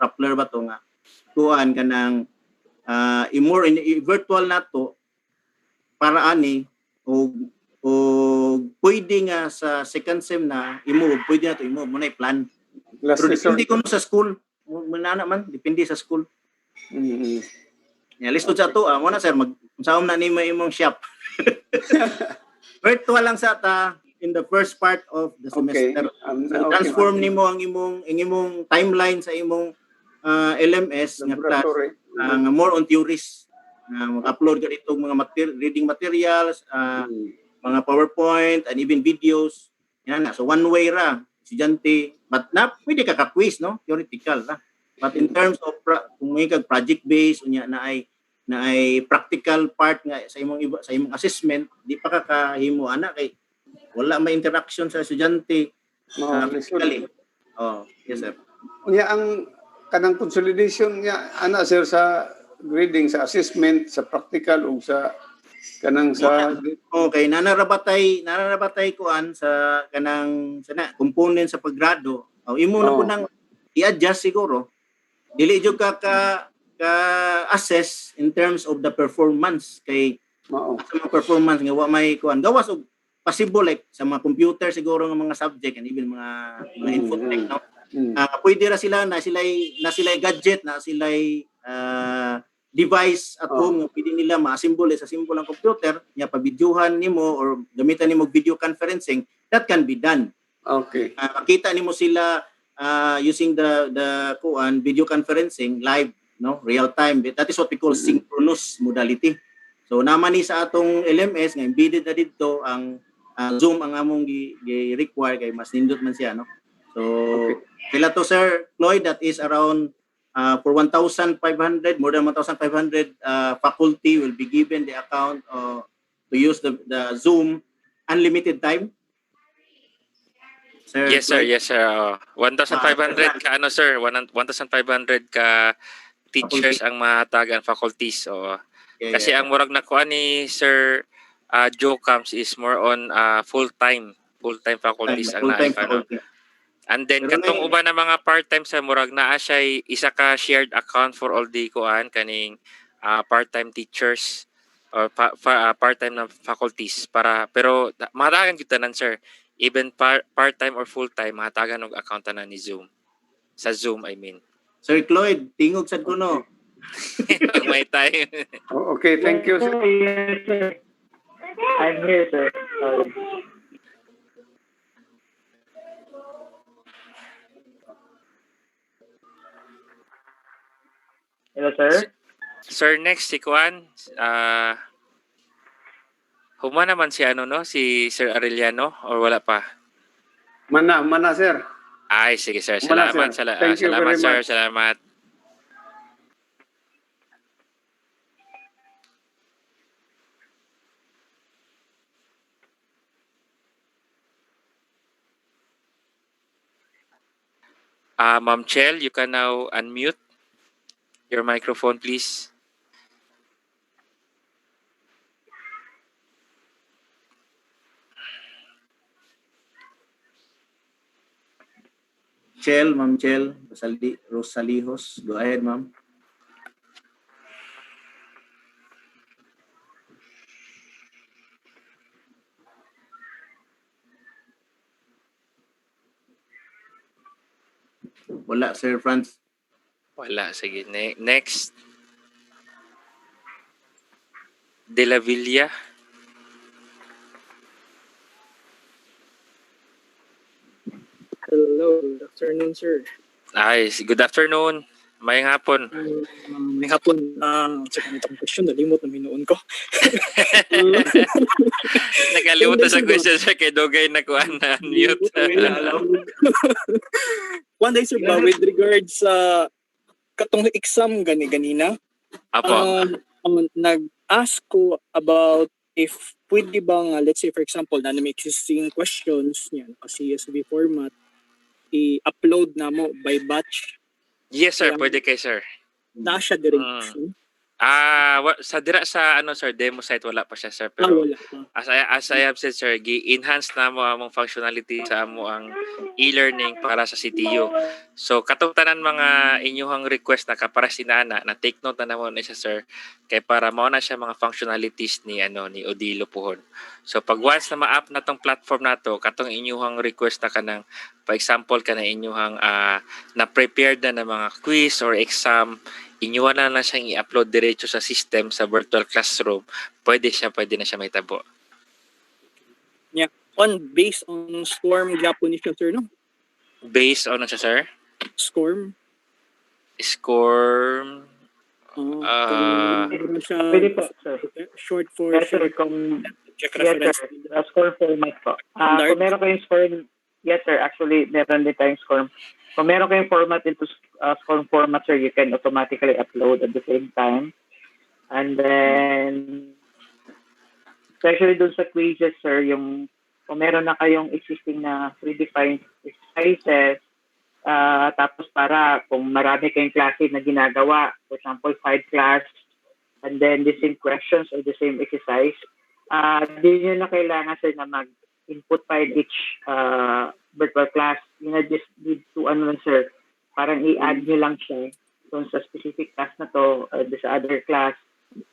Rappler ba to nga kuan kanang more in virtual na to para ani o pwede nga sa second sem na i-move, pwede na to i-move mo na i-plan. Pero depende ko sa school muna man depende sa school. Lisod sa to mo na sir magsaom na nimo imong shop. Virtual lang sa ta in the first part of the semester. So, transform nimo ang imong timeline sa imong LMS nga class more on theories. Mag-upload ka dito mga reading materials, mga PowerPoint and even videos. Yan na. So one way ra estudyante but na pwede ka ka-quiz no theoretical ra. But in terms of kung may kag project based unya na ay practical part nga sa imong assessment di pa ka kahimo ana kay wala may interaction sa estudyante physically. Yes sir. Unya ang kanang consolidation niya ana sir sa grading sa assessment sa practical ug sa kanang sa okay nanarabatay kuan sa kanang component sa paggrado imo na po nang i-adjust siguro dili jud ka assess in terms of the performance kay sa mga performance nga wa may kuan gawas og possible like sa mga computer siguro nga mga subject and even mga infotech no pwede ra sila na sila gadget na sila device at home nga pwede nila ma-assemble sa symbol ng computer nya pa-videohan nimo or gamitan nimo video conferencing that can be done. Okay. Makita nimo sila using the video conferencing live no real time that is what we call synchronous modality. So naman ni sa atong LMS nga embedded na dito ang Zoom ang among gi-require kay mas nindot man siya no. So kila to Sir Lloyd that is around for 1,500 more than 1,500 faculty will be given the account to use the Zoom unlimited time. Sir, yes sir, yes sir. 1,500 ka ano sir, 1,500 ka teachers ang mahatagan faculties. Kasi ang murag nakuha ni Sir Joe Camps is more on full-time faculties ang naipano. And then katong uban na mga part-time sa murag naa siya isa ka shared account for all the kuan kaning part-time teachers or part-time na faculties pero mahatagan gyud tanan sir. Even part-time or full-time mahatagan og account na ni Zoom. Sa Zoom I mean. Sir Cloyd, tingog sad kuno. May time. Okay, thank you sir. Yes, sir. I'm here sir. Sorry. Hello sir. Sir next si Kuan huma naman si ano no si Sir Arellano or wala pa? Mana sir. Ay sige sir. Salamat sir. Salamat sir. Much. Salamat. Ma'am Chel, you can now unmute your microphone, please. Ma'am Chel, Rosalihos. Go ahead, ma'am. Wala, Sir Franz. Wala. Sige. Next. De la Villa. Hello, good afternoon, sir. Ay, good afternoon. Mayang hapon. May hapon, sa ganitong question, nalimot na minuon ko. Nakalimutan sa question, sir. Kay Dogay na kuha na unmute. One day, sir, ba, with regards sa katong exam ganina, Apo. nag-ask ko about if pwede bang, let's say, for example, na may existing questions niyan, CSV format, i-upload na mo by batch. Yes, sir. Kaya, Pwede kay sir. na siya direction. Sa dira sa sir demo site wala pa siya sir, pero Wala pa. as I have said sir, gi-enhance na mo among functionality sa amo ang e-learning para sa CTU. So katong tanan mga inyong request na kaparas inana na take note na namo na siya sir, kay para mao na siya mga functionalities ni ni Odilo pohon. So pag once na ma-up na tong platform nato, katong inyong request na kanang for example kana inyong na prepared na mga quiz or exam, inyuan na siyang i-upload diretso sa system sa virtual classroom, pwede na siya may tabo. Yeah. Based on SCORM Japan siya, sir, no? Based on siya, sir? SCORM? SCORM? Pwede po, sir. Short for yes, sir, kung check yes, reference. sir. SCORM format po. Kung meron kayong SCORM, yes, sir. Actually, meron din tayong SCORM. Kung meron kayong format into SCORM format, sir, you can automatically upload at the same time. And then, especially dun sa quizzes, sir, kung meron na kayong existing na predefined exercises, tapos para kung marami kayong klase na ginagawa, for example, 5 class, and then the same questions or the same exercise, di nyo na kailangan, sir, na mag-input file each virtual class. You know, just need to, sir, parang i-add nyo lang siya dun sa specific class na to, sa other class.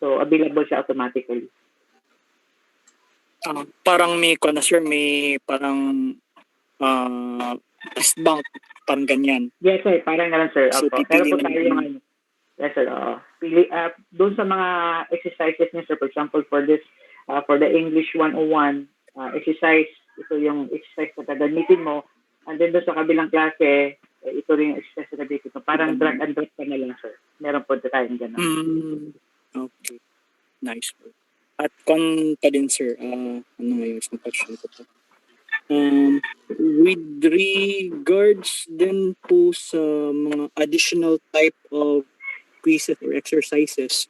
So, available siya automatically. Parang may, sir, may parang test bank, parang ganyan. Yes, sir. Parang ganun, sir. So, Pero po tayo yung yes, sir. Doon sa mga exercises niya, sir, for example, for this, for the English 101 exercise, ito yung exercise na gagamitin mo. And then doon sa kabilang klase, ito rin yung exercise na gagamitin mo. Parang drag and drop ka na lang, sir. Meron po tayong ganun. Okay. Nice. At kung pa din, sir, ano ngayon isang question ko po? With regards din po sa mga additional type of quizzes or exercises,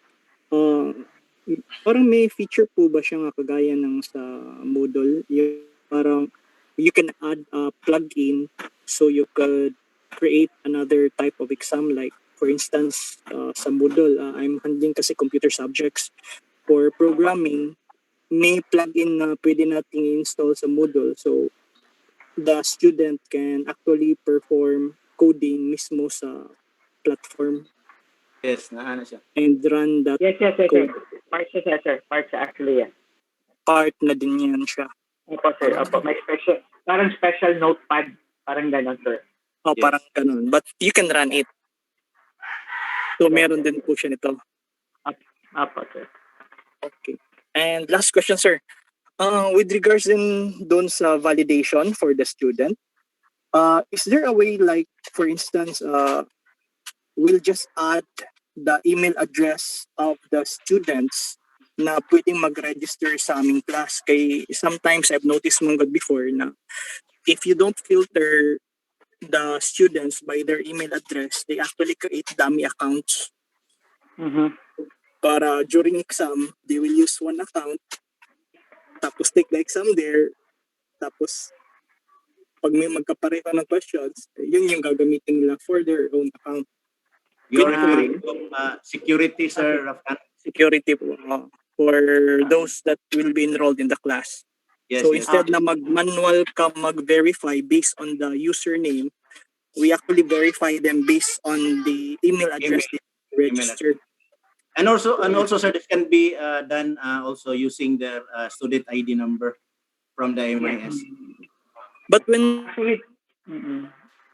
parang may feature po ba siya nga kagaya ng sa Moodle? Yung parang you can add a plugin so you could create another type of exam, like for instance sa Moodle, I'm handling kasi computer subjects. For programming, may plugin na pwede nating install sa Moodle, so the student can actually perform coding mismo sa platform. Yes, naana siya. And run that yes, code. sir. Part siya, sir. Part siya actually, yes. Part na din yan siya. Opo, sir. Opo. May parang special notepad. Parang gano'n, sir. Yes. Parang gano'n. But you can run it. So, meron din po siya nito. Opo, sir. Okay. And last question, sir. With regards din doon sa validation for the student, is there a way, like, for instance, we'll just add the email address of the students na pwedeng mag-register sa aming class? Kay sometimes I've noticed mong before na if you don't filter the students by their email address, they actually create dummy accounts. Para during exam, they will use one account, tapos take the exam there, tapos pag may magkapareho ng questions, yun yung gagamitin nila for their own account. You're referring to security, sir, Rafkan? Security po, for those that will be enrolled in the class. Yes, so yes. Instead na mag-manual ka mag-verify based on the username, we actually verify them based on the email address they registered. And also, sir, this can be done also using their student ID number from the MIS. But when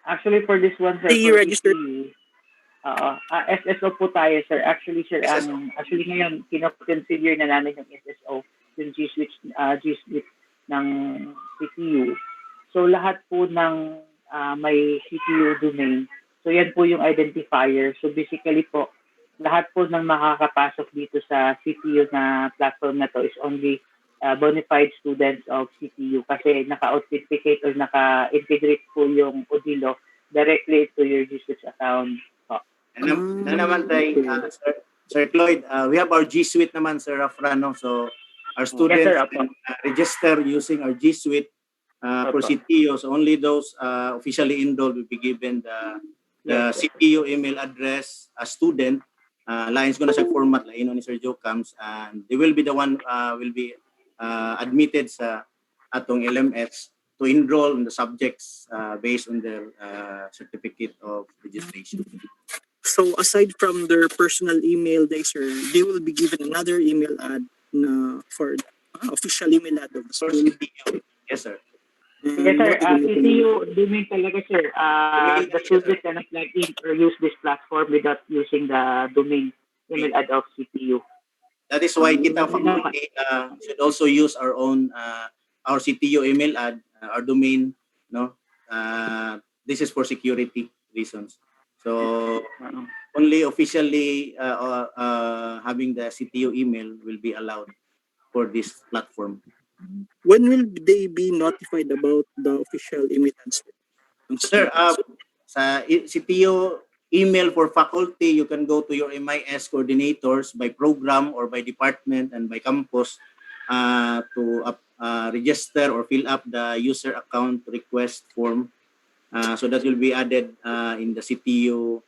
actually for this one, sir, they register, SSO po tayo, sir. Actually, sir, SSO. actually ngayon, kinoconsider na namin yung SSO, yung G Suite ng CPU. So, lahat po ng may CPU domain, so yan po yung identifier. So, basically po, lahat po ng makakapasok dito sa CPU na platform na to is only bona fide students of CPU kasi naka-authenticate or naka-integrate po yung odilo directly to your G Suite account. Naman tayo, Sir Cloyd, we have our G Suite naman, Sir Afrano. So, our students Yes, sir, can register using our G Suite for CTO. So, only those officially enrolled will be given the CTO email address as student. Lines ko na sa format, lain ni Sir Joe Camps, and they will be the one will be admitted sa atong LMS to enroll in the subjects based on their certificate of registration. So aside from their personal email, sir, they will be given another email ad for official email ad of the school. Yes, sir. Yes, sir. CTU domain talaga, sir. The student cannot log in or use this platform without using the domain email ad of CTU. That is why kita faculty should also use our own our CTU email ad, our domain. No, this is for security reasons. So only officially having the CTU email will be allowed for this platform. When will they be notified about the official email answer? Sir, sa CTU email for faculty, you can go to your MIS coordinators by program or by department and by campus to register or fill up the user account request form. So that will be added in the CTU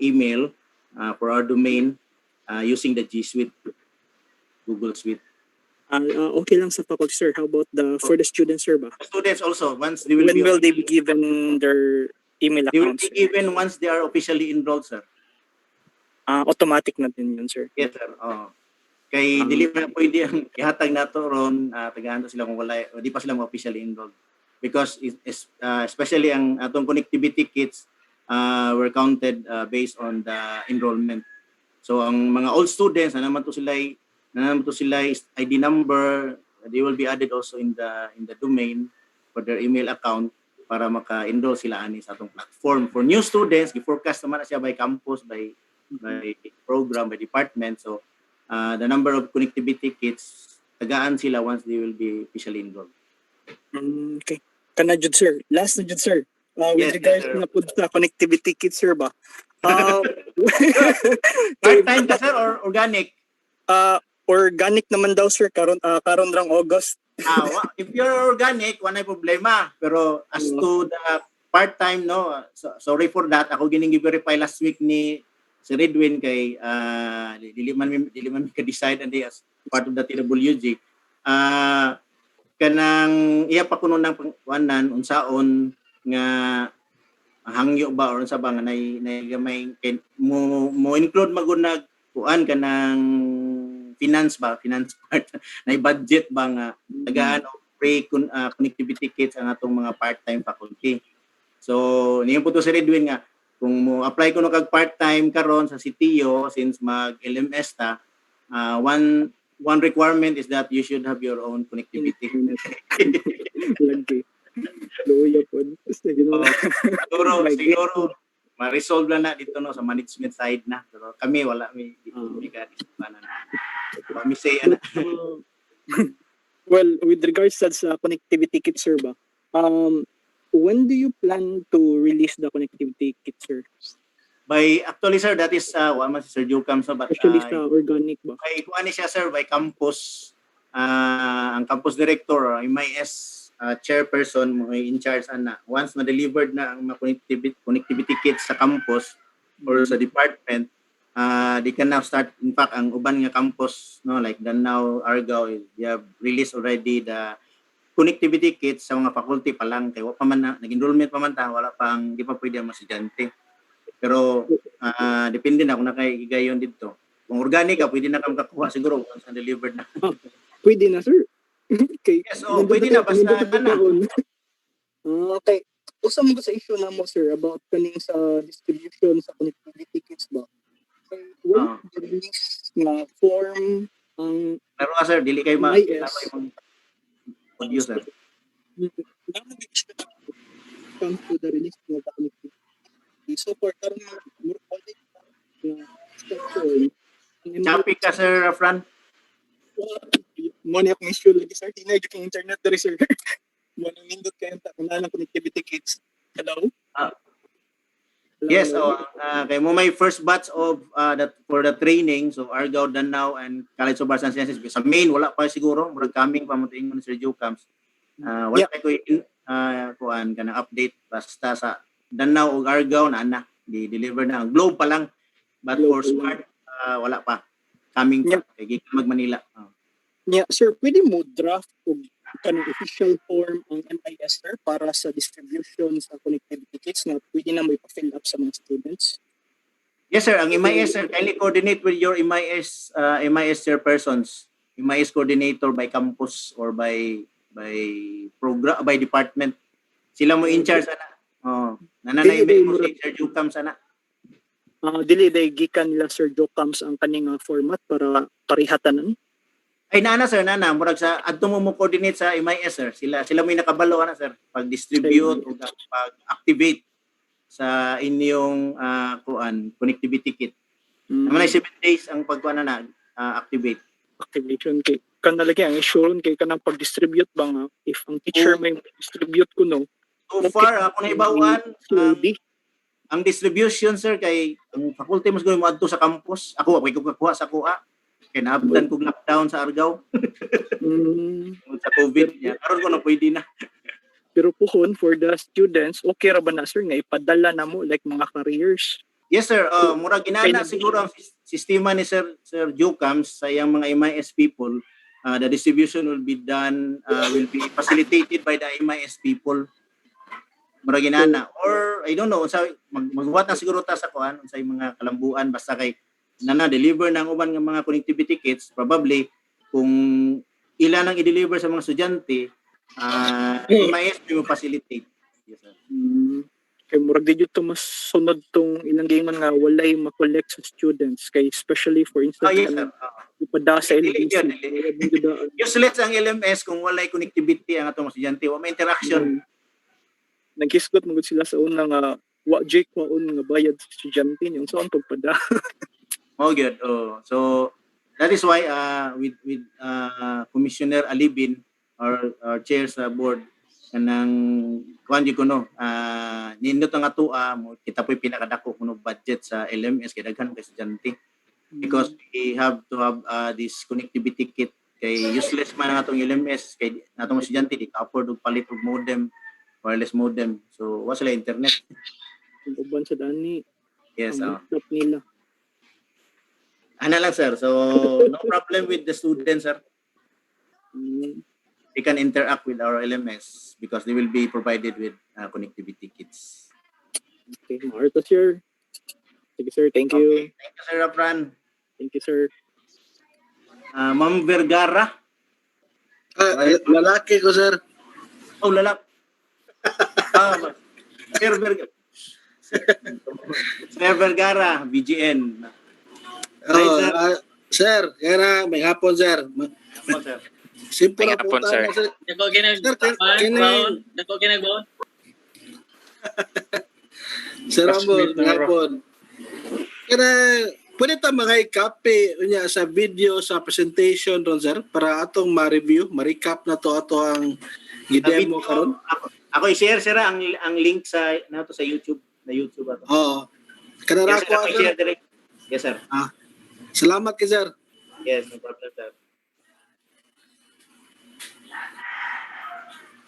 email for our domain using the G Suite, Google Suite. Okay lang sa faculty, sir. How about for the students, sir? Ba? The students also, once they will when will they be given their email accounts? They will be given once they are officially enrolled, sir. Automatic na din yun, sir. Yes, sir. Kay dili pa pwede ang ihatag nato ron tagahan sila kung wala di pa sila officially enrolled. Because especially ang atong connectivity kits were counted based on the enrollment. So ang mga old students na naman to sila ID number, they will be added also in the domain for their email account para maka-enroll sila ani sa atong platform. For new students, gi-forecast naman na siya by campus, by program, by department. So the number of connectivity kits tagaan sila once they will be officially enrolled. Okay. Kana jud, sir. Last na jud, sir. With regards na po sa connectivity kits, sir ba? Part-time ka, sir, or organic? Organic naman daw, sir. Karon rang August. If you're organic, wala problema. Pero as to the part-time, no, sorry for that. Ako gining-verify last week ni si Redwin kay dili man ka-decide and as part of the TWG. Kanang iya pa kuno ng pangwanan unsaon nga hangyo ba or unsa ba nga nay gamay mo include magunag kuan kanang finance part nay budget ba nga tagaan og free connectivity kits ang atong mga part-time faculty. So niyo po to si Redwin nga kung mo apply ko no kag part-time karon sa CTO since mag LMS ta one requirement is that you should have your own connectivity. Lagi. Loya po. Siguro ma-resolve lang na dito no sa management side na. Pero kami wala may panan. Kami say ana. Well, with regards sa connectivity kit, sir ba? When do you plan to release the connectivity kit, sir? Actually, sir, that is Sir Joe Camps, but actually sa organic ba? Kuha ni siya, sir, by campus, ang campus director, MIS chairperson mo in charge ana. Once ma-delivered na ang connectivity kits sa campus or sa department, they can now start. In fact, ang uban nga campus, no, like Danao, Argao, they have released already the connectivity kits sa mga faculty pa lang. Kaya pa man nag-enrollment pa man ta, wala pang di pa pwede ang mga estudyante. Pero depende na kung nakaigayon dito. Kung organic ka, pwede na kang kakuha siguro once na-delivered na. Pwede na, sir. Okay. Yes, pwede na. Basta na. Okay. usa mo sa issue namo sir about kaning sa distribution sa connectivity kits ba. Wala release na form ang Pero sir, dili kay MIS. yung audio sir. Comes to the release ng connectivity. So for karon more form. Choppy ka sir, Fran. Mo ni akong issue lagi sir, tinay yung internet diri sir. Mo nang nindot kayo ta kunang connectivity kits. Hello? Yes, so kay mo may first batch of that for the training, so Argao, Danao and College of Arts and Sciences. Sa main wala pa siguro, murag coming pa mo tingin Sir Joe Camps. Wala kay ko kuan kana update basta sa Danao ug Argao na di-deliver na. Ang Globe pa lang, but for Smart wala pa. Coming pa kay mag Manila. Yeah, sir, pwede mo draft og kanang official form ang MIS sir para sa distribution sa connectivity kits na pwede na mo ipa-fill up sa mga students? Yes sir, ang MIS sir, kindly coordinate with your MIS chairpersons, MIS coordinator by campus or by program, by department. Sila mo in charge ana. Nananay mo si Sir Jukam sana. Dili day gikan nila Sir Jokams ang kaning format para parihatanan. Ay nana sir, murag sa adto mo coordinate sa MIS sir. Sila mo nakabalo ana sir pag-distribute o pag-activate sa inyong connectivity kit. Naman ay 7 days ang pagkuana na activate. Activation kay kanalagi ang issue kay kanang pag-distribute ba nga if ang teacher may distribute ko no. So far ako na ibawaan ang distribution sir kay ang faculty mas gawin mo adto sa campus. Ako kuha sa kuha. Kaya naabtan kong lockdown sa Argao. Sa COVID niya. Karon ko na pwede na. Pero puhon for the students, okay ra ba na sir nga ipadala na mo like mga careers? Yes sir, mura ginana siguro ang sistema ni Sir Jukams sa iyang mga MIS people. The distribution will be done, will be facilitated by the MIS people. Mura ginana. Or I don't know, magbuhat na siguro ta sa kuan sa mga kalambuan basta kay deliver ng uban ng mga connectivity kits, probably kung ilan ang i-deliver sa mga estudyante, MIS mo facilitate. Yes, sir. Kay murag di to mas sunod tong ilang gingan nga walay ma-collect sa students kay especially for instance yes, sir. Ipada sa LMS. Useless ang LMS kung walay connectivity ang atong estudyante, wa may interaction. Nagkisgot mo sila sa una nga wa jay kwaon nga bayad sa estudyante yung saan pagpada. Oh good. So that is why with Commissioner Alibin our chair sa board kanang kuan di ko no nindot ang atua mo kita po'y pinakadako kuno budget sa LMS kay daghan kay estudyante because we have to have this connectivity kit kay useless man ang atong LMS kay natong estudyante di ka afford og palit og modem, wireless modem, so wa sila internet uban sa dani. Yes, nila. Ano lang sir, so no problem with the students sir. They can interact with our LMS because they will be provided with connectivity kits. Okay, Marta sir. Thank you sir, thank you. Okay. Thank you sir Afran. Thank you sir. Ma'am Vergara. Lalaki ko sir. Oh lalaki. Sir Vergara. Sir Vergara, BGN. Sir, kaya may hapon sir. Sir. Simple May na hapon, po sir. tayo sir. Dako ginagbaon. Sir Ramon, may hapon. Kaya pwede ta mga i-copy niya sa video sa presentation ron sir para atong ma-review, ma-recap na to ato ang i-demo karon. Ako i-share sir ang link sa nato sa YouTube, na YouTube ato. Oo. Kanara ko sir. Yes sir. Salamat kay sir. Yes, no problem sir.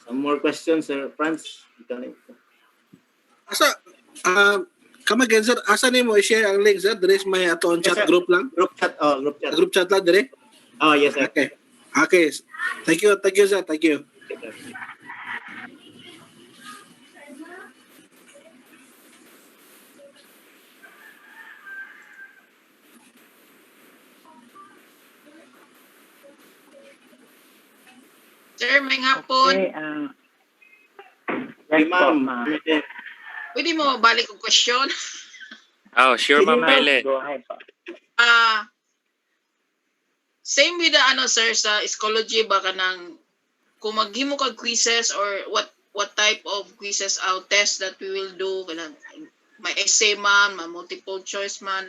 Some more questions sir Franz? Asa kama again sir, asa nimo i-share ang link sir? Dire may ato on chat group lang. Group chat, group chat. Group chat lang dire. Oh, yes sir. Okay. Thank you sir. Thank you. Sir, may hapon. Okay, Sige, ma'am. Pwede mo balik ang question? Oh, sure, Sige, Ma'am ma'am. Ellen. Go ahead po. Same with the sir sa psychology ba kanang kung maghimo kag quizzes or what type of quizzes or test that we will do kanang may essay man, may multiple choice man.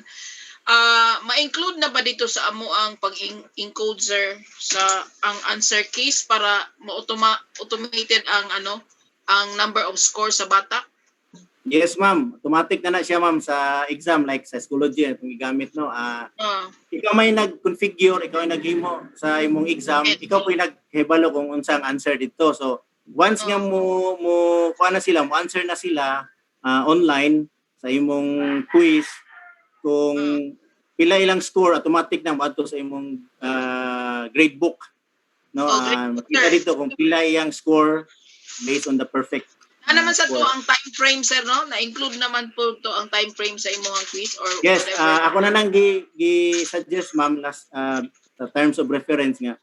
Ma-include na ba dito sa amo ang pag-encode sir sa ang answer keys para automated ang ang number of scores sa bata? Yes, ma'am. Automatic na siya, ma'am, sa exam like sa psychology kung gigamit no. Ikaw may nag-configure, ikaw ay naghimo sa imong exam, ikaw po'y naghebalo kung unsang answer dito. So, once nga mo kuha na sila, mo answer na sila online sa imong quiz, kung pila ilang score, automatic na moadto sa imong grade book. No, makita dito kung pila iyang score based on the perfect naman sa to ang time frame sir no? Na-include naman po to ang time frame sa imong quiz or yes, whatever. ako na nang gi-suggest ma'am last sa terms of reference nga.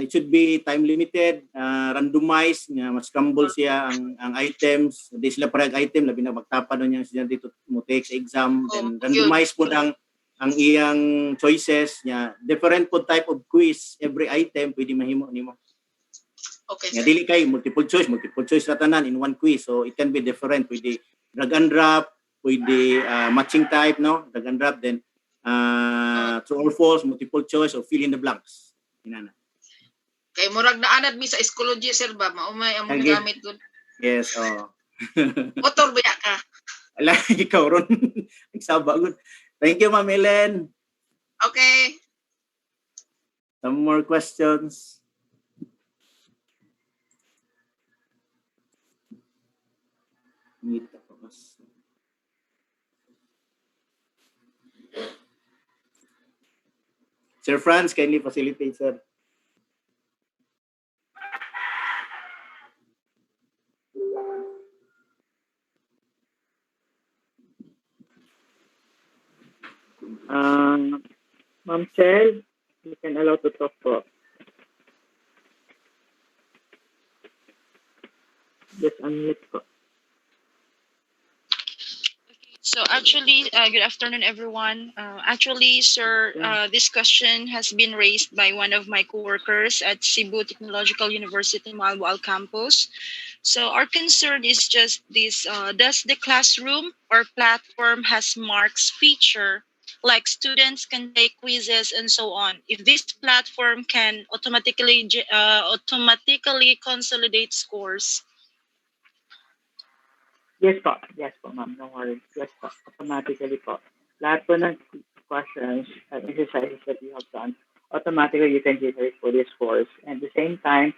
It should be time limited, randomized nga mas scramble siya ang items, di sila parang item labi na magtapa doon yang siya dito mo take sa exam, then randomize po ang iyang choices nya different po type of quiz every item pwede mahimo nimo. Okay, nga dili kay multiple choice ra tanan in one quiz, so it can be different, pwede drag and drop, pwede matching type no, drag and drop, then true or false, multiple choice, or fill in the blanks inana. Kay murag naanad mi sa psychology sir ba maumay ang Okay. gamit gud. Yes, Motor ba ka? ala ikaw ron nagsaba gud. Thank you, Ma'am Ellen. Okay. Some more questions? Sir Franz, kindly facilitate, sir. Ma'am Chel, you can allow to talk po. Just unmute po. So actually, good afternoon, everyone. Actually, sir, this question has been raised by one of my coworkers at Cebu Technological University Malboal campus. So our concern is just this: does the classroom or platform has marks feature, like students can take quizzes and so on? If this platform can automatically consolidate scores. Yes po, ma'am. No worries. Yes po, automatically po. Lahat po ng questions and exercises that you have done, automatically you can generate for this course. And at the same time,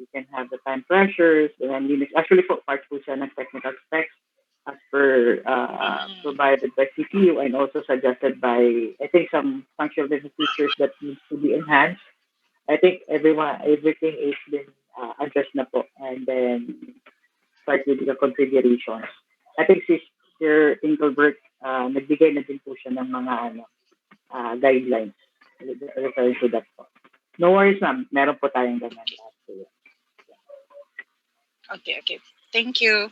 you can have the time pressures and limits. Actually po, part po siya ng technical specs as per provided by CPU and also suggested by, I think, some functional features that needs to be enhanced. I think everything is been addressed na po. And then, start with the configurations. I think si Sir Engelbert, nagbigay na din po siya ng mga guidelines referring to that po. No worries, ma'am. Meron po tayong ganyan. Okay. Thank you.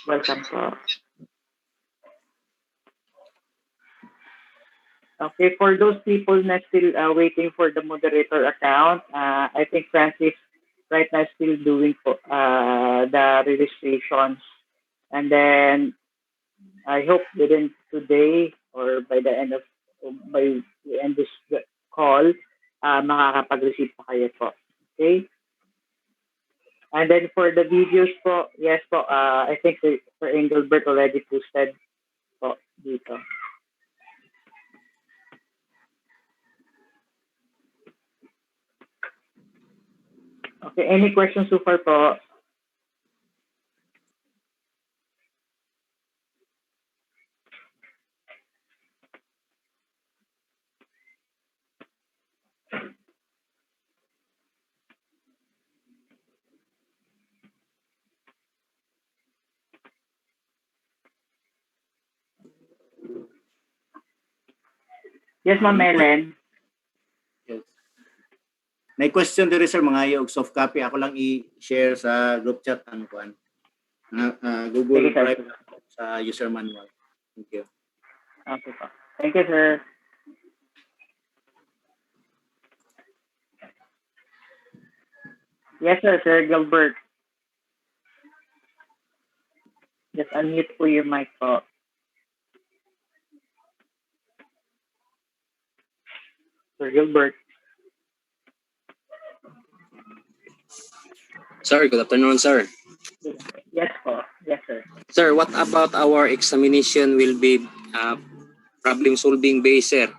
Welcome po. Okay, for those people na still waiting for the moderator account, I think Francis right now still doing the registrations, and then I hope within today or by the end this call, makakapag-receive pa kayo po. Okay? And then for the videos po, yes po, I think Sir Engelbert already posted po dito. Okay, any questions so far po? Yes, Ma'am Ellen. Yes. may question diri sir mga og soft copy ako lang i-share sa group chat ang kuan. Google Sige, sir. Drive sa user manual. Thank you. Okay po. Thank you, sir. Yes, sir. Sir Gilbert. Just unmute po your mic po. Sir Gilbert. Sir, good afternoon, sir. Yes po. Yes, sir. Sir, what about our examination will be problem solving based, sir?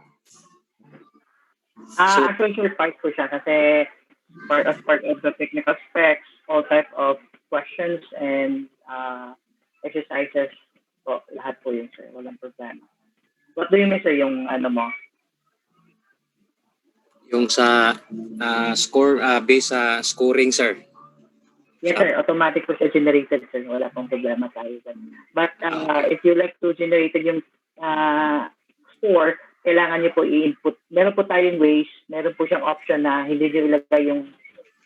So- Actually, sir, part po siya kasi part of the technical specs, all type of questions and exercises po, lahat po yun, sir. Walang problema. What do you mean, sir, yung ano mo? Yung sa score based sa scoring, sir. Yes, sir. Automatic po siya generated, sir. Wala pong problema tayo dyan. But if you like to generate yung score, kailangan niyo po i-input. Meron po tayong ways, meron po siyang option na hindi niyo ilagay yung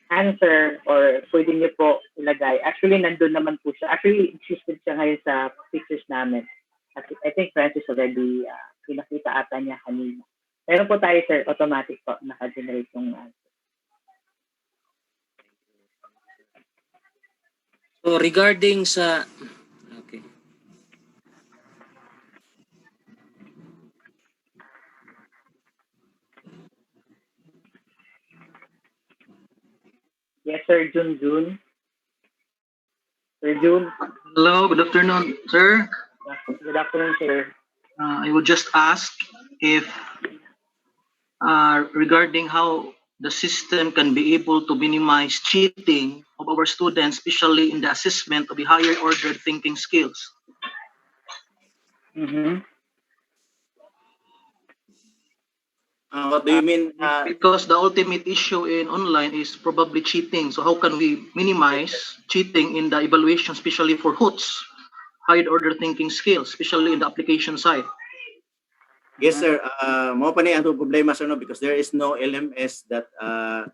answer or pwede niyo po ilagay. Actually, nandun naman po siya. Actually, existed siya ngayon sa pictures namin. I think Francis already pinakita ata niya kanina. Meron po tayo, sir, automatic po, naka-generate yung answer. So regarding sa okay. Yes, sir, Jun. Sir Jun. Hello, good afternoon, sir. Good afternoon, sir. I would just ask if regarding how the system can be able to minimize cheating of our students, especially in the assessment of the higher order thinking skills. Mm-hmm. What do you mean? Because the ultimate issue in online is probably cheating. So how can we minimize cheating in the evaluation, especially for HOTS, higher order thinking skills, especially in the application side? Yes, sir. Mo pa ni ang problema sir no because there is no LMS that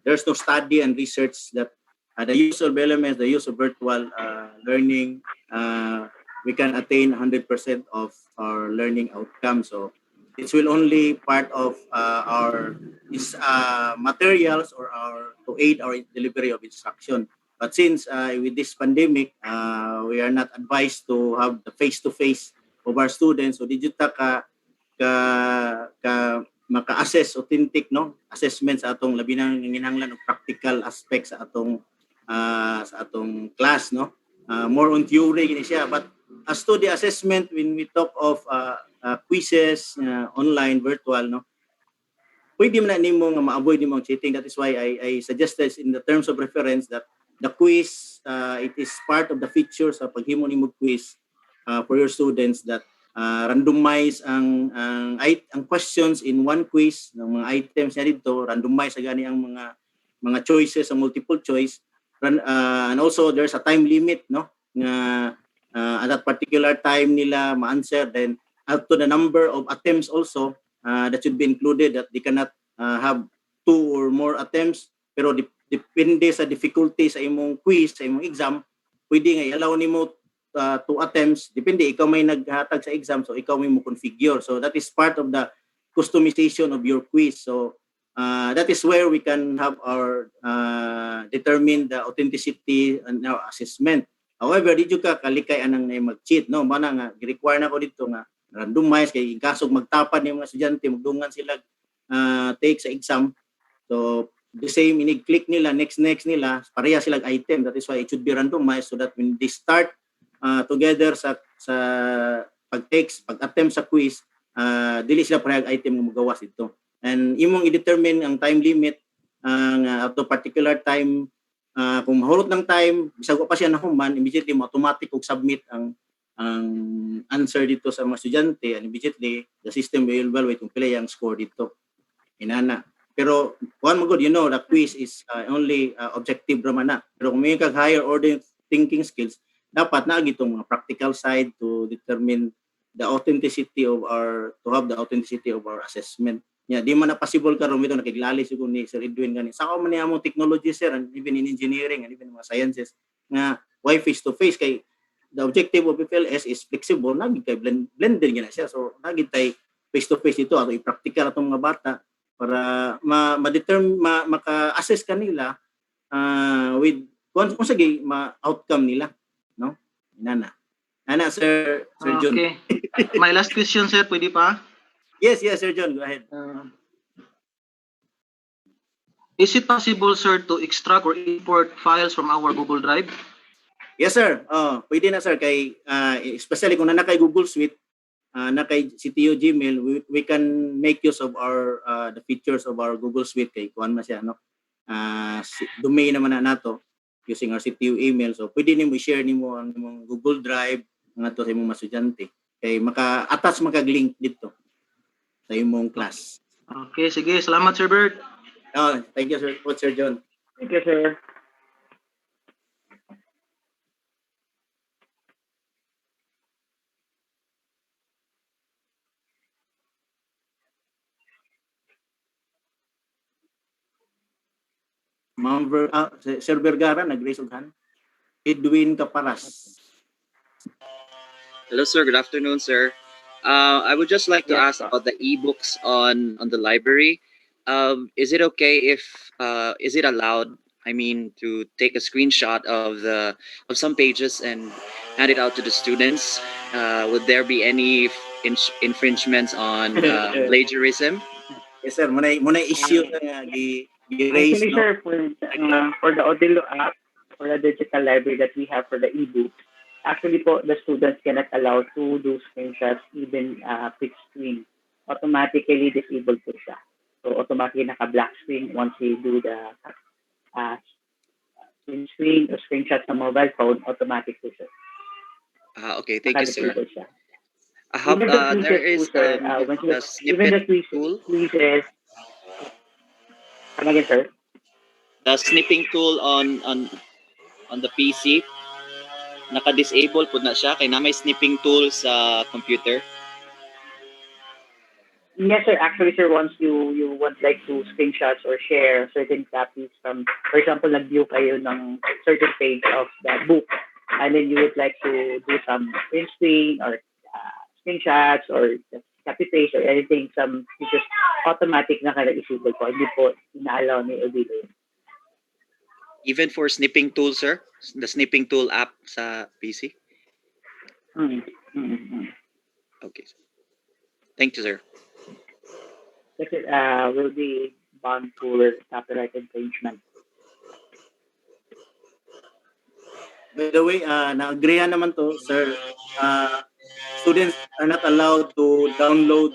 there's no study and research that the use of LMS, the use of virtual learning, we can attain 100% of our learning outcome. So this will only part of our materials or to aid our delivery of instruction. But since with this pandemic, we are not advised to have the face-to-face of our students. So digital ka maka-assess authentic no assessment sa atong labi nang nginahanglan og practical aspects sa atong class no more on theory gini siya but as to the assessment when we talk of quizzes online virtual no pwede man na nimo nga ma-avoid nimo ang cheating. That is why I suggested in the terms of reference that the quiz it is part of the features sa paghimo nimo quiz for your students that randomize ang questions in one quiz ng mga items niya dito randomize sa gani ang mga choices ang multiple choice and also there's a time limit no nga at that particular time nila ma-answer then up to the number of attempts also that should be included that they cannot have 2 or more attempts pero depende sa difficulty sa imong quiz sa imong exam pwede nga i-allow nimo 2 attempts, depende, ikaw may naghatag sa exam, so ikaw may mo configure. So that is part of the customization of your quiz. So that is where we can have our determine the authenticity and our assessment. However, dito ka kalikay anang na mag-cheat, no? Mana nga, gi-require na ko dito nga randomize, kay kasog magtapan ng mga estudyante, magdungan sila take sa exam. So the same, inig-click nila, next nila, pareha silang item. That is why it should be randomized so that when they start together sa pag-attempt sa quiz, dili sila parehag item nga magawas ito. And imong i-determine ang time limit up to particular time kung mahulot ng time, bisag pa siya nahuman, immediately mo automatic og submit ang answer dito sa mga estudyante and immediately the system will evaluate kung pila yung score dito. Inana. Pero one mo good, you know, the quiz is only objective raman na. Pero kung may kag higher order thinking skills, dapat na gitong mga practical side to determine the authenticity of our assessment. di man na possible karon ito nakiglali siguro ni Sir Edwin gani. Sa man niya mo technology sir, and even in engineering and even mga sciences nga why face to face kay the objective of FLS is flexible, nagid kay blended gina siya. So nagid tay face to face ito ato i-practical atong mga bata para ma-determine maka-assess kanila with kung sige ma-outcome nila, no? Ana Sir John. Okay. My last question, sir, pwede pa? Yes, Sir John, go ahead. Is it possible, sir, to extract or import files from our Google Drive? Yes, sir. Pwede na, sir. Kay, especially kung na kay Google Suite, na kay CTO Gmail, we can make use of our the features of our Google Suite. Kay kuan man siya, no? Domain naman na nato using our CTO email. So, pwede nimo i-share nimo ang imong Google Drive nga to sa imong masudyante. Kay maka-attach maka-link dito sa imong class. Okay, sige. Salamat, Sir Bert. Thank you, Sir John. Thank you, sir. Sir Vergara, nag-raise of hand. Edwin Caparas. Hello, sir. Good afternoon, sir. I would just like to ask about the ebooks on the library. Is it okay if is it allowed? I mean, to take a screenshot of some pages and hand it out to the students. Would there be any infringements on plagiarism? Yes, sir. Muna issue nga gi-raise, Actually, no? sir, for the Odilo app, for the digital library that we have for the ebook, actually po, the students cannot allow to do screenshots even big screen. Automatically disabled po siya. So automatically naka-black screen once you do the screen or screenshot sa mobile phone, automatic po siya. Okay, thank you, sir. Siya. There is the snippet tool. Come again, sir? The snipping tool on the PC, naka-disable po na siya kay na may snipping tool sa computer. Yes, sir. Actually, sir, once you want like to screenshots or share certain copies from, for example, nag-view kayo ng certain page of the book, and then you would like to do some print screen or screenshots or copy paste or anything, some features, automatic na ka-disable po. Hindi po ina-allow ni Odilo. Even for snipping tool, sir? The snipping tool app sa PC? Okay. Thank you, sir. Kasi will be bound for copyright infringement. By the way, na-agreehan naman to, sir. Students are not allowed to download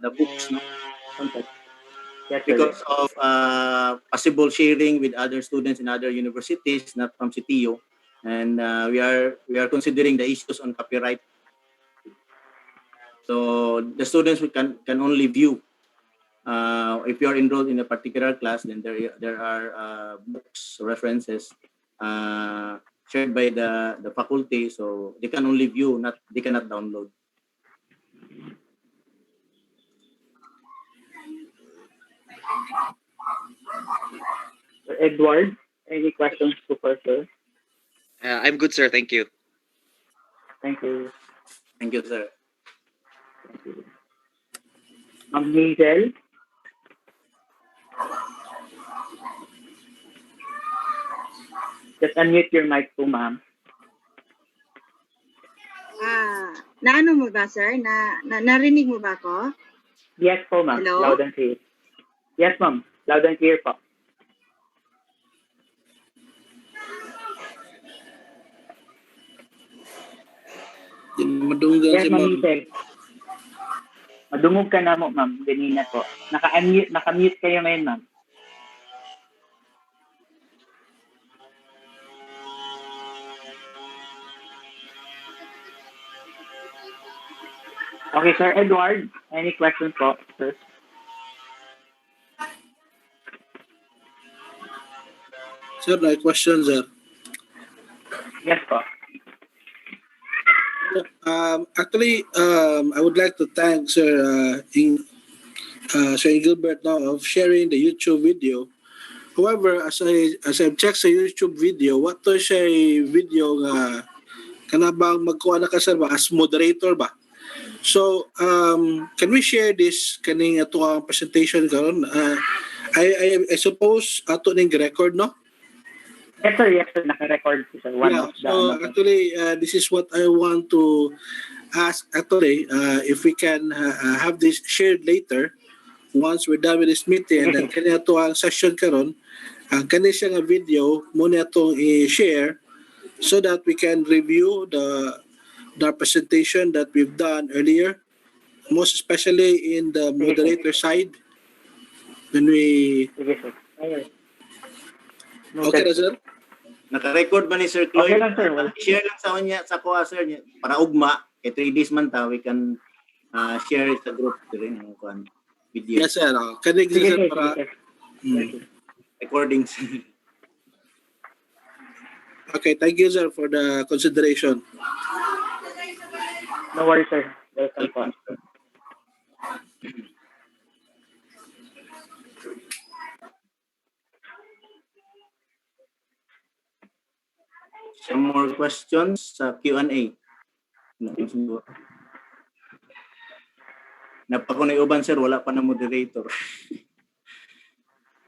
the books, no? Yes, because of possible sharing with other students in other universities, not from CTO, and we are considering the issues on copyright. So the students can only view. If you are enrolled in a particular class, then there are books references shared by the faculty, so they can only view, they cannot download. Edward, any questions to sir? I'm good, sir. Thank you. Thank you. Thank you, sir. Thank you. Hazel? Just unmute your mic po, ma'am. Naano mo ba, sir? Narinig mo ba ako? Yes po, ma'am. Hello? Loud and clear. Yes, ma'am. Loud and clear po. Madunggan yes, si ma'am. Madungog ka na mo, ma'am. Ganina po. Naka-mute kayo ngayon, ma'am. Okay, Sir Edward, any questions po, sir? Sir, my question, sir. Yes po. Actually, I would like to thank Sir Sir Gilbert now of sharing the YouTube video. However, as I've checked sa YouTube video, what to siya video nga kanabang magkuha na ka sir ba as moderator ba? So, can we share this kaning ato ang presentation karon? I suppose ato ning record no? Yes sir, naka-record si sir. Yeah, so actually this is what I want to ask actually if we can have this shared later once we're done with this meeting and then kanya to ang session karon ang kanya siya nga video muna itong i-share so that we can review the presentation that we've done earlier, most especially in the moderator side when we okay na sir? Naka-record ba ni Sir Cloyd? Okay lang sir. Share lang sa kanya sa kuha sir niya para ugma kay 3 days man ta we can share it sa group rin ang kuan video. Yes sir. Kanig sir para recordings. Okay, thank you sir for the consideration. No worries sir. Welcome po. Some more questions sa Q&A. Napakunay uban sir, wala pa na moderator.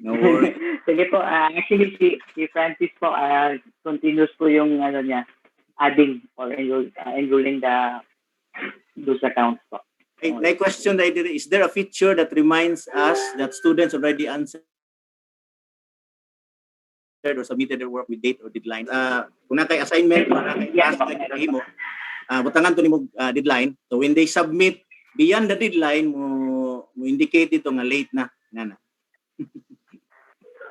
No worries. Sige po, actually si Francis po, continuous po yung ano niya, adding or enrolling those accounts po. My question is there a feature that reminds us that students already answered or submitted their work with date or deadline? Kung na kay assignment, kung na kay task like mo, butangan to nimo deadline. So when they submit beyond the deadline, mo indicate ito nga late na.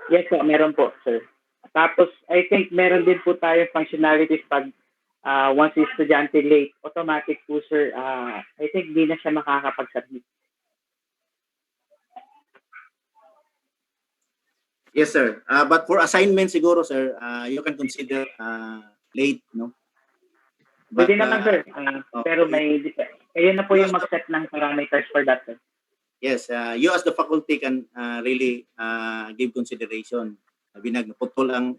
Yes po, meron po, sir. Tapos, I think meron din po tayo functionalities pag once yung estudyante late, automatic po, sir, I think di na siya makakapag-submit. Yes, sir. But for assignment siguro, sir, you can consider late, no? But, pwede naman, sir. Pero may, kayo na po yung mag-set ng parameters for that, sir. Yes, you as the faculty can really give consideration. Sabi nagputol ang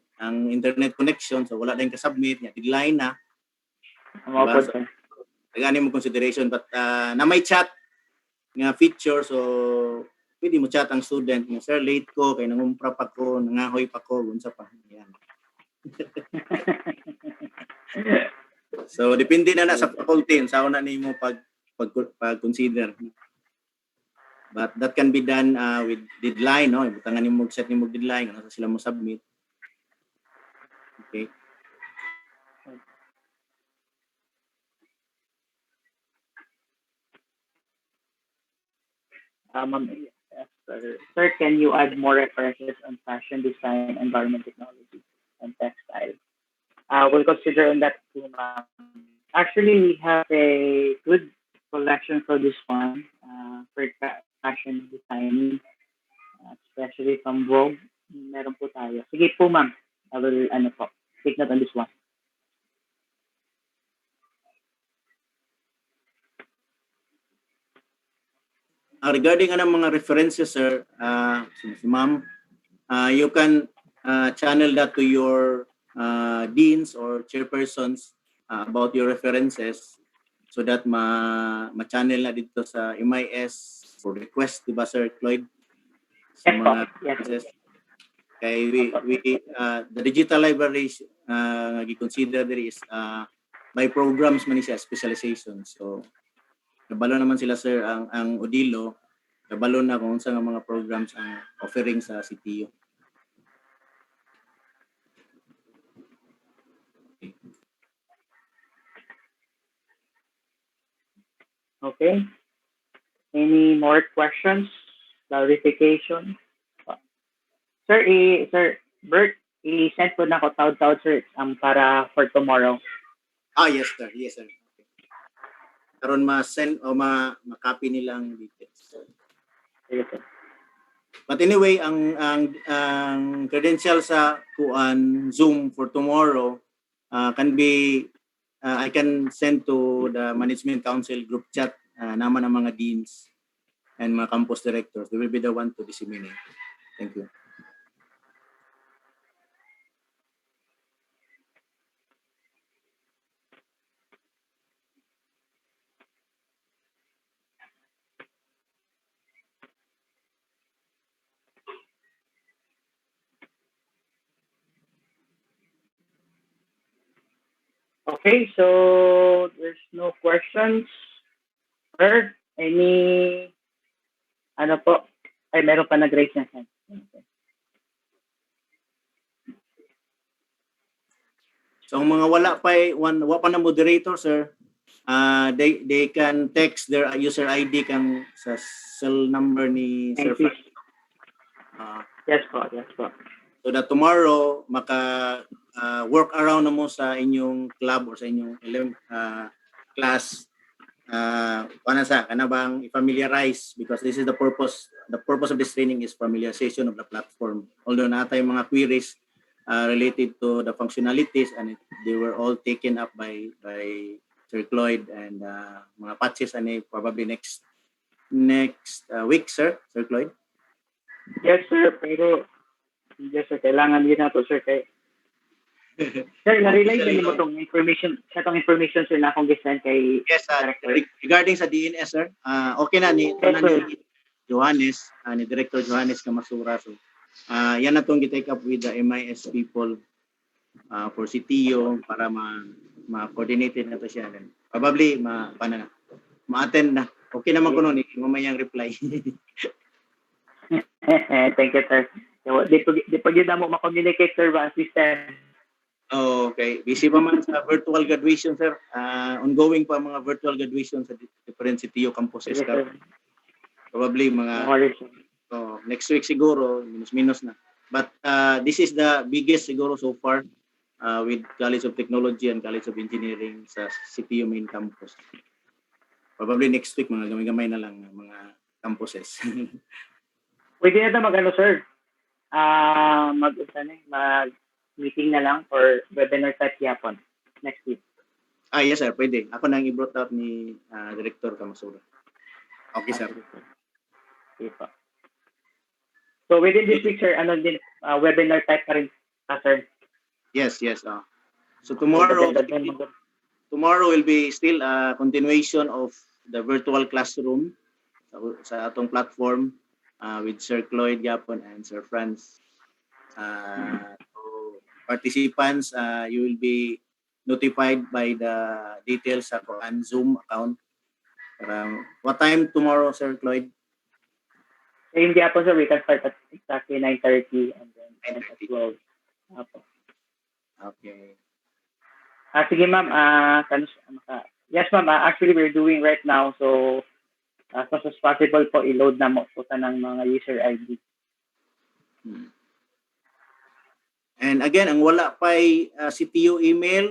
internet connection, so wala tayong kasubmit, deadline na. Diba? So, taganin mo consideration, but na may chat nga feature, so pwede mo chat ang student nga, sir, late ko, kay nangumpra pa ko, nangahoy pa ko, unsa pa. Yan. So, depende na sa faculty, sa una nimo pag-consider. But that can be done with deadline, no? Butangan nimo set nimo deadline, ano sila mo submit. Okay. Sir, can you add more references on fashion design, environment technology, and textile? We'll consider on that too, ma'am. Actually, we have a good collection for this one, for fashion design, especially from Vogue. Meron po tayo. Sige po, ma'am. I will, take note on this one. Regarding mga references, sir, ma'am, you can channel that to your deans or chairpersons about your references so that ma-channel na dito sa MIS for request, di ba, Sir Cloyd? Sa mga references. Kay the digital library gi-consider there is by programs man siya specialization. So kabalo naman sila, sir, ang odilo, kabalo na kung sa mga programs ang offering sa CTU. Okay. Any more questions? Clarification? Sir, Sir Bert, i-send po na ko taud-taud, sir, para for tomorrow. Yes, sir. Yes, sir. Okay. Karon ma-send o ma-copy nilang details. Yes, sir. But anyway, ang credential sa Zoom for tomorrow can be I can send to the Management Council group chat naman ang mga deans and mga campus directors. They will be the one to disseminate. Thank you. Okay, so there's no questions. Sir, any, ano po? Ay, meron pa nag-raise na hand. So ang mga wala pa na moderator, sir, they can text their user ID kang sa cell number ni Sir Thank you. Frank. Yes po, yes po. So that tomorrow, work around na mo sa inyong club or sa inyong class. Kanabang i-familiarize, because this is the purpose of this training is familiarization of the platform. Although natay mga queries related to the functionalities, and they were all taken up by Sir Cloyd, and mga patches probably next week, Sir Cloyd. Yes, sir, pero yes, sir, kailangan din nato, sir, kay sir, na-relate din mo tong information, sir, na akong gisend kay yes, director. Regarding sa DNS, sir, okay na ni Johannes, ni Director Johannes Kamasura. So, yan na itong take up with the MIS people for CTO para ma-coordinated na to siya. And probably, ma-attend na. Okay naman ko nun, mamayang reply. Thank you, sir. So, di pa yun na mo ma-communicate, sir, ba assistant? Oh, okay. Busy pa man sa virtual graduation, sir. Ongoing pa mga virtual graduation sa different CTO campuses. Yes, probably next week siguro, minus na. But this is the biggest siguro so far with College of Technology and College of Engineering sa CTO main campus. Probably next week, mga gamay-gamay na lang mga campuses. Pwede na mag-ano, sir? Mag-meeting na lang or webinar type yapon next week. Yes, sir. Pwede. Ako nang i-brought up ni Director Kamasura. Okay, sir. Okay, pa. So within this week, sir, webinar type pa rin, sir? Yes. So tomorrow will be still a continuation of the virtual classroom sa atong platform with Sir Cloyd Yapon and Sir Franz. So participants, you will be notified by the details sa Zoom account. What time tomorrow, Sir Cloyd? Same Yapon, sir. We can start at exactly 9:30 and then end at 12. Okay. Sige, ma'am. Yes, ma'am. Actually, we're doing right now. So, as much as possible po, i-load na mo po ng mga user ID. And again, ang wala pa'y CTO email,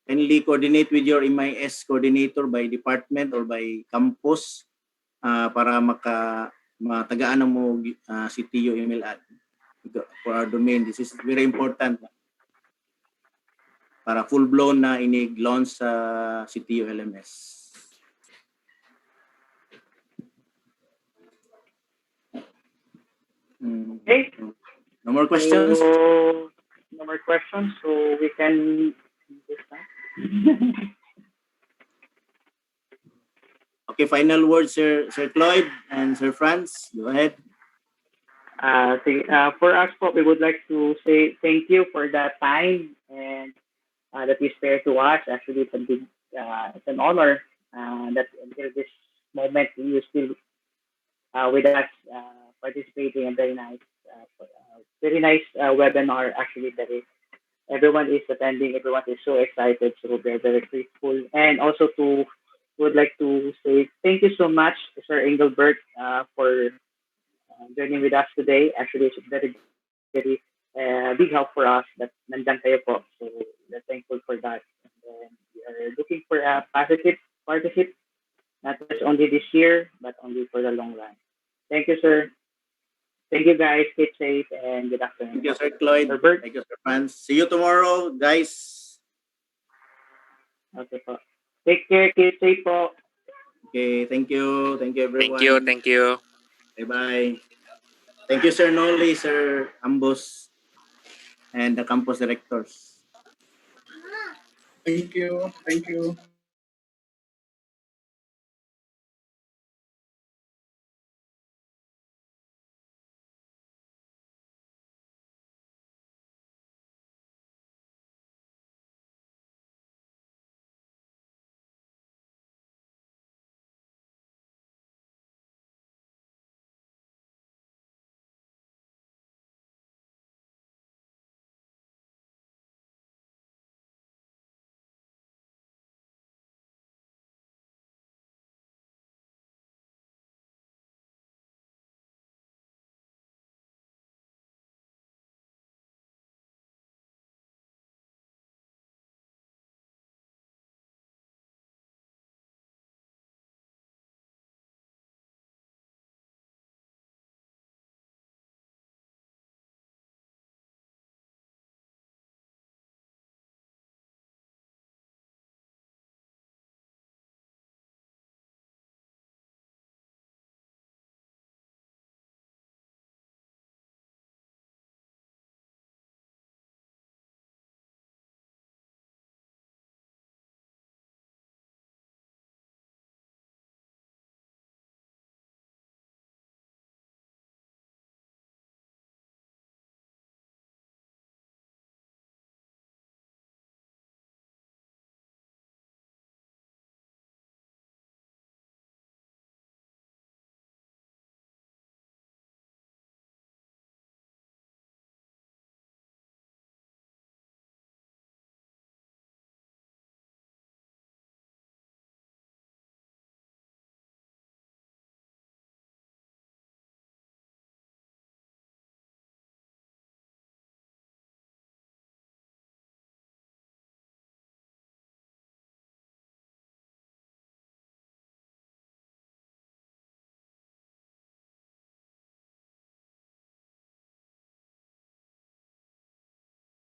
kindly coordinate with your MIS coordinator by department or by campus para matagaan mo CTO email ad for our domain. This is very important para full-blown na inig-launch sa CTO LMS. Okay. No more questions? So, no more questions. So, we can do this now. Okay, final words, Sir Cloyd and Sir Franz. Go ahead. For us, we would like to say thank you for that time and that you spared to us. Actually, it's an honor that until this moment you still with us participating in very nice webinar. Actually, everyone is attending. Everyone is so excited. So we're very grateful, and also would like to say thank you so much to Sir Engelbert for joining with us today. Actually, it's very big help for us that nandyan kayo po. So we're thankful for that. And then we are looking for a positive partnership, not just only this year, but only for the long run. Thank you, sir. Thank you, guys. Keep safe and good afternoon. Thank you, Sir Cloyd. Thank you, Sir Franz. See you tomorrow, guys. Okay po. Take care. Keep safe po. Okay, thank you. Thank you, everyone. Thank you. Bye-bye. Thank you, Sir Noli, Sir Ambos, and the campus directors. Thank you. Thank you.